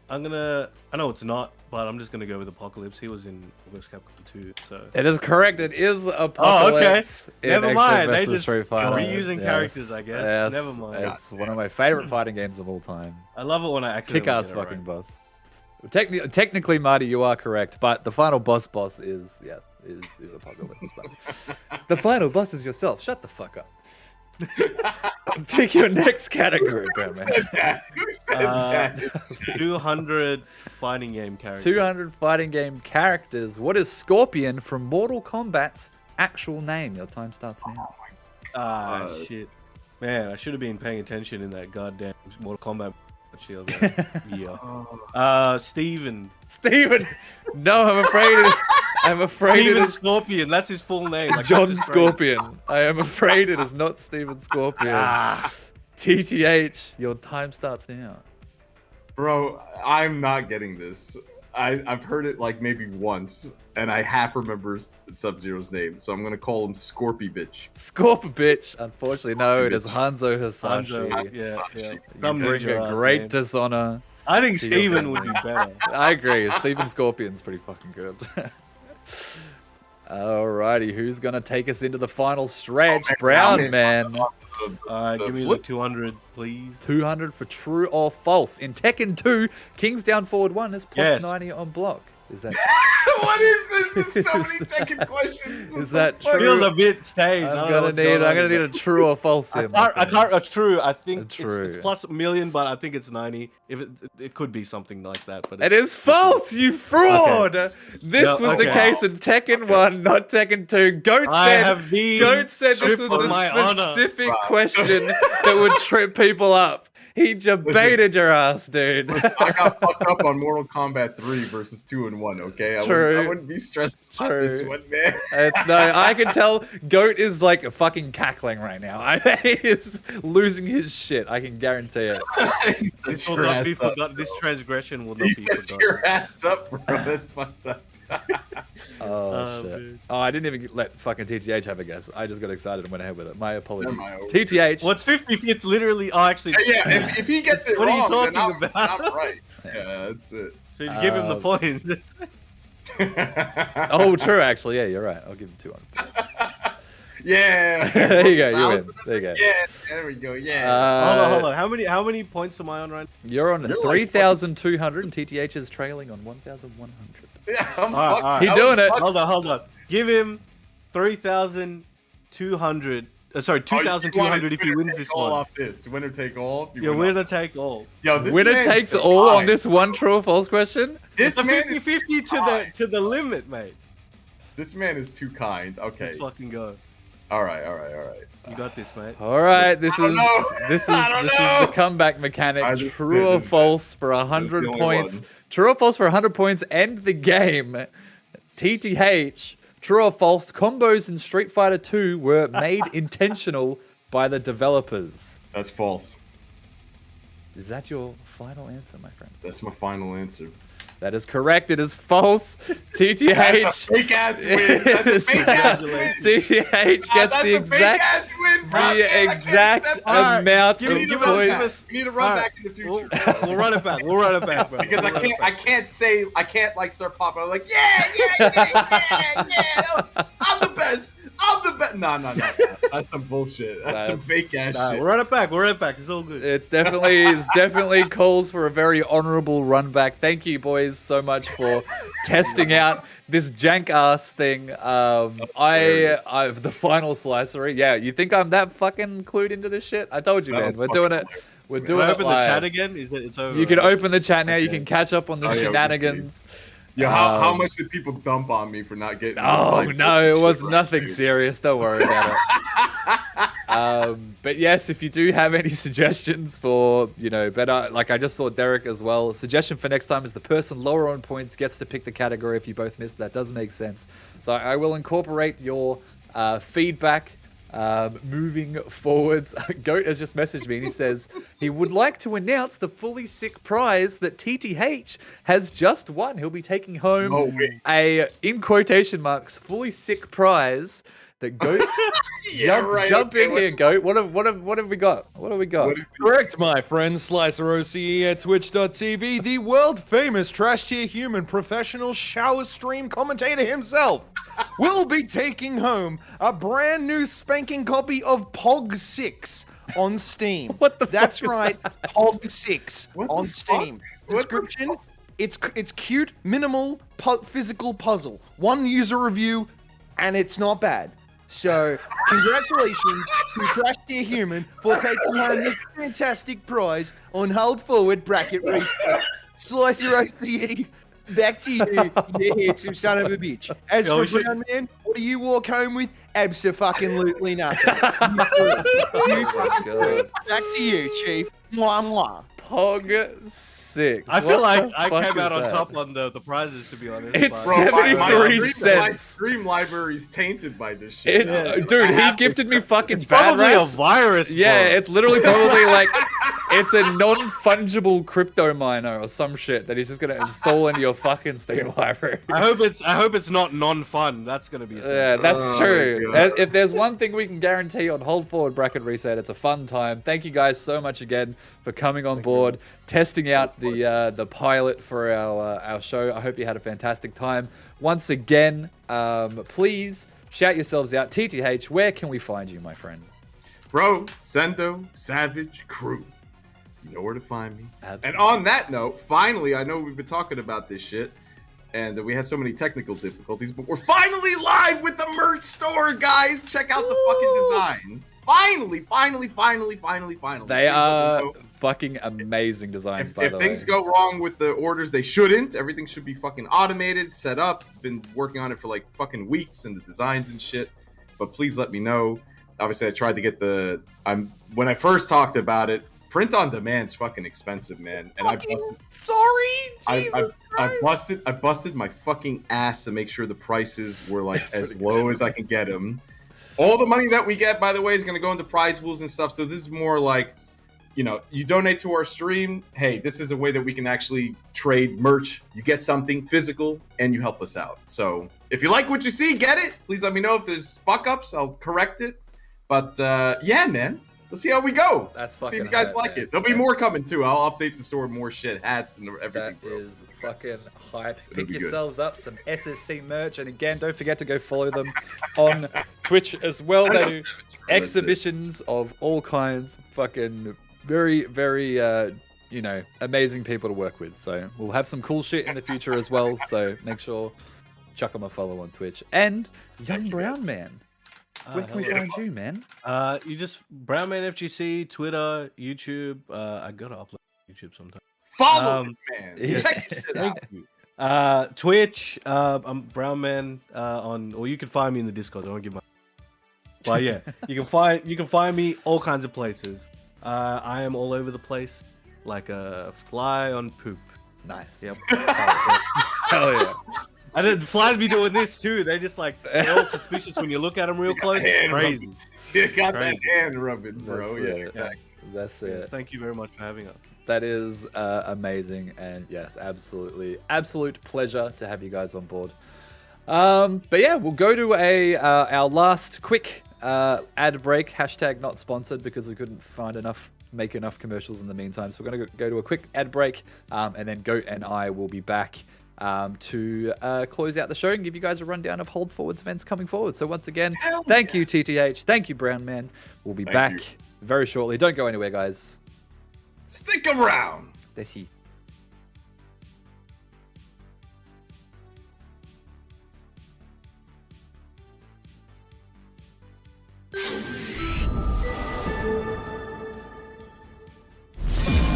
I know it's not, but I'm just gonna go with Apocalypse. He was in Vs. Capcom 2, so. It is correct. It is Apocalypse. Oh, okay. Never mind. They X-Men vs. just Street Fighter. reusing characters, I guess. Yes. Never mind. It's one of my favorite fighting games of all time. I love it when I actually Kick-ass fucking boss. Technically, Marty, you are correct, but the final boss is Apocalypse. But the final boss is yourself. Shut the fuck up. Pick your next category, Brownman. Who said that? 200 fighting game characters. 200 fighting game characters. What is Scorpion from Mortal Kombat's actual name? Your time starts now. Shit. Man, I should have been paying attention in that goddamn Mortal Kombat shield. Yeah. Steven. Steven. No, I'm afraid. I'm afraid Steven it is Scorpion. That's his full name. Like, John Scorpion. I am afraid it is not Steven Scorpion. TTH, your time starts now. Bro, I'm not getting this. I've heard it like maybe once, and I half remember Sub-Zero's name, so I'm gonna call him Scorpy Bitch. Scorpy Bitch. Unfortunately, no, it is Hanzo Hasashi. Yeah. You bring a great dishonor. I think to Steven your would be better. I agree. Steven Scorpion's pretty fucking good. Alrighty, who's gonna take us into the final stretch? Brown man. Give me the 200, please. 200 for true or false. In Tekken 2, King's Down Forward 1 is plus 90 on block. Is that what is this? There's so many Tekken questions. Is that true? Feels a bit staged. I'm gonna need a true or false here. I can't. True. I think True. it's plus 1,000,000, but I think it's 90. If it could be something like that, but It is false, you fraud! Okay. This was the case in Tekken 1, not Tekken 2. Goat said this was the specific question that would trip people up. He just baited your ass, dude. I got fucked up on Mortal Kombat 3 versus 2 and 1, okay? I wouldn't be stressed about this one, man. I can tell Goat is like fucking cackling right now. He's losing his shit. I can guarantee it. This will not be forgotten. This transgression will not be forgotten. Your ass up, bro. That's fucked up. Oh, shit. Man. Oh, I didn't even let fucking TTH have a guess. I just got excited and went ahead with it. My apologies. Never mind. TTH. What's 50? It's literally. Oh, actually. Yeah, if he gets it What wrong, are you talking then about? I'm right. Yeah, that's it. So just give him the points. Oh, true, actually. Yeah, you're right. I'll give him 200 points. Yeah. There you go. You win. There you go. Yeah, there we go. Yeah. Hold on. How many points am I on right now? You're on 3,200 and TTH is trailing on 1,100. Yeah, I'm All right. He doing it. Hold on. Give him 3,200. Sorry, 2,200 if he wins this one. Off this. Winner take all. Yeah, winner take all. Yo, this Winner man's takes divine. all on this one true or false question? It's a 50-50 to the limit, mate. This man is too kind. Okay. Let's fucking go. All right. You got this, mate. All right, this is the comeback mechanic. True or false for 100 points. True or false for 100 points. End the game. TTH. True or false? Combos in Street Fighter 2 were made intentional by the developers. That's false. Is that your final answer, my friend? That's my final answer. That is correct. It is false. TTH. That's a fake ass win. That's a fake ass win. TTH gets the exact amount of points. We need to run back in the future. We'll run it back. Bro. Because I can't like start popping. I'm like, yeah. I'm the best. No. That's some bullshit. That's some fake ass shit. We'll run it back. It's all good. It's definitely calls for a very honorable run back. Thank you, boys, so much for testing out this jank ass thing. The final slicery. Yeah, you think I'm that fucking clued into this shit? I told you, man. We're doing it. We're doing it open live. the chat again? It's over. You can open the chat now. You can catch up on the shenanigans. Yeah, how much did people dump on me for not getting? Oh no, it was nothing serious. Don't worry about it. But yes, if you do have any suggestions for, better, like I just saw Derek as well. Suggestion for next time is the person lower on points gets to pick the category if you both missed. That does make sense. So I will incorporate your feedback moving forwards. Goat has just messaged me and he says he would like to announce the fully sick prize that TTH has just won. He'll be taking home a, in quotation marks, fully sick prize. That Goat, jump in here, Goat. What have we got? What have we got? Correct, my friend. Slicer OCE at Twitch.tv, the world famous Trash Tier Human professional shower stream commentator himself, will be taking home a brand new spanking copy of Pog 6 on Steam. What the fuck That's is right, that? Pog 6 on Steam. Description: it's cute, minimal physical puzzle. One user review, and it's not bad. So, congratulations to Trash Tier Human for taking home this fantastic prize on Hold Forward Bracket Reset. Slicer OCE, back to you, you handsome son of a bitch. As for Brownman, what do you walk home with? Abso-fucking-lutely nothing. Back to you, Chief. Mwah, mwah. Pog 6. I feel What like the I fuck came is out on that? top on the prizes, to be honest. It's but- 73 My cents. stream library's tainted by this shit. Dude, he gifted me fucking It's bad probably rats. a virus. Yeah, bro. it's literally probably like it's a non-fungible crypto miner or some shit that he's just gonna install into your fucking Steam library. I hope it's not non-fun. That's gonna be. Yeah, that's true. If there's one thing we can guarantee on Hold Forward Bracket Reset, it's a fun time. Thank you guys so much again for coming on board, testing out the pilot for our show. I hope you had a fantastic time. Once again, please shout yourselves out. TTH, where can we find you, my friend? Bro, Sendo, Savage, Crew. You know where to find me. Absolutely. And on that note, finally, I know we've been talking about this shit, and we had so many technical difficulties, but we're finally live with the merch store, guys. Check out the fucking designs. Finally. They are fucking amazing designs, by the way. If things go wrong with the orders, they shouldn't. Everything should be fucking automated, set up. Been working on it for like fucking weeks, and the designs and shit. But please let me know. Obviously, I tried to get when I first talked about it, print on demand's fucking expensive, man. And I busted my fucking ass to make sure the prices were like as low as I can get them. All the money that we get, by the way, is going to go into prize pools and stuff. So this is more like, you donate to our stream. Hey, this is a way that we can actually trade merch. You get something physical and you help us out. So if you like what you see, get it. Please let me know if there's fuck ups. I'll correct it. But yeah, man. Let's see how we go. That's fucking see if you guys hype, like man. it. There'll be more coming too. I'll update the store with more shit, hats, and everything. That is fucking hype. It'll Pick be good. yourselves up some SSC merch, and again, don't forget to go follow them on Twitch as well. They do exhibitions of all kinds. Fucking very, very, amazing people to work with. So we'll have some cool shit in the future as well. So make sure chuck them a follow on Twitch. And Young Brown Man. Where can we find you, man? You just Brownman FGC, Twitter, YouTube. I gotta upload YouTube sometime. Follow this man. yeah. Check this shit out. Twitch. I'm Brownman or you can find me in the Discord. I don't give my. But yeah, you can find me all kinds of places. I am all over the place, like a fly on poop. Nice. Yep. Hell yeah. And then flies be doing this too. They just they're all suspicious when you look at them real close. It's crazy. You got that Crazy. hand rubbing, bro. That's Yeah, it. exactly. That's Yes, it. thank you very much for having us. That is amazing, and yes, absolute pleasure to have you guys on board. But yeah, we'll go to our last quick ad break. # not sponsored because we couldn't make enough commercials in the meantime. So we're gonna go to a quick ad break, and then Goat and I will be back to close out the show and give you guys a rundown of Hold Forward's events coming forward. So once again, thank you, TTH. Thank you, Brown Man. We'll be back very shortly. Don't go anywhere, guys. Stick around. Let's see.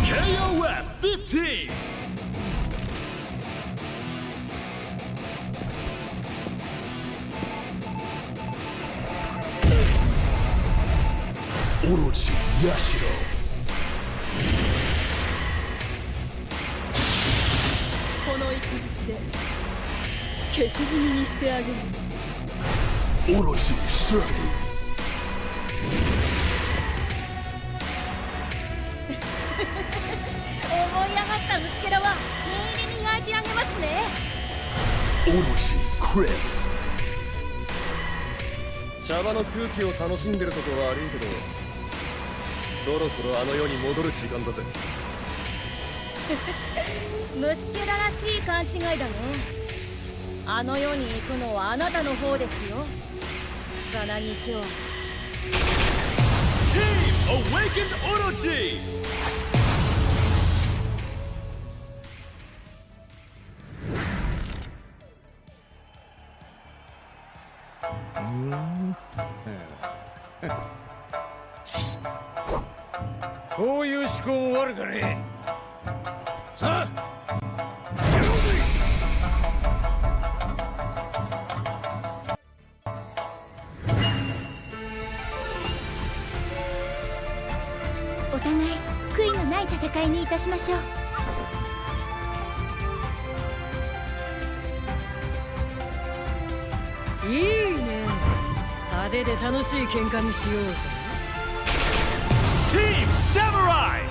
KOF 15. Orochi Yashiro. この一日で消し済みにしてあげる。 Orochi Shirley. 思い上がった虫けらは念入りに焼いてあげますね。 Orochi Chris. 茶場の空気を楽しんでるとこ悪いけど、そろそろあの世に戻る時間だぜ。虫けららしい勘違いだね。あの世に行くのはあなたの方ですよ。草薙今日。Team Awakened Orochi!こういう思考も悪かね。さあ。 お互い悔いのない戦いにいたしましょう。いいね。派手で楽しい喧嘩にしようぜ。 Team Samurai!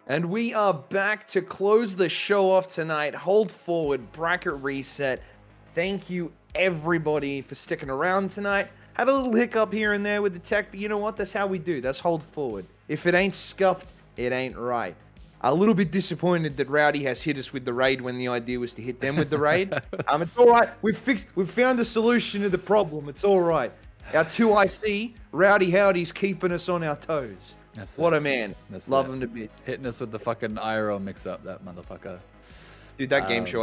And we are back to close the show off tonight. Hold forward, bracket reset. Thank you, everybody, for sticking around tonight. Had a little hiccup here and there with the tech, but you know what? That's how we do. That's hold forward. If it ain't scuffed, it ain't right. A little bit disappointed that Rowdy has hit us with the raid when the idea was to hit them with the raid. It's all right. We've found a solution to the problem. It's all right. Our 2IC, Rowdy Howdy's keeping us on our toes. That's what it. a man. That's Love it. him to bits. Hitting us with the fucking IRL mix-up, that motherfucker. Dude, that game show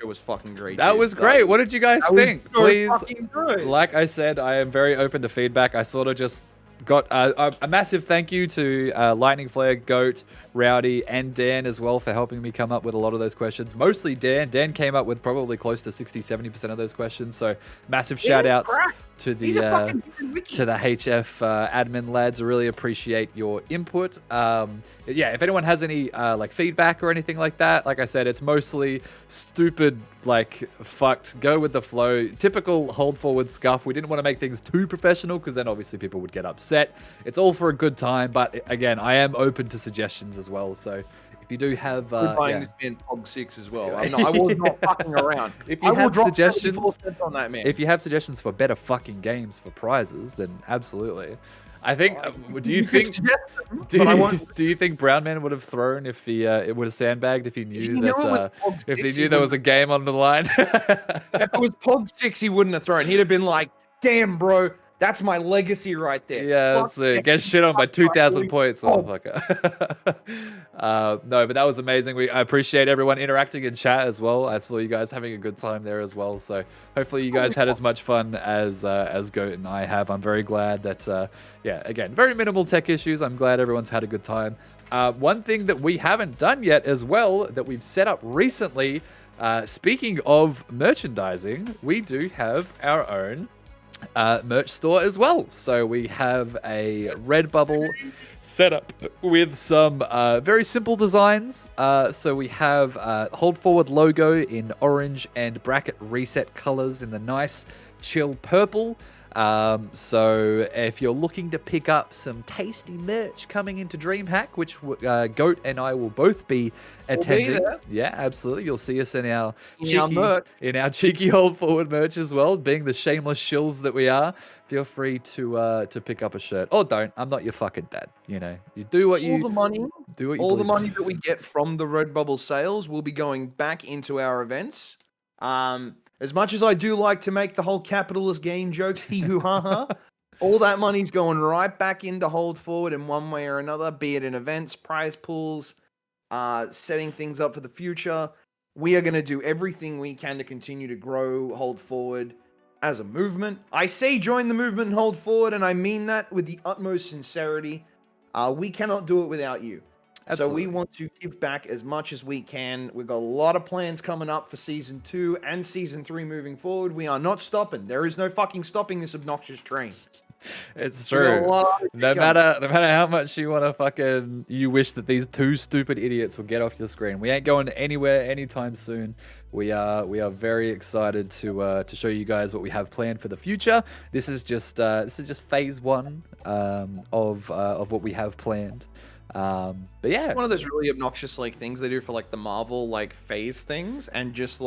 was fucking great. That dude. was great. What did you guys think? Was so Please, fucking good. like I said, I am very open to feedback. I sort of just got a massive thank you to Lightning Flare, Goat, Rowdy, and Dan as well for helping me come up with a lot of those questions. Mostly Dan. Dan came up with probably close to 60-70% of those questions. So massive shout outs to the HF admin lads. I really appreciate your input. Yeah, if anyone has any like feedback or anything like that, like I said, it's mostly stupid, like fucked, go with the flow, typical hold forward scuff. We didn't want to make things too professional because then obviously people would get upset. It's all for a good time, but again, I am open to suggestions as well. So if you do have buying this man Pog 6 as well. I was not fucking around. If you have suggestions on that, man. If you have suggestions for better fucking games for prizes, then absolutely. I think. Do you think? Do you think Brownman would have thrown if he it would have sandbagged if he knew that if he knew there was a game on the line? If it was Pog 6, he wouldn't have thrown. He'd have been like, "Damn, bro, That's my legacy right there. Yeah, Fuck that's it. yeah. Get shit on by 2,000 Oh. points, motherfucker. No, but that was amazing. I appreciate everyone interacting in chat as well. I saw you guys having a good time there as well. So hopefully you guys had as much fun as Goat and I have. I'm very glad that, yeah, again, very minimal tech issues. I'm glad everyone's had a good time. One thing that we haven't done yet as well that we've set up recently, speaking of merchandising, we do have our own merch store as well. So we have a Redbubble setup with some very simple designs. So we have Hold Forward logo in orange and Bracket Reset colors in the nice chill purple. So if you're looking to pick up some tasty merch coming into DreamHack, which Goat and I will both be attending. Yeah, absolutely. You'll see us in our cheeky Hold Forward merch as well, being the shameless shills that we are. Feel free to pick up a shirt, or don't. I'm not your fucking dad. You know, you do what you all the money. Do what you all the believe. money that we get from the Redbubble sales will be going back into our events. As much as I do like to make the whole capitalist gain jokes, hee hoo ha ha, all that money's going right back into Hold Forward in one way or another, be it in events, prize pools, setting things up for the future. We are going to do everything we can to continue to grow Hold Forward as a movement. I say join the movement and Hold Forward, and I mean that with the utmost sincerity. We cannot do it without you. Absolutely. So we want to give back as much as we can. We've got a lot of plans coming up for Season 2 and Season 3 moving forward. We are not stopping. There is no fucking stopping this obnoxious train. It's true. No matter how much you want to you wish that these two stupid idiots would get off your screen. We ain't going anywhere anytime soon. We are very excited to show you guys what we have planned for the future. This is just phase 1 of what we have planned. But yeah, one of those really obnoxious things they do for the Marvel phase things and just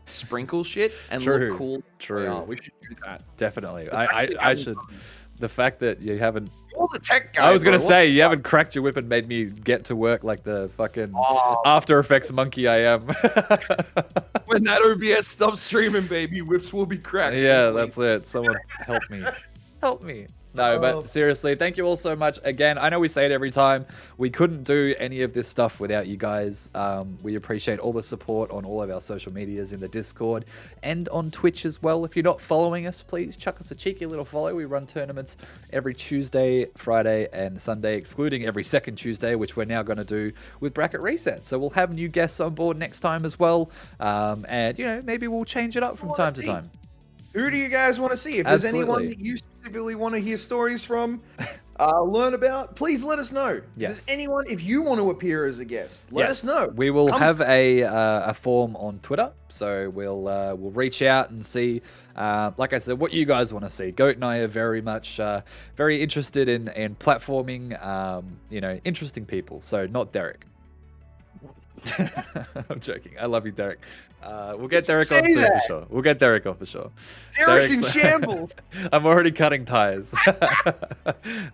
sprinkle shit and look cool. True. We should do that. Definitely. I should. The fact that you haven't. All the tech guys. I was gonna say you haven't cracked your whip and made me get to work like the fucking After Effects monkey I am. When that OBS stops streaming, baby, whips will be cracked. Yeah, that's it. Someone help me. Help me. No, but seriously, thank you all so much. Again, I know we say it every time. We couldn't do any of this stuff without you guys. We appreciate all the support on all of our social medias, in the Discord, and on Twitch as well. If you're not following us, please chuck us a cheeky little follow. We run tournaments every Tuesday, Friday, and Sunday, excluding every second Tuesday, which we're now going to do with Bracket Reset. So we'll have new guests on board next time as well. And, maybe we'll change it up from time to time. Who do you guys want to see? If there's anyone that you specifically want to hear stories from, learn about, please let us know. Yes. If there's anyone, if you want to appear as a guest, let us know. We will have a form on Twitter, so we'll reach out and see, like I said, what you guys want to see. Goat and I are very much very interested in platforming, interesting people. So not Derek. I'm joking. I love you, Derek. We'll get Derek on soon for sure. We'll get Derek on for sure. Derek in shambles. I'm already cutting ties.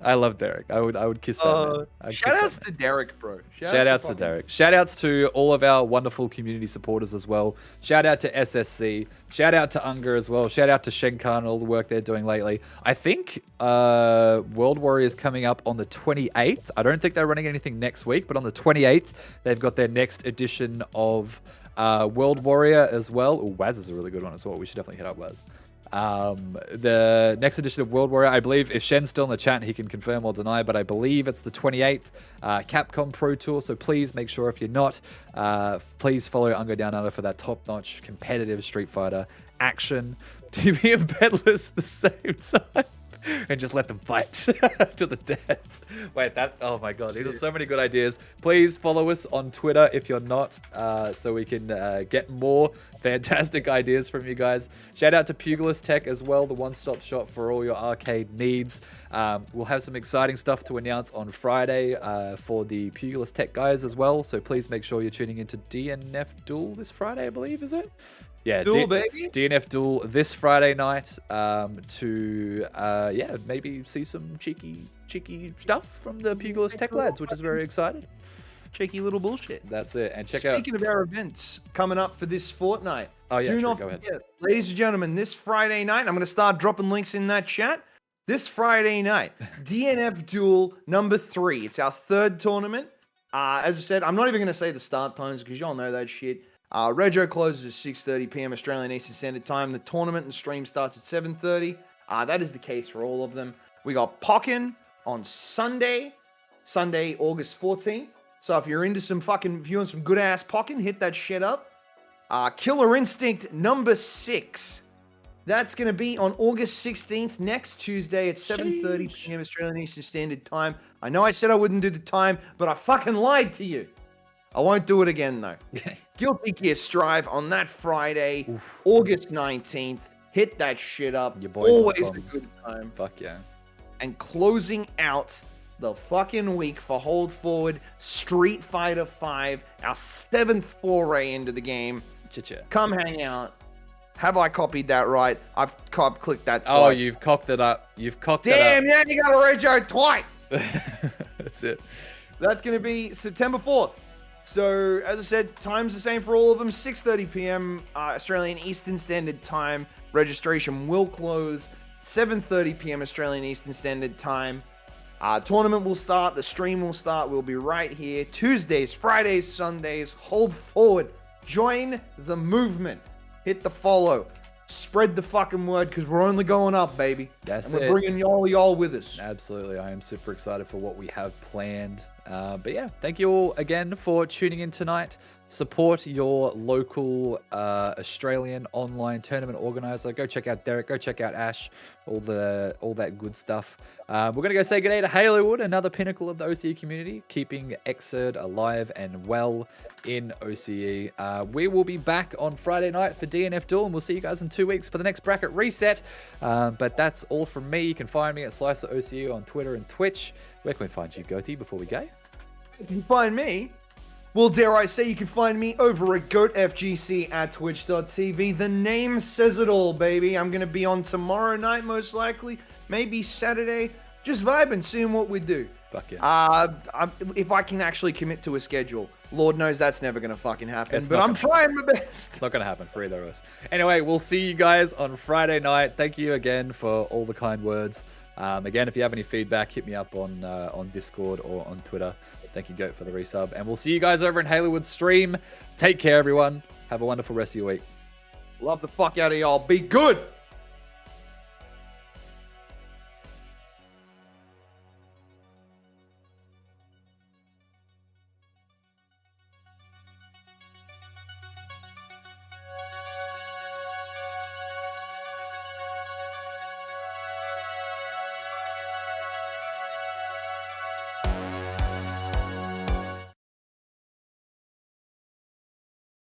I love Derek. I would kiss that man. Shout outs to Derek, bro. Shout outs to Derek. Shout outs to all of our wonderful community supporters as well. Shout out to SSC. Shout out to Unger as well. Shout out to Shenkan and all the work they're doing lately. I think World Warrior is coming up on the 28th. I don't think they're running anything next week, but on the 28th, they've got their next edition of World Warrior as well. Ooh, Waz is a really good one as well. We should definitely hit up Waz. The next edition of World Warrior, I believe, if Shen's still in the chat, he can confirm or deny, but I believe it's the 28th Capcom Pro Tour. So please make sure, if you're not, please follow Ungo Down Under for that top-notch competitive Street Fighter action. TV and Bedless at the same time. And just let them fight to the death. Wait, oh my god, these are so many good ideas. Please follow us on Twitter if you're not, so we can get more fantastic ideas from you guys. Shout out to Pugilist Tech as well, the one-stop shop for all your arcade needs. We'll have some exciting stuff to announce on Friday for the Pugilist Tech guys as well, so please make sure you're tuning into DNF Duel this Friday, I believe, is it? Yeah, Duel, baby. DNF Duel this Friday night to maybe see some cheeky stuff from the Pugilist Tech lads, which is very exciting. Cheeky little bullshit. That's it. And Speaking of our events coming up for this fortnight, do not forget, ladies and gentlemen, this Friday night, I'm going to start dropping links in that chat. this Friday night, DNF Duel number 3. It's our 3rd tournament. As I said, I'm not even going to say the start times because y'all know that shit. Rego closes at 6:30 p.m. Australian Eastern Standard Time. The tournament and stream starts at 7:30. That is the case for all of them. We got Pokken on Sunday, August 14th. So if you're into some fucking viewing some good ass Pokken, hit that shit up. Killer Instinct number 6. That's going to be on August 16th, next Tuesday at 7:30 p.m. Australian Eastern Standard Time. I know I said I wouldn't do the time, but I fucking lied to you. I won't do it again, though. Guilty Gear Strive on that Friday, August 19th. Hit that shit up. Your boys Always a good time. Fuck yeah. And closing out the fucking week for Hold Forward, Street Fighter V, our 7th foray into the game. Cha-cha. Come hang out. Have I copied that right? I've clicked that twice. Oh, you've cocked it up. You've cocked it up. Damn, yeah, you got a Rego twice. That's it. That's going to be September 4th. So, as I said, time's the same for all of them. 6:30 p.m. Australian Eastern Standard Time. Registration will close. 7:30 p.m. Australian Eastern Standard Time. Tournament will start. The stream will start. We'll be right here. Tuesdays, Fridays, Sundays. Hold forward. Join the movement. Hit the follow. Spread the fucking word because we're only going up, baby. That's and we're bringing y'all with us. Absolutely. I am super excited for what we have planned. But yeah, thank you all again for tuning in tonight. Support your local Australian online tournament organizer. Go check out Derek. Go check out Ash. All that good stuff. We're going to go say good day to Halowood, another pinnacle of the OCE community, keeping Xrd alive and well in OCE. We will be back on Friday night for DNF Duel, and we'll see you guys in 2 weeks for the next bracket reset. But that's all from me. You can find me at SlicerOCE on Twitter and Twitch. Where can we find you, Goatee, before we go? You can find me. Well, dare I say, you can find me over at GoatFGC at twitch.tv. The name says it all, baby. I'm going to be on tomorrow night, most likely. Maybe Saturday. Just vibing, seeing what we do. Fuck yeah. If I can actually commit to a schedule. Lord knows that's never going to fucking happen. It's but I'm trying my best. It's not going to happen for either of us. Anyway, we'll see you guys on Friday night. Thank you again for all the kind words. Again, if you have any feedback, hit me up on Discord or on Twitter. Thank you, Goat, for the resub. And we'll see you guys over in Halowood stream. Take care, everyone. Have a wonderful rest of your week. Love the fuck out of y'all. Be good.